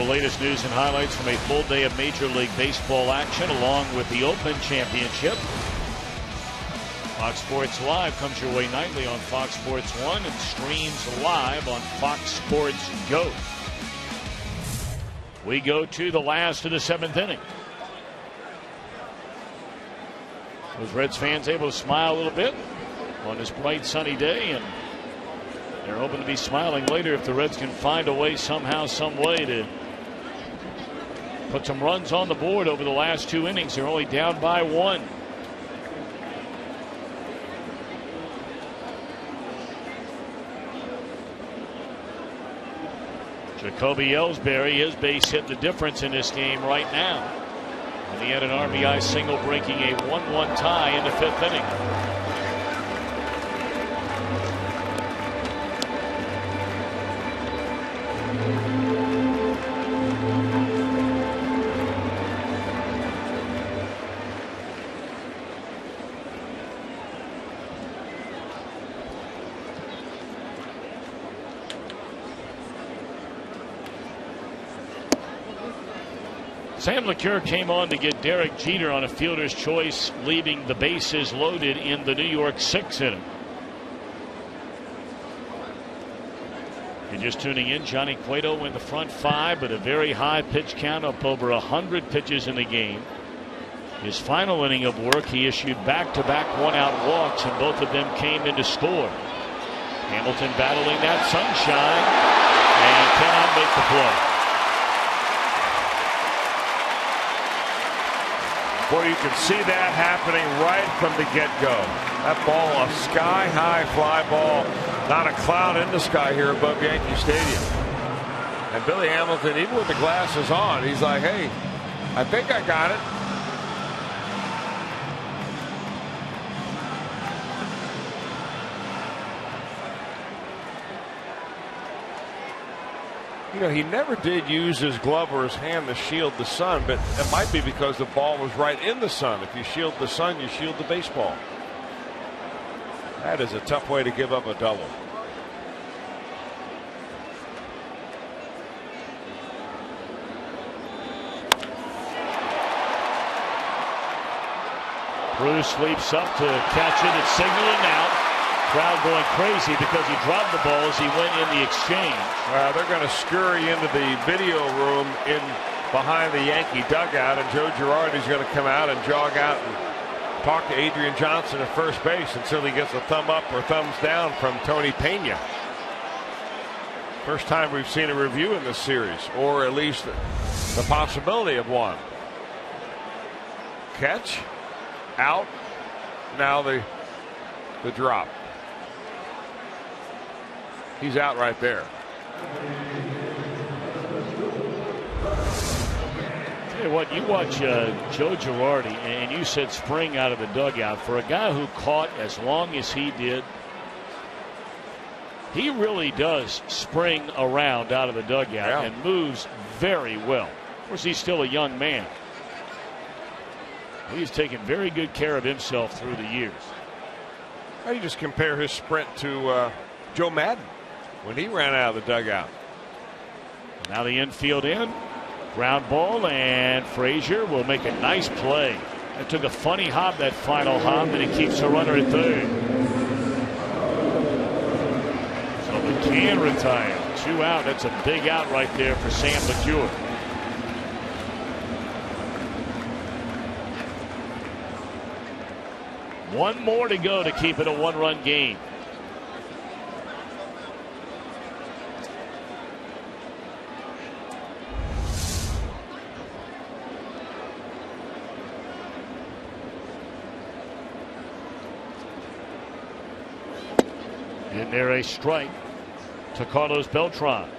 The latest news and highlights from a full day of Major League Baseball action along with the Open Championship. Fox Sports Live comes your way nightly on Fox Sports 1 and streams live on Fox Sports Go. We go to the last of the 7th inning. Was Reds fans able to smile a little bit on this bright sunny day? And they're hoping to be smiling later if the Reds can find a way somehow, some way to put some runs on the board over the last 2 innings. They're only down by 1. Jacoby Ellsbury, his base hit the difference in this game right now. And he had an RBI single, breaking a 1-1 tie in the 5th inning. Sam LeCure came on to get Derek Jeter on a fielder's choice, leaving the bases loaded in the New York 6th inning. If you're just tuning in, Johnny Cueto in the front 5, but a very high pitch count, up over 100 pitches in the game. His final inning of work, he issued back-to-back one-out walks, and both of them came in to score. Hamilton battling that sunshine and cannot make the play. Boy, you can see that happening right from the get-go. That ball, a sky-high fly ball, not a cloud in the sky here above Yankee Stadium. And Billy Hamilton, even with the glasses on, he's like, hey, I think I got it. You know, he never did use his glove or his hand to shield the sun, but it might be because the ball was right in the sun. If you shield the sun, you shield the baseball. That is a tough way to give up a double. Bruce leaps up to catch it. It's signaling out. Crowd going crazy because he dropped the ball as he went in the exchange. They're going to scurry into the video room in behind the Yankee dugout, and Joe Girardi's going to come out and jog out and talk to Adrian Johnson at first base until he gets a thumb up or thumbs down from Tony Pena. First time we've seen a review in this series, or at least the possibility of one. Catch, out, now the drop. He's out right there. Tell you what, you watch Joe Girardi, and you said spring out of the dugout. For a guy who caught as long as he did, he really does spring around out of the dugout and moves very well. Of course, he's still a young man. He's taken very good care of himself through the years. How do you just compare his sprint to Joe Madden when he ran out of the dugout? Now the infield in. Ground ball, and Frazier will make a nice play. It took a funny hop, that final hop, and he keeps a runner at third. So McCann retired. 2 out. That's a big out right there for Sam LeCure. One more to go to keep it a 1-run game. In there, a strike to Carlos Beltran.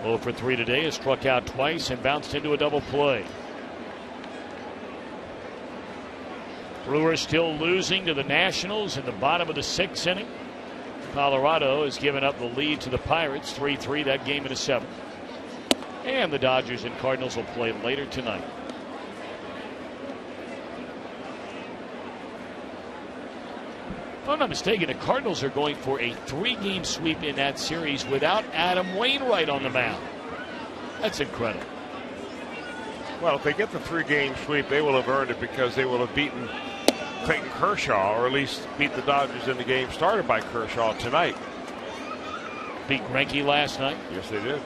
0 for 3 today, has struck out twice and bounced into a double play. Brewers still losing to the Nationals in the bottom of the 6th inning. Colorado has given up the lead to the Pirates 3-3, that game in the 7th. And the Dodgers and Cardinals will play later tonight. If I'm not mistaken, the Cardinals are going for a 3-game sweep in that series without Adam Wainwright on the mound. That's incredible. Well, if they get the 3-game sweep, they will have earned it because they will have beaten Clayton Kershaw, or at least beat the Dodgers in the game started by Kershaw tonight. Beat Greinke last night. Yes, they did.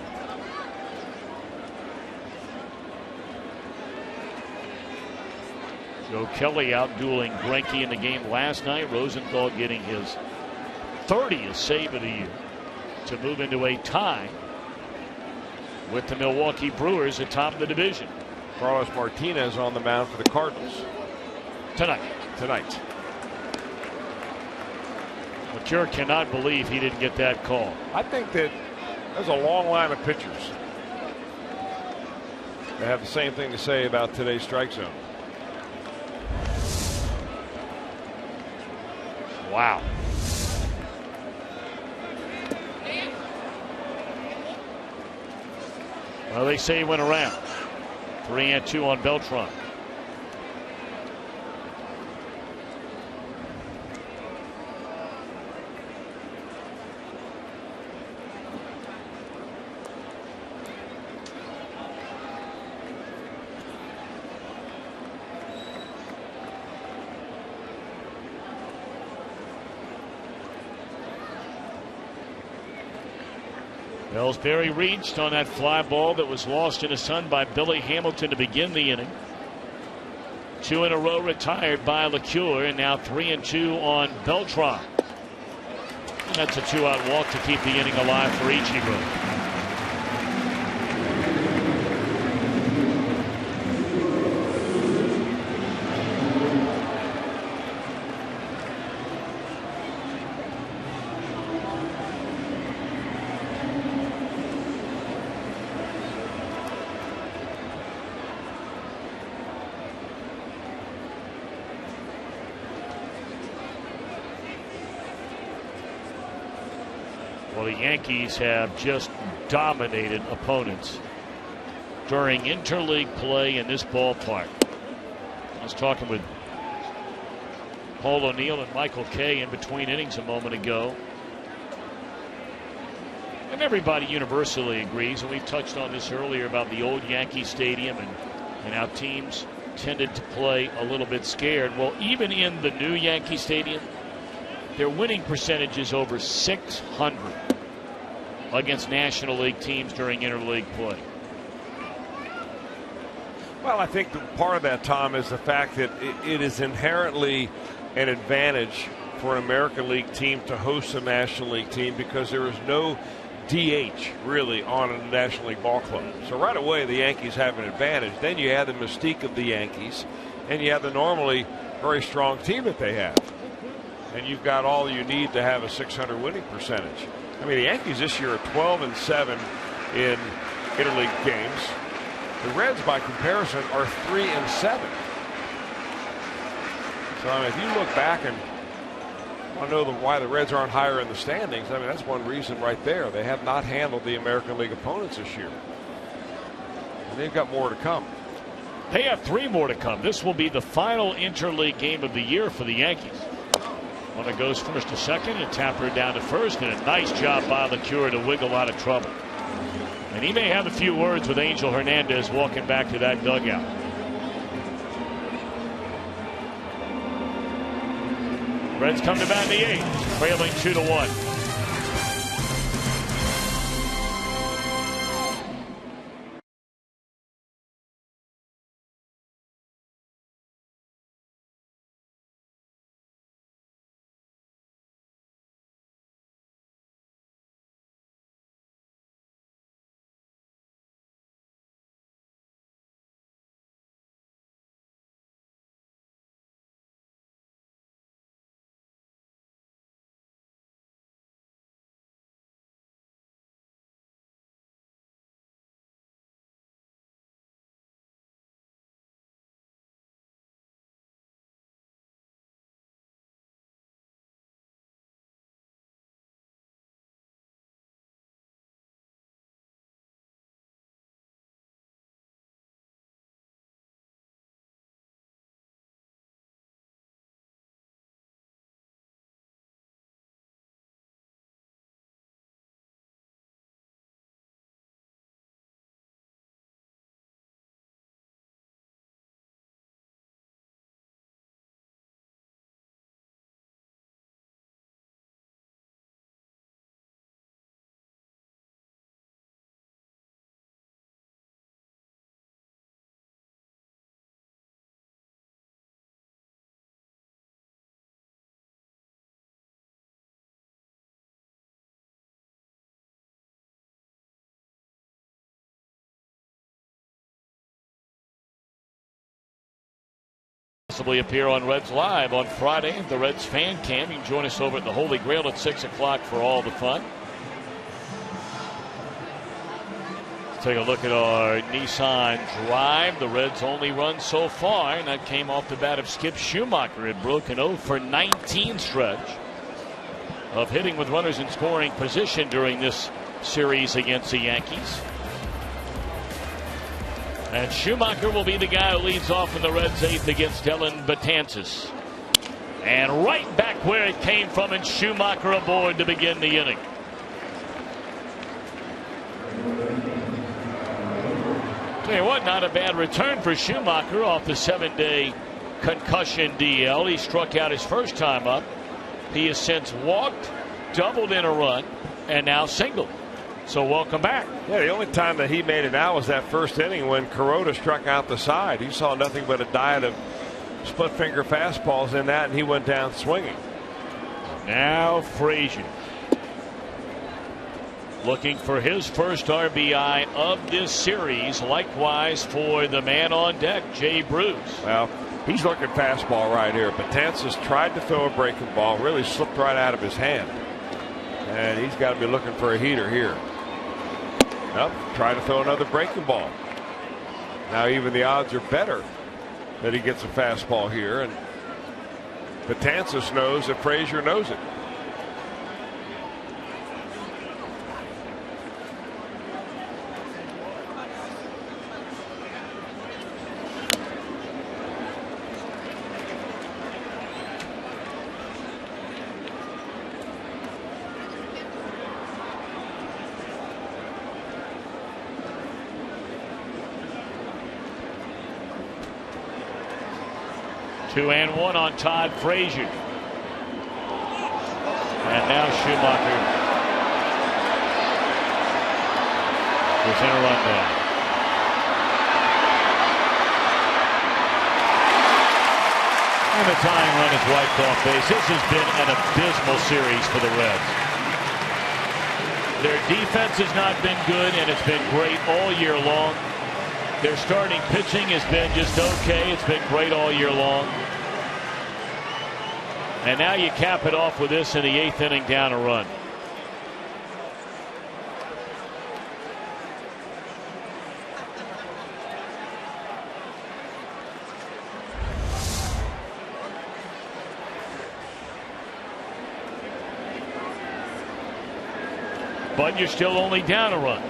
Joe Kelly out-dueling Greinke in the game last night. Rosenthal getting his 30th save of the year to move into a tie with the Milwaukee Brewers atop the division. Carlos Martinez on the mound for the Cardinals Tonight. McCure cannot believe he didn't get that call. I think that there's a long line of pitchers that have the same thing to say about today's strike zone. Wow. Well, they say he went around. 3-2 on Beltran. Ellsbury reached on that fly ball that was lost in the sun by Billy Hamilton to begin the inning. 2 in a row retired by LeCure, and now 3-2 on Beltran. And that's a 2-out walk to keep the inning alive for Ichiro. Well, the Yankees have just dominated opponents during interleague play in this ballpark. I was talking with Paul O'Neill and Michael Kay in between innings a moment ago. And everybody universally agrees, and we've touched on this earlier about the old Yankee Stadium and how teams tended to play a little bit scared. Well, even in the new Yankee Stadium, their winning percentage is over .600 against National League teams during interleague play. Well, I think part of that, Tom, is the fact that it is inherently an advantage for an American League team to host a National League team because there is no DH really on a National League ball club. So right away the Yankees have an advantage. Then you add the mystique of the Yankees, and you have the normally very strong team that they have. And you've got all you need to have a .600 winning percentage. I mean, the Yankees this year are 12-7 in interleague games. The Reds, by comparison, are 3-7. So I mean, if you look back and want to know why the Reds aren't higher in the standings, I mean, that's one reason right there. They have not handled the American League opponents this year. And they've got more to come. They have 3 more to come. This will be the final interleague game of the year for the Yankees. One that goes first to second, and Tapper down to first, and a nice job by LeCure to wiggle out of trouble. And he may have a few words with Angel Hernandez walking back to that dugout. Reds come to bat in the 8th, trailing 2-1. possibly appear on Reds Live on Friday, the Reds fan cam. You can join us over at the Holy Grail at 6 o'clock for all the fun. Let's take a look at our Nissan Drive. The Reds' only run so far, and that came off the bat of Skip Schumacher. Had broken 0 for 19 stretch of hitting with runners in scoring position during this series against the Yankees. And Schumacher will be the guy who leads off in the Reds' 8th against Dellin Betances. And right back where it came from, and Schumacher aboard to begin the inning. Tell you what, not a bad return for Schumacher off the 7-day concussion DL. He struck out his first time up. He has since walked, doubled in a run, and now singled. So welcome back. Yeah, the only time that he made it out was that first inning when Kuroda struck out the side. He saw nothing but a diet of split finger fastballs in that, and he went down swinging. Now Frazier looking for his first RBI of this series. Likewise for the man on deck, Jay Bruce. Well, he's looking fastball right here. Betances tried to throw a breaking ball, really slipped right out of his hand. And he's got to be looking for a heater here. Nope, try to throw another breaking ball. Now even the odds are better that he gets a fastball here, and Betances knows that Frazier knows it. Two and one on Todd Frazier. And now Schumacher is in a rundown. And the tying run is wiped off base. This has been an abysmal series for the Reds. Their defense has not been good, and it's been great all year long. Their starting pitching has been just okay. It's been great all year long. And now you cap it off with this in the 8th inning, down a run. But you're still only down a run.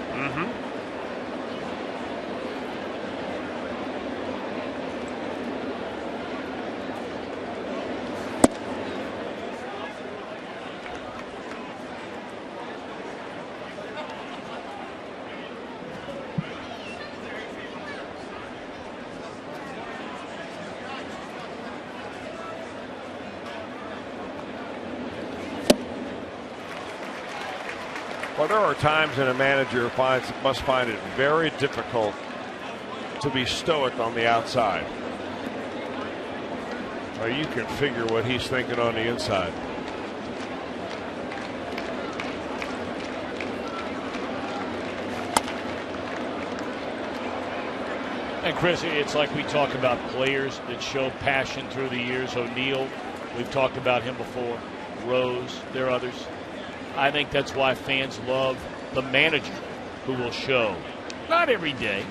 Well, there are times when a manager must find it very difficult to be stoic on the outside. Or you can figure what he's thinking on the inside. And Chris, it's like we talk about players that show passion through the years. O'Neill, we've talked about him before. Rose, there are others. I think that's why fans love the manager who will show, not every day,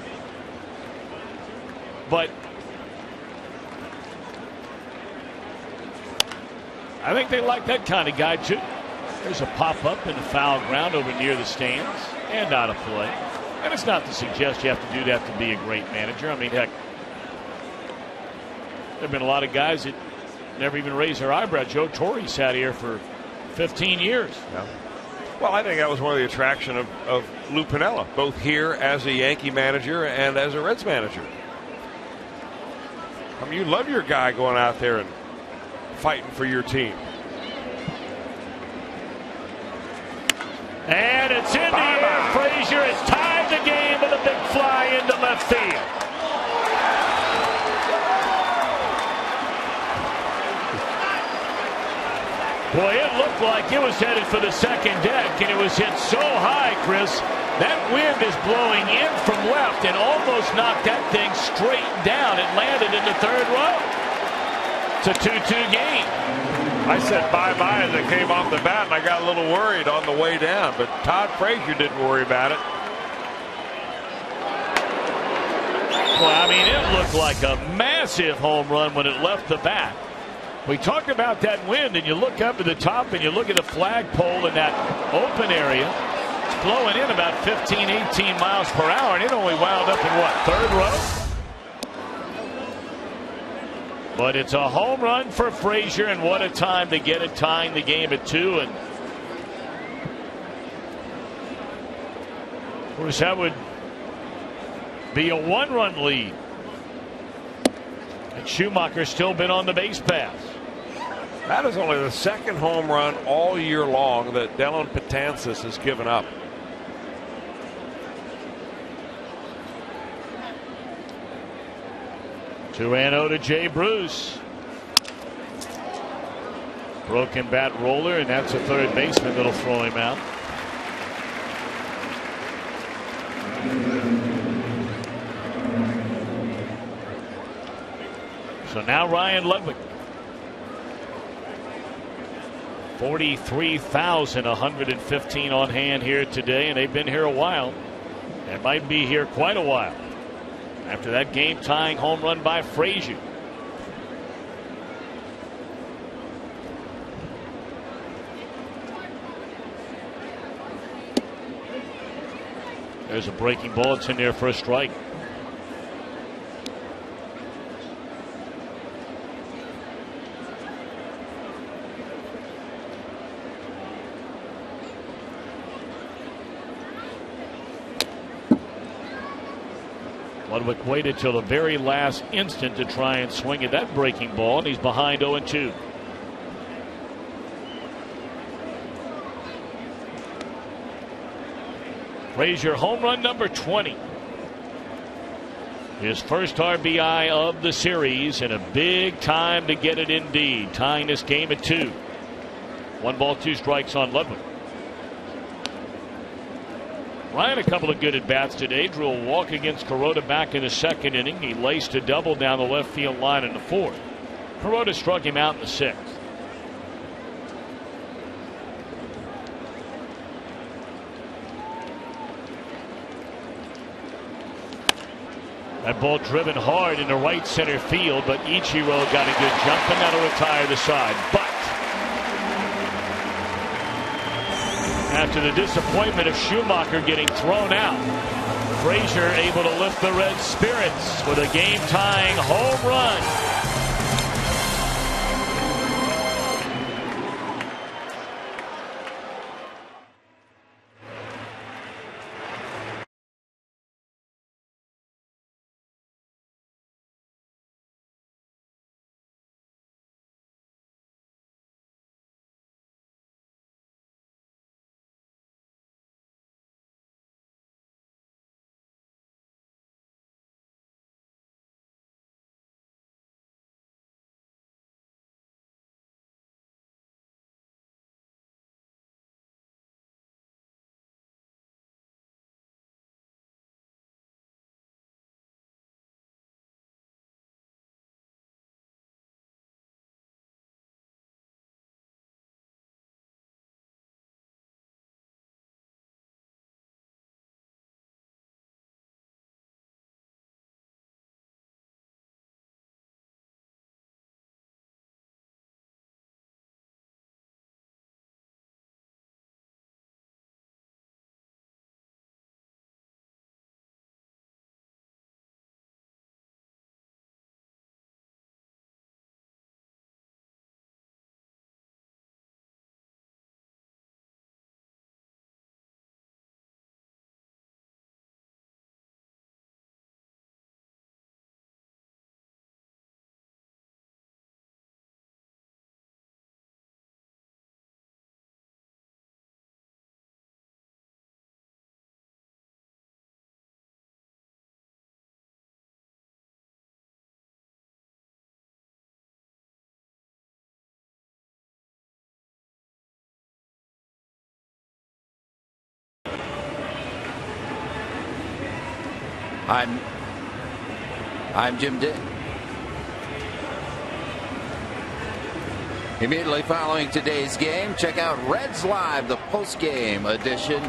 but I think they like that kind of guy too. There's a pop-up in the foul ground over near the stands and out of play. And it's not to suggest you have to do that to be a great manager. I mean, heck, there have been a lot of guys that never even raised their eyebrow. Joe Torre sat here for 15 years. Yeah. Well, I think that was one of the attraction of Lou Piniella, both here as a Yankee manager and as a Reds manager. I mean, you love your guy going out there and fighting for your team. And it's in the air. Frazier has tied the game with a big fly into left field. Boy, it looked like it was headed for the second deck, and it was hit so high, Chris. That wind is blowing in from left and almost knocked that thing straight down. It landed in the third row. It's a 2-2 game. I said bye-bye as it came off the bat, and I got a little worried on the way down, but Todd Frazier didn't worry about it. Well, I mean, it looked like a massive home run when it left the bat. We talk about that wind, and you look up at the top and you look at the flagpole in that open area. It's blowing in about 15, 18 miles per hour, and it only wound up in what, third row? But it's a home run for Frazier, and what a time to get it, tying the game at 2. And of course, that would be a 1-run lead. And Schumacher's still been on the base pass. That is only the second home run all year long that Dellin Betances has given up. Two-0 to Jay Bruce. Broken bat roller, and that's a third baseman that'll throw him out. So now Ryan Ludwig. 43,115 on hand here today, and they've been here a while. They might be here quite a while after that game-tying home run by Frazier. There's a breaking ball. It's in there for a strike. Ludwig waited till the very last instant to try and swing at that breaking ball, and he's behind 0-2. Frazier, home run number 20. His first RBI of the series, and a big time to get it indeed, tying this game at 2. 1 ball, 2 strikes on Ludwig. Ryan, a couple of good at-bats today. Drew a walk against Kuroda back in the second inning. He laced a double down the left field line in the fourth. Kuroda struck him out in the sixth. That ball driven hard into right center field, but Ichiro got a good jump, and that'll retire the side. But after the disappointment of Schumacher getting thrown out, Frazier able to lift the Reds' spirits with a game-tying home run. I'm Jim Day. Immediately following today's game, check out Reds Live, the post-game edition.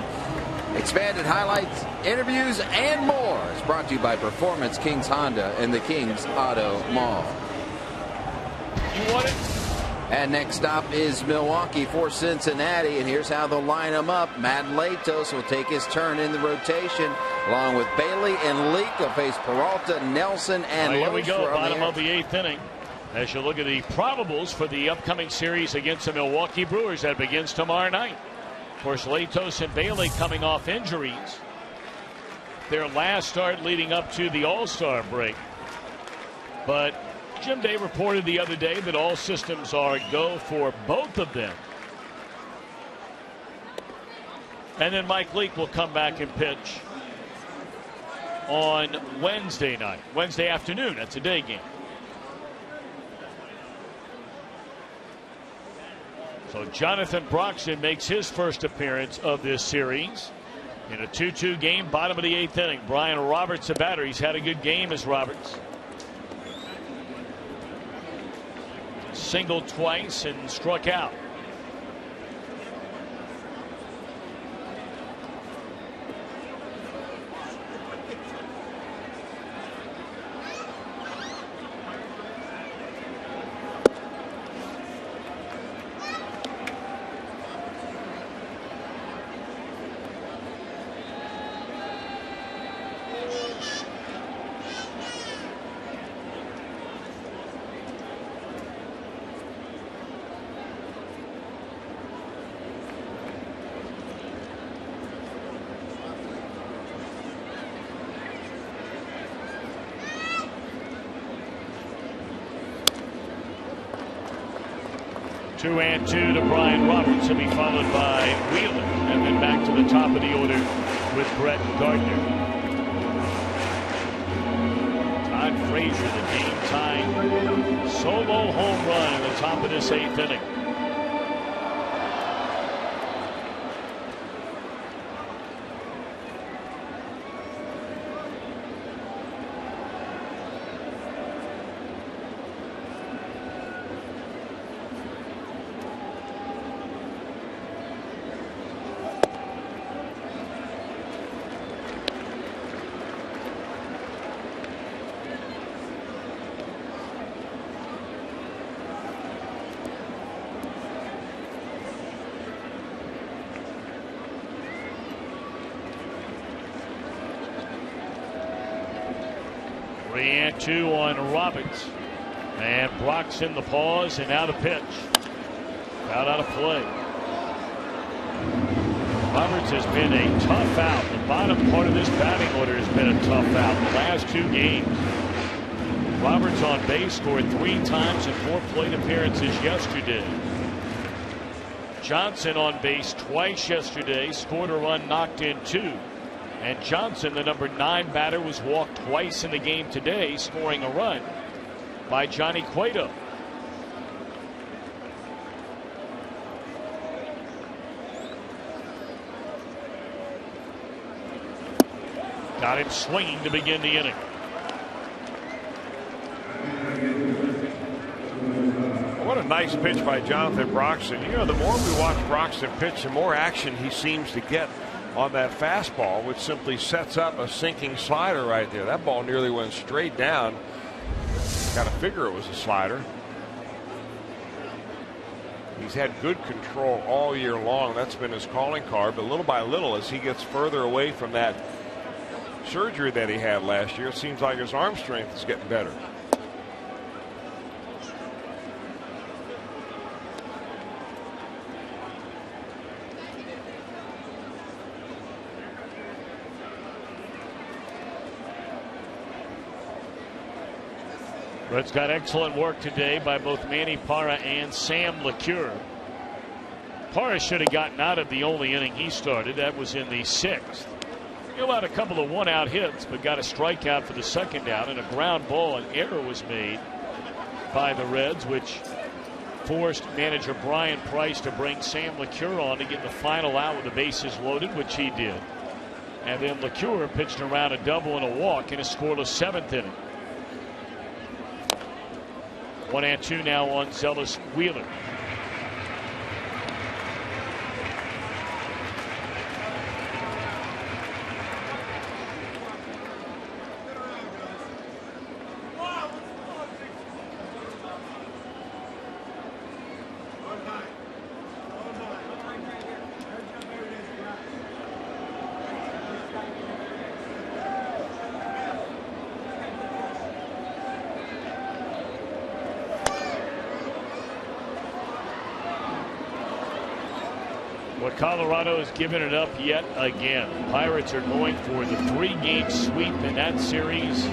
Expanded highlights, interviews, and more. It's brought to you by Performance Kings Honda and the Kings Auto Mall. You want it? And next stop is Milwaukee for Cincinnati, and here's how they'll line them up. Matt Latos will take his turn in the rotation, along with Bailey and Leake will face Peralta, Nelson, and Here we go, Loesch bottom of the 8th inning. As you look at the probables for the upcoming series against the Milwaukee Brewers that begins tomorrow night. Of course, Latos and Bailey coming off injuries. Their last start leading up to the All-Star break. But Jim Day reported the other day that all systems are go for both of them. And then Mike Leake will come back and pitch on Wednesday night. Wednesday afternoon. That's a day game. So Jonathan Broxton makes his first appearance of this series in a 2-2 game, bottom of the 8th inning. Brian Roberts, the batter. He's had a good game as Roberts. Singled twice and struck out. Two and two to Brian Roberts. He'll be followed by Wheeler, and then back to the top of the order with Brett Gardner. Todd Frazier, the game-tying solo home run in the top of this 8th inning. Two on Roberts, and blocks in the pause, and now the pitch. Out of play. Roberts has been a tough out. The bottom part of this batting order has been a tough out. The last 2 games, Roberts on base, scored 3 times in 4 plate appearances yesterday. Johnson on base twice yesterday, scored a run, knocked in 2. And Johnson, the number 9 batter, was walked twice in the game today, scoring a run by Johnny Cueto. Got him swinging to begin the inning. What a nice pitch by Jonathan Broxton. You know, the more we watch Broxton pitch, the more action he seems to get on that fastball, which simply sets up a sinking slider right there. That ball nearly went straight down. Got to figure it was a slider. He's had good control all year long. That's been his calling card. But little by little, as he gets further away from that surgery that he had last year, it seems like his arm strength is getting better. Reds got excellent work today by both Manny Parra and Sam LeCure. Parra should have gotten out of the only inning he started. That was in the 6th. He allowed a couple of 1-out hits, but got a strikeout for the 2nd out, and a ground ball. An error was made by the Reds, which forced manager Brian Price to bring Sam LeCure on to get the final out with the bases loaded, which he did. And then LeCure pitched around a double and a walk in a scoreless 7th inning. 1-2 now on Zealous Wheeler. Colorado has given it up yet again. Pirates are going for the 3-game sweep in that series.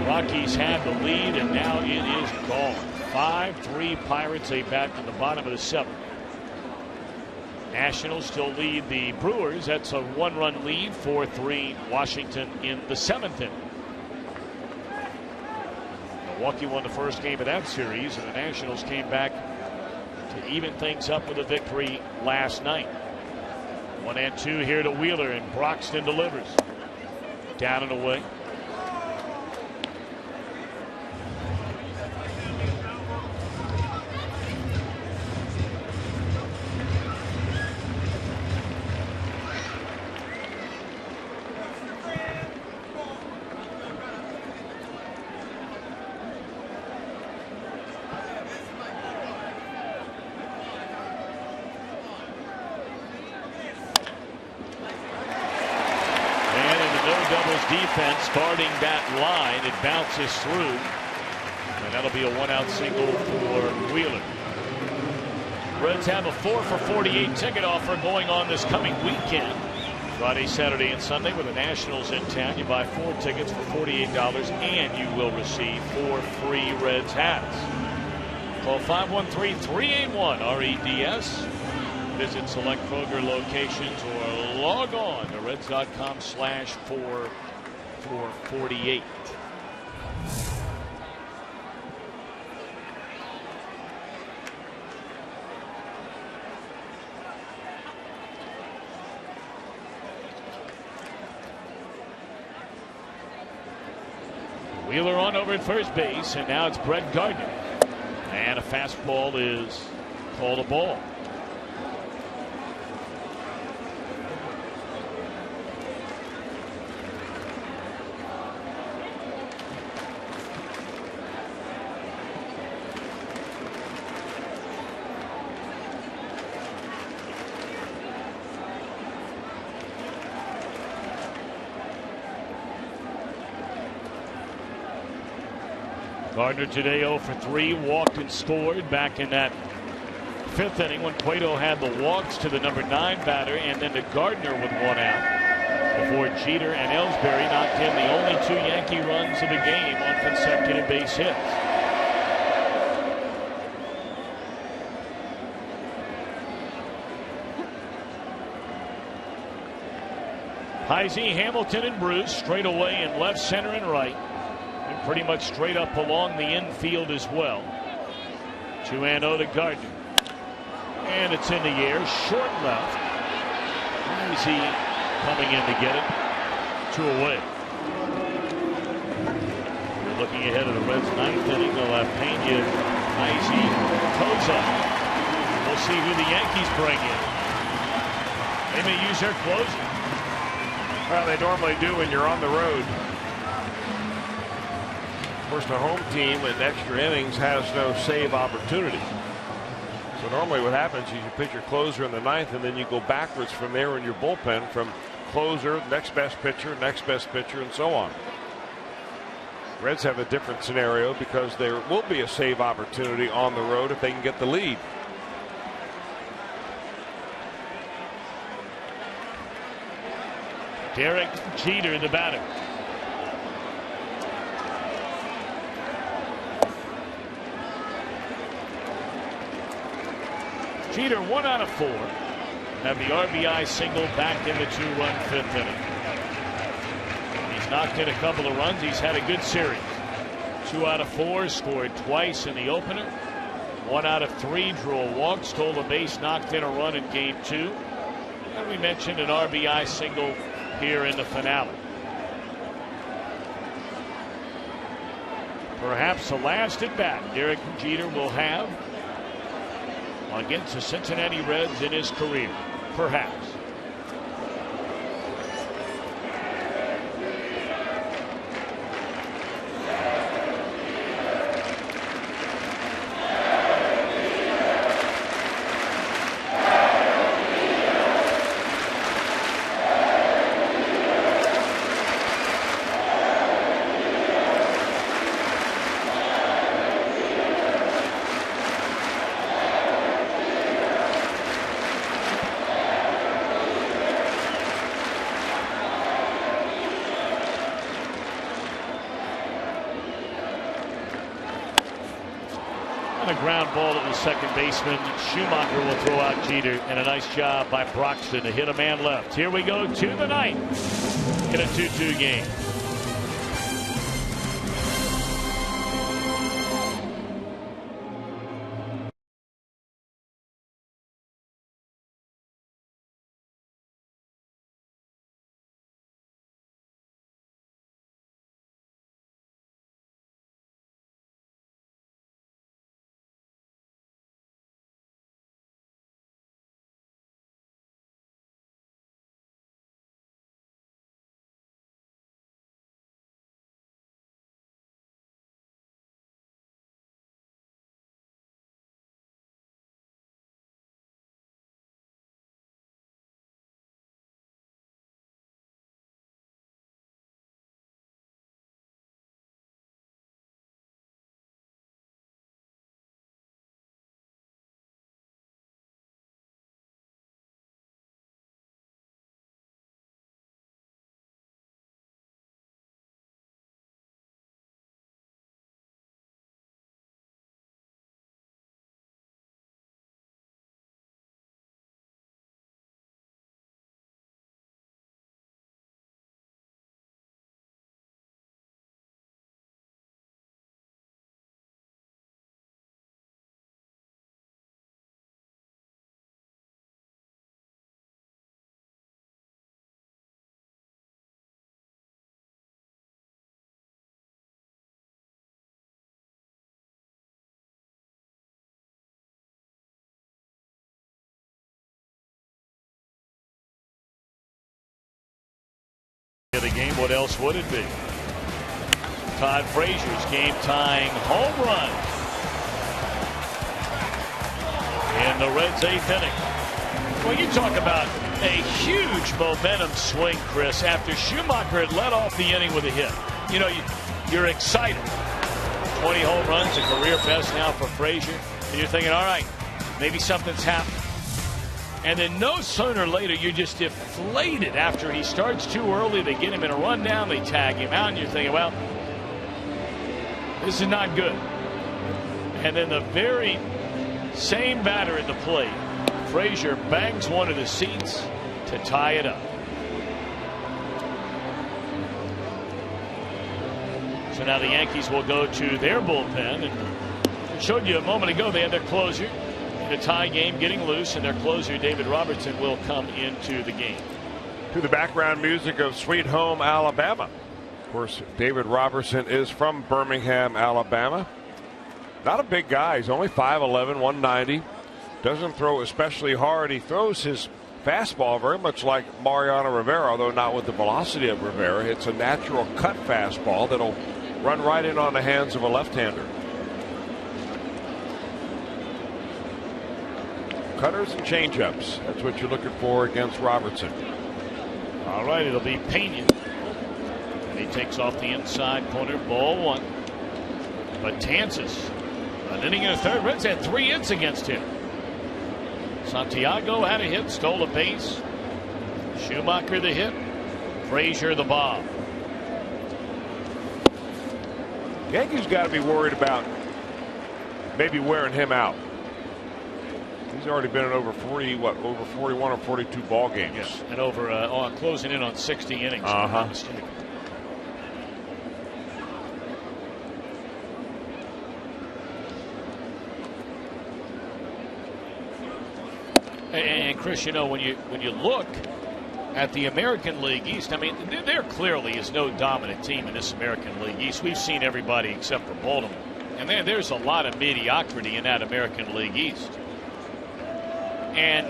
Rockies had the lead, and now it is gone. 5-3 Pirates. They bat in the bottom of the 7th. Nationals still lead the Brewers. That's a 1-run lead. 4-3 Washington in the 7th inning. Milwaukee won the first game of that series, and the Nationals came back to even things up with a victory last night. 1-2 here to Wheeler, and Broxton delivers. Down and away. Defense guarding that line. It bounces through, and that'll be a 1-out single for Wheeler. Reds have a 4-for-48 ticket offer going on this coming weekend, Friday, Saturday, and Sunday, with the Nationals in town. You buy 4 tickets for $48, and you will receive 4 free Reds hats. Call 513-381-REDS. Visit select Kroger locations or log on to Reds.com/4-for-48. Wheeler on over at first base, and now it's Brett Gardner. And a fastball is called a ball. Gardner today 0 for 3, walked and scored back in that 5th inning when Cueto had the walks to the number 9 batter, and then to Gardner with 1 out before Jeter and Ellsbury knocked in the only 2 Yankee runs of the game on consecutive base hits. Heisey, Hamilton, and Bruce straight away in left, center, and right. And pretty much straight up along the infield as well. 2-0 to Gardner. And it's in the air, short left. Easy coming in to get it. 2 away. We're looking ahead of the Reds' 9th inning. They'll have Pena, Easy, Toza. We'll see who the Yankees bring in. They may use their closer. Well, they normally do when you're on the road. Of course, the home team in extra innings has no save opportunity. So normally what happens is you pitch your closer in the 9th, and then you go backwards from there in your bullpen from closer, next best pitcher, and so on. Reds have a different scenario because there will be a save opportunity on the road if they can get the lead. Derek Jeter, the batter. Jeter 1 out of 4. Have the RBI single back in the 2-run 5th inning. He's knocked in a couple of runs. He's had a good series. 2 out of 4, scored twice in the opener. 1 out of 3, drew a walk, stole a base, knocked in a run in game 2. And we mentioned an RBI single here in the finale. Perhaps the last at bat Derek Jeter will have against the Cincinnati Reds in his career. Perhaps. A ground ball to the second baseman. Schumacher will throw out Jeter, and a nice job by Broxton to hit a man left. Here we go to the ninth in a 2-2 game. The game, what else would it be? Todd Frazier's game-tying home run in the Reds' 8th inning. Well, you talk about a huge momentum swing, Chris, after Schumacher had led off the inning with a hit. You know, you're excited. 20 home runs, a career best now for Frazier, and you're thinking, all right, maybe something's happened. And then no sooner later, you're just deflated after he starts too early. They get him in a rundown, they tag him out, and you're thinking, well, this is not good. And then the very same batter at the plate, Frazier bangs one of the seats to tie it up. So now the Yankees will go to their bullpen. And I showed you a moment ago, they had their closer. The tie game getting loose, and their closer David Robertson will come into the game. To the background music of Sweet Home Alabama. Of course, David Robertson is from Birmingham, Alabama. Not a big guy. He's only 5'11", 190. Doesn't throw especially hard. He throws his fastball very much like Mariano Rivera, although not with the velocity of Rivera. It's a natural cut fastball that'll run right in on the hands of a left-hander. Cutters and changeups. That's what you're looking for against Robertson. All right, it'll be Pena. And he takes off the inside corner, ball one. But Betances, an inning and a third. Reds had 3 hits against him. Santiago had a hit, stole a base. Schumacher the hit. Frazier the bomb. Yankees got to be worried about maybe wearing him out. He's already been in over 40, over 41 or 42 ball games. Yes, and over closing in on 60 innings. And Chris, you know, when you look at the American League East, I mean, there clearly is no dominant team in this American League East. We've seen everybody except for Baltimore. And there's a lot of mediocrity in that American League East. And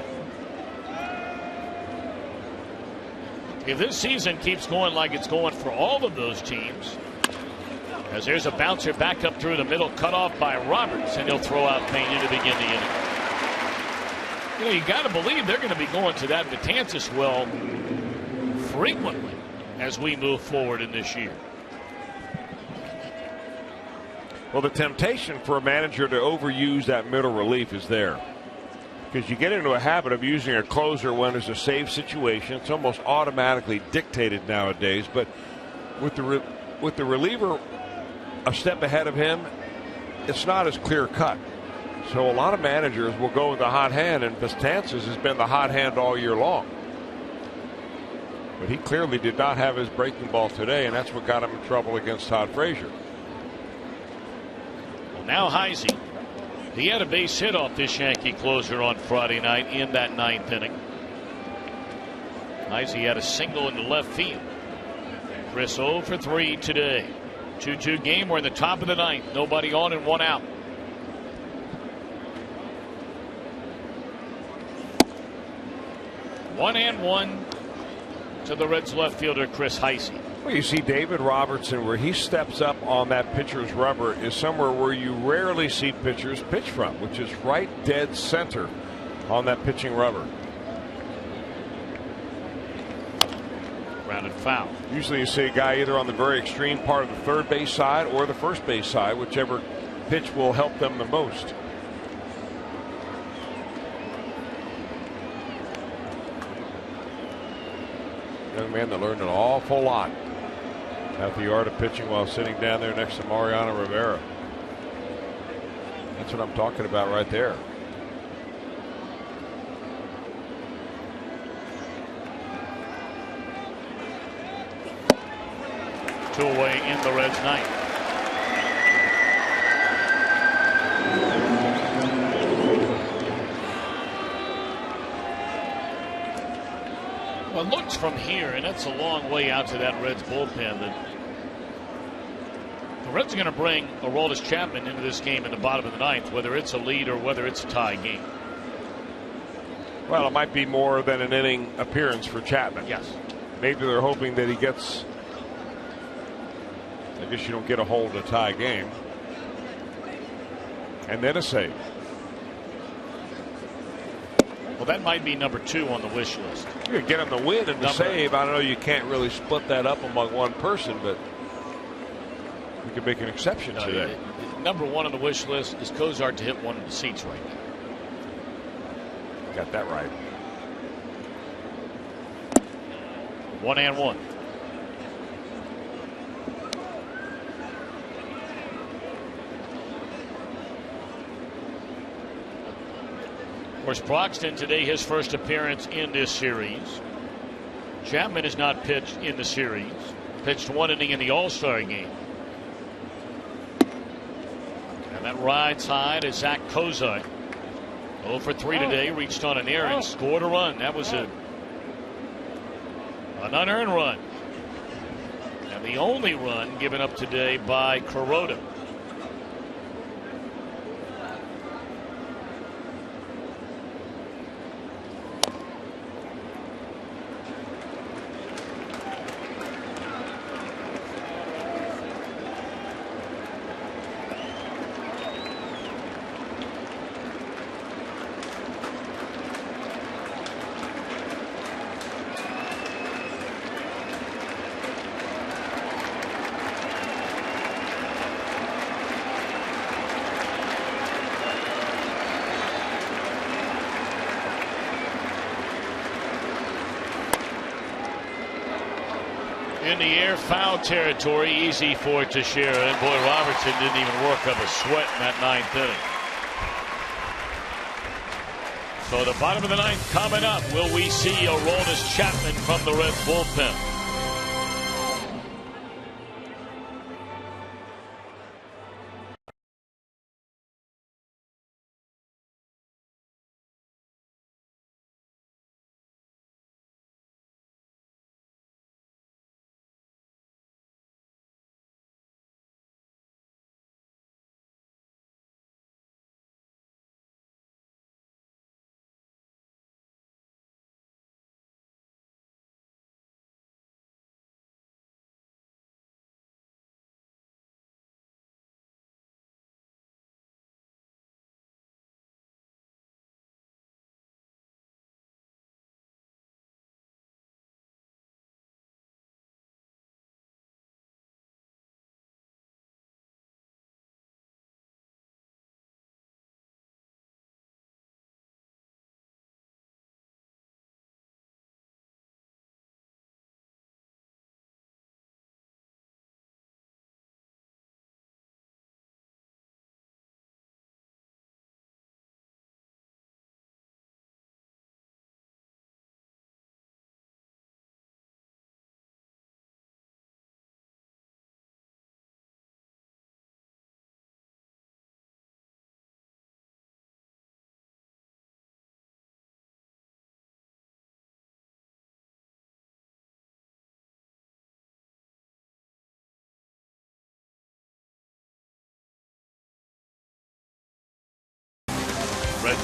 if this season keeps going like it's going for all of those teams, as there's a bouncer back up through the middle, cut off by Roberts, and he'll throw out Pena to begin the inning. You know, you got to believe they're going to be going to that Betances well frequently as we move forward in this year. Well, the temptation for a manager to overuse that middle relief is there, because you get into a habit of using a closer when there's a save situation. It's almost automatically dictated nowadays. But with the reliever a step ahead of him, it's not as clear cut. So a lot of managers will go with the hot hand, and Betances has been the hot hand all year long. But he clearly did not have his breaking ball today, and that's what got him in trouble against Todd Frazier. Well, now Heisey. He had a base hit off this Yankee closer on Friday night in that 9th inning. Heisey had a single into left field. Chris 0 for 3 today. 2-2 game. We're in the top of the 9th. Nobody on and one out. One and one to the Reds left fielder Chris Heisey. Well, you see David Robertson, where he steps up on that pitcher's rubber, is somewhere where you rarely see pitchers pitch from, which is right dead center on that pitching rubber. Grounded foul. Usually you see a guy either on the very extreme part of the third base side or the first base side, whichever pitch will help them the most. Young man that learned an awful lot at the art of pitching while sitting down there next to Mariano Rivera. That's what I'm talking about right there. Two away in the Reds' ninth. Well, it looks from here, and that's a long way out to that Reds bullpen, that the Reds are going to bring Aroldis Chapman into this game in the bottom of the 9th, whether it's a lead or whether it's a tie game. Well, it might be more than an inning appearance for Chapman. Yes. Maybe they're hoping that he gets, I guess you don't get a hold of a tie game, and then a save. Well, that might be number 2 on the wish list. You could get him the win and the save. I don't know, you can't really split that up among one person, but we could make an exception to that. Number 1 on the wish list is Cozart to hit one of the seats right now. Got that right. 1-1. Of course, Broxton today, his first appearance in this series. Chapman has not pitched in the series. Pitched 1 inning in the All-Star game. And that rides high to Zach Cozart. 0 for 3 today. Reached on an error and scored a run. That was an unearned run. And the only run given up today by Kuroda. In the air, foul territory, easy for Teixeira. And boy, Robertson didn't even work up a sweat in that 9th inning. So the bottom of the 9th coming up. Will we see Aroldis Chapman from the Reds bullpen?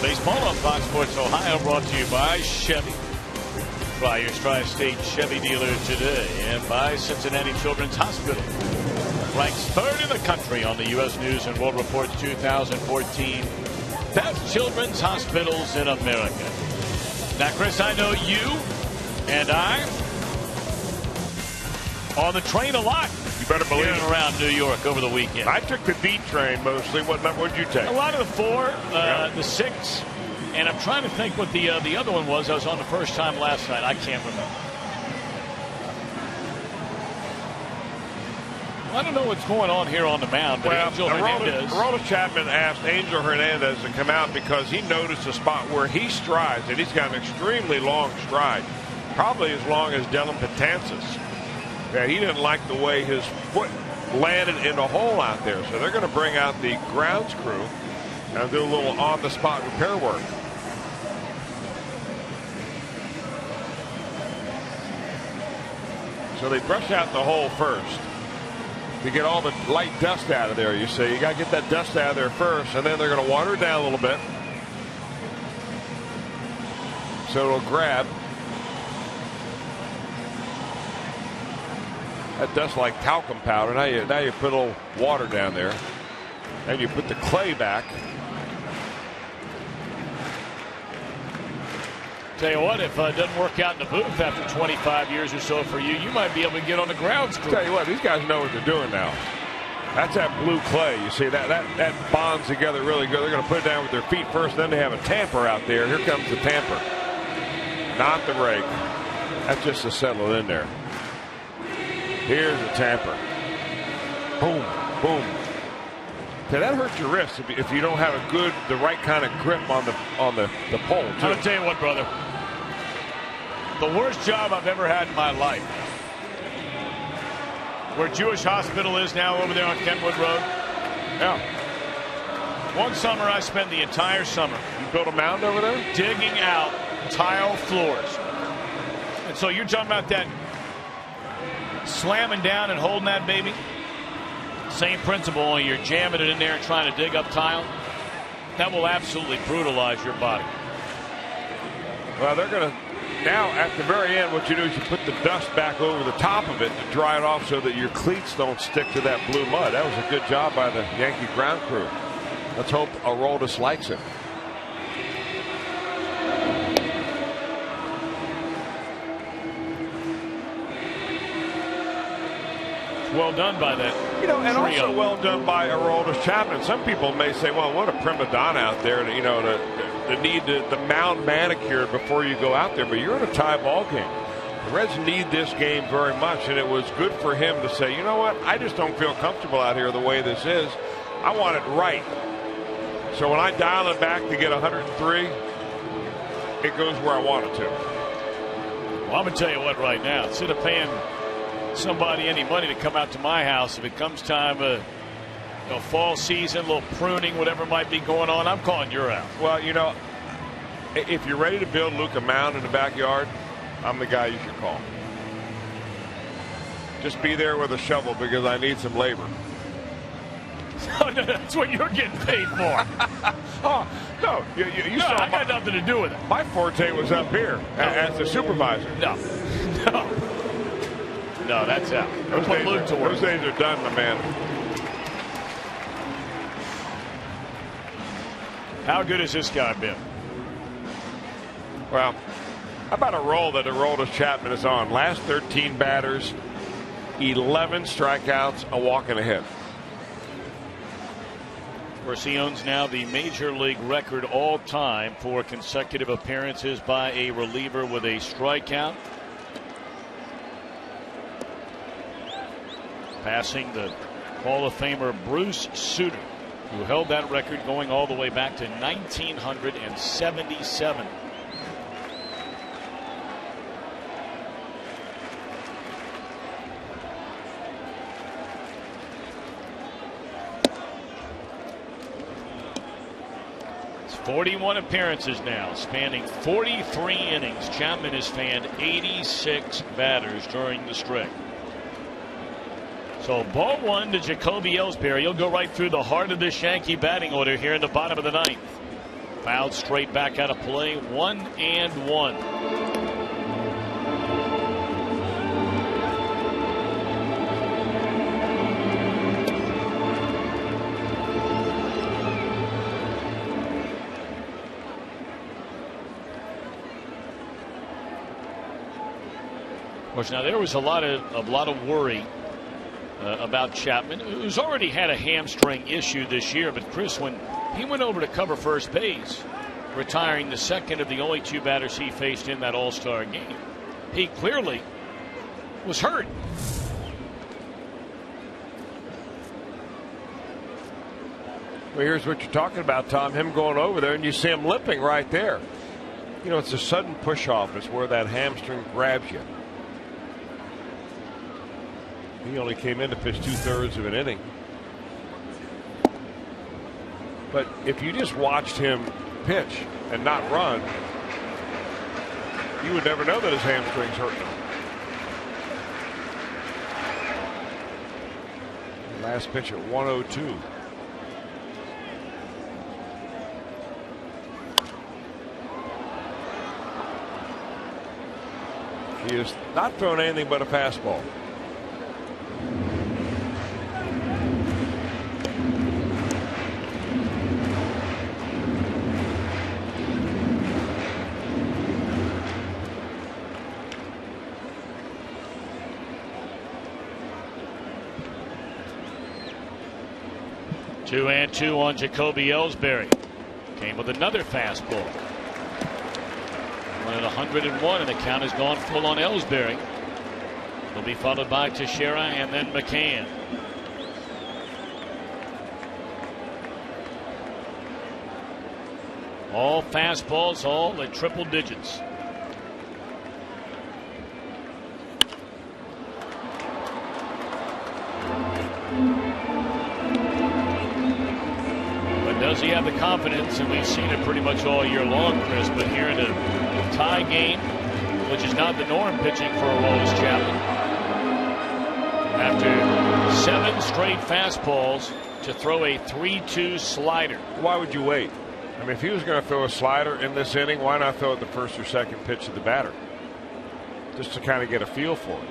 Baseball on Fox Sports Ohio, brought to you by Chevy. Try your Tri-State Chevy dealer today, and by Cincinnati Children's Hospital. Ranks 3rd in the country on the U.S. News and World Report's 2014 Best Children's Hospitals in America. Now, Chris, I know you and I on the train a lot. You better believe it. Around New York over the weekend. I took the D train mostly. What number would you take? A lot of the 4, the 6, and I'm trying to think what the other one was. I was on the first time last night. I can't remember. I don't know what's going on here on the mound, but Angel Hernandez. Aroldis Chapman asked Angel Hernandez to come out because he noticed a spot where he strides, and he's got an extremely long stride, probably as long as Dylan Betances. Yeah, he didn't like the way his foot landed in a hole out there, so they're going to bring out the grounds crew and do a little on-the-spot repair work. So they brush out the hole first to get all the light dust out of there. You see, you got to get that dust out of there first, and then they're going to water it down a little bit so it'll grab. That dust like talcum powder. Now you put a little water down there, and you put the clay back. Tell you what, if it doesn't work out in the booth after 25 years or so for you, you might be able to get on the grounds crew. Tell you what, these guys know what they're doing now. That's that blue clay. You see that bonds together really good. They're going to put it down with their feet first, then they have a tamper out there. Here comes the tamper, not the rake. That's just to settle it in there. Here's the tamper. Boom, boom. Okay, that hurts your wrist if you don't have the right kind of grip on the pole. Too. I'll tell you what, brother. The worst job I've ever had in my life. Where Jewish Hospital is now over there on Kentwood Road. Yeah. One summer I spent the entire summer. You built a mound over there? Digging out tile floors. And so you're talking about that slamming down and holding that baby. Same principle, only you're jamming it in there and trying to dig up tile. That will absolutely brutalize your body. Well, they're going to now at the very end, what you do is you put the dust back over the top of it to dry it off so that your cleats don't stick to that blue mud. That was a good job by the Yankee ground crew. Let's hope Aroldis likes it. Well done by that. You know, and also well done by Aroldis Chapman. Some people may say, well, what a prima donna out there to, you know, to need the mound manicured before you go out there. But you're in a tie ball game. The Reds need this game very much, and it was good for him to say, you know what, I just don't feel comfortable out here the way this is. I want it right. So when I dial it back to get 103, it goes where I want it to. Well, I'm going to tell you what right now. Instead of paying somebody any money to come out to my house, if it comes time fall season, a little pruning, whatever might be going on, I'm calling your house. Well, you know, if you're ready to build Luke a mound in the backyard, I'm the guy you should call. Just be there with a shovel because I need some labor. That's what you're getting paid for. Oh, no, you saw I got nothing to do with it. My forte was up here as the supervisor. No, that's out. Those days are done, my man. How good has this guy been? Well, how about a roll that Aroldis Chapman is on? Last 13 batters, 11 strikeouts, a walk and a hit. Of course, he owns now the major league record all time for consecutive appearances by a reliever with a strikeout. Passing the Hall of Famer Bruce Sutter, who held that record going all the way back to 1977. It's 41 appearances now, spanning 43 innings. Chapman has fanned 86 batters during the stretch. So ball one to Jacoby Ellsbury. He'll go right through the heart of this Yankee batting order here in the bottom of the ninth. Fouled straight back out of play. 1-1. Of course, now there was a lot of worry about Chapman, who's already had a hamstring issue this year. But Chris, when he went over to cover first base, retiring the second of the only 2 batters he faced in that All-Star game, he clearly was hurt. Well, here's what you're talking about, Tom. Him going over there, and you see him limping right there. You know, it's a sudden push-off. It's where that hamstring grabs you. He only came in to pitch 2/3 of an inning. But if you just watched him pitch and not run, you would never know that his hamstrings hurt him. Last pitch at 102. He has not thrown anything but a fastball. Two and two on Jacoby Ellsbury. Came with another fastball. One at 101, and the count has gone full on Ellsbury. Will be followed by Teixeira and then McCann. All fastballs, all at triple digits. Does he have the confidence? And we've seen it pretty much all year long, Chris, but here in a tie game, which is not the norm, pitching for Aroldis Chapman, after 7 straight fastballs, to throw a 3-2 slider. Why would you wait? I mean, if he was going to throw a slider in this inning, why not throw it the first or second pitch of the batter? Just to kind of get a feel for it.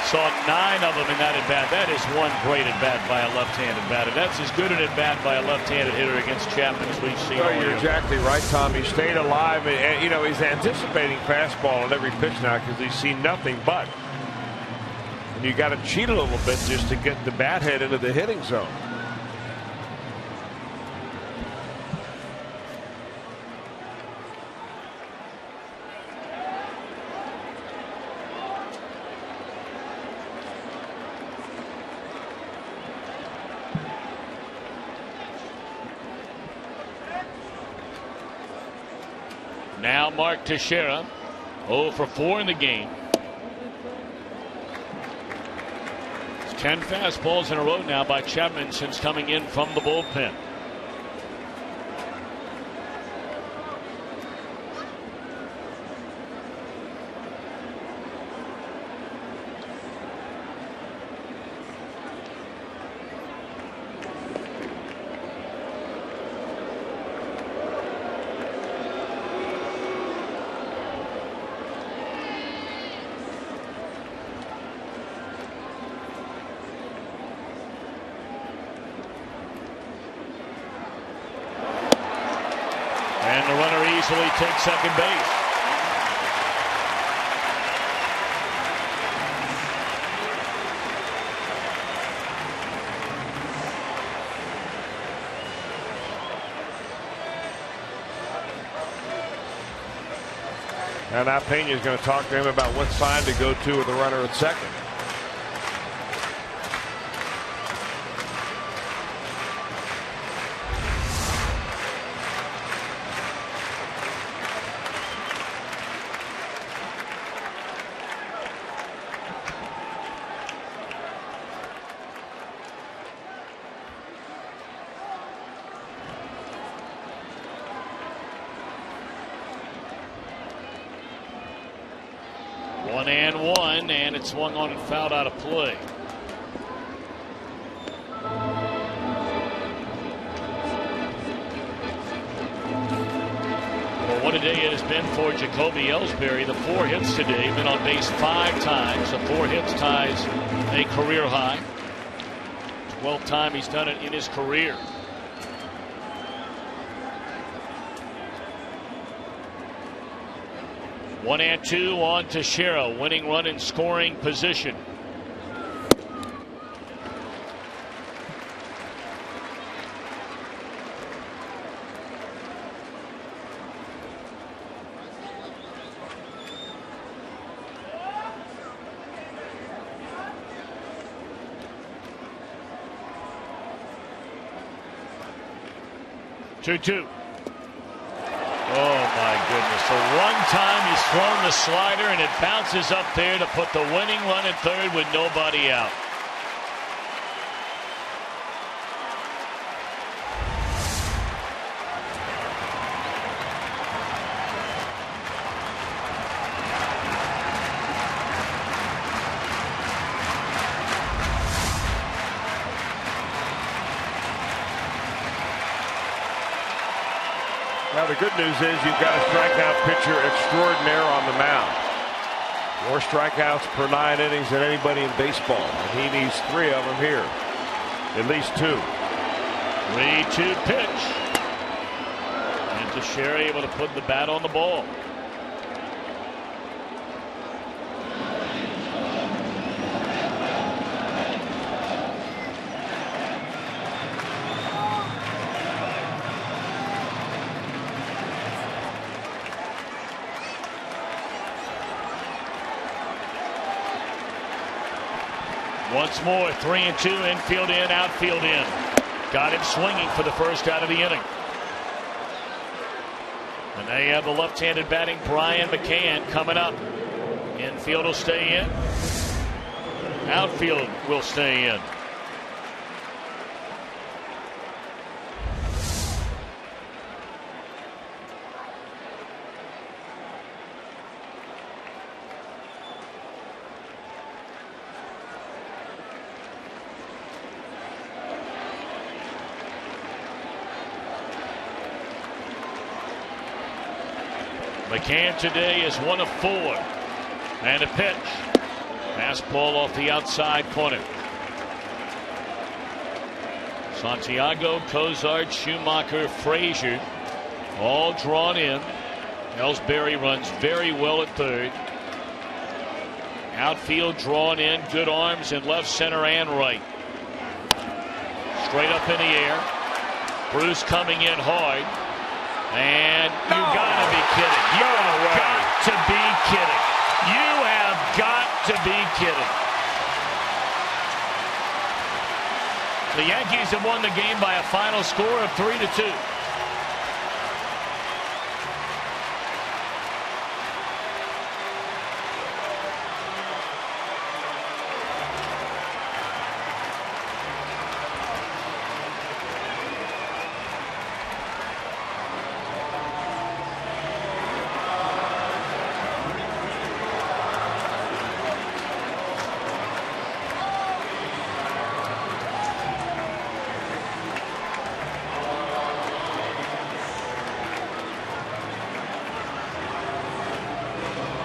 Saw 9 of them in that at-bat. That is one great at-bat by a left-handed batter. That's as good an at-bat by a left-handed hitter against Chapman as we've seen all year. You're exactly right, Tom. He stayed alive. And, you know, he's anticipating fastball on every pitch now because he's seen nothing but. And you got to cheat a little bit just to get the bat head into the hitting zone. Now Mark Teixeira, 0 for 4 in the game. It's 10 fastballs in a row now by Chapman since coming in from the bullpen. Easily takes second base. And now Pena is going to talk to him about what sign to go to with the runner at second. 1-1, and it's swung on and fouled out of play. Well, what a day it has been for Jacoby Ellsbury. The 4 hits today, been on base 5 times. The 4 hits ties a career high. 12th time he's done it in his career. One and 2 on Teixeira, winning run in scoring position. Two. Oh my goodness. The one time he's thrown the slider and it bounces up there to put the winning run at third with nobody out. Now, the good news is you've got a strikeout pitcher extraordinaire on the mound. More strikeouts per 9 innings than anybody in baseball. And he needs 3 of them here. At least 2. 3-2 pitch. And Teixeira able to put the bat on the ball. Once more, 3-2, infield in, outfield in. Got him swinging for the first out of the inning. And they have the left-handed batting Brian McCann coming up. Infield will stay in. Outfield will stay in. McCann today is 1 of 4. And a pitch. Fastball off the outside corner. Santiago, Cozart, Schumacher, Frazier all drawn in. Ellsbury runs very well at third. Outfield drawn in. Good arms in left, center, and right. Straight up in the air. Bruce coming in hard. And you gotta be kidding. You have got to be kidding. You have got to be kidding. The Yankees have won the game by a final score of 3-2.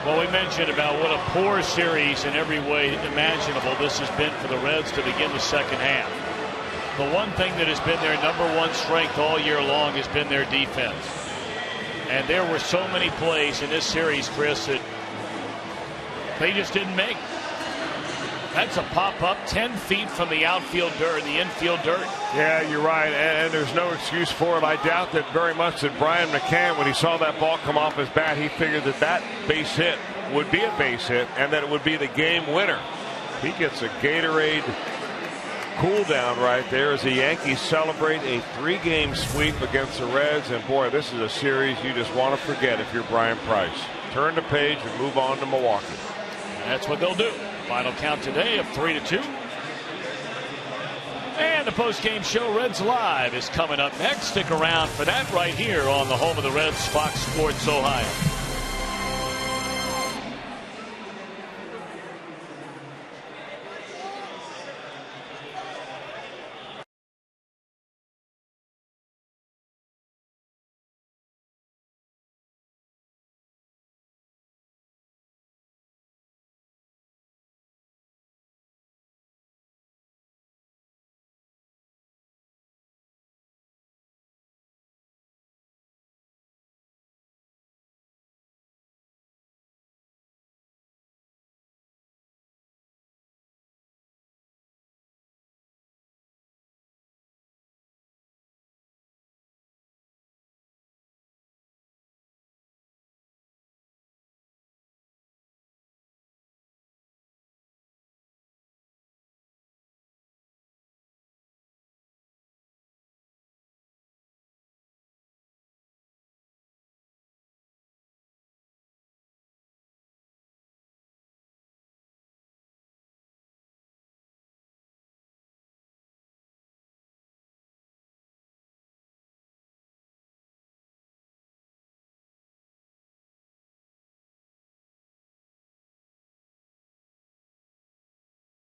Well, we mentioned about what a poor series in every way imaginable this has been for the Reds to begin the second half. The one thing that has been their #1 strength all year long has been their defense. And there were so many plays in this series, Chris, that they just didn't make. That's a pop-up 10 feet from the outfield dirt, the infield dirt. Yeah, you're right, and there's no excuse for it. I doubt that very much that Brian McCann, when he saw that ball come off his bat, he figured that that base hit would be a base hit and that it would be the game winner. He gets a Gatorade cool down right there as the Yankees celebrate a 3-game sweep against the Reds. And boy, this is a series you just want to forget if you're Brian Price. Turn the page and move on to Milwaukee. And that's what they'll do. Final count today of 3-2. And the post-game show, Reds Live, is coming up next. Stick around for that right here on the home of the Reds, Fox Sports Ohio.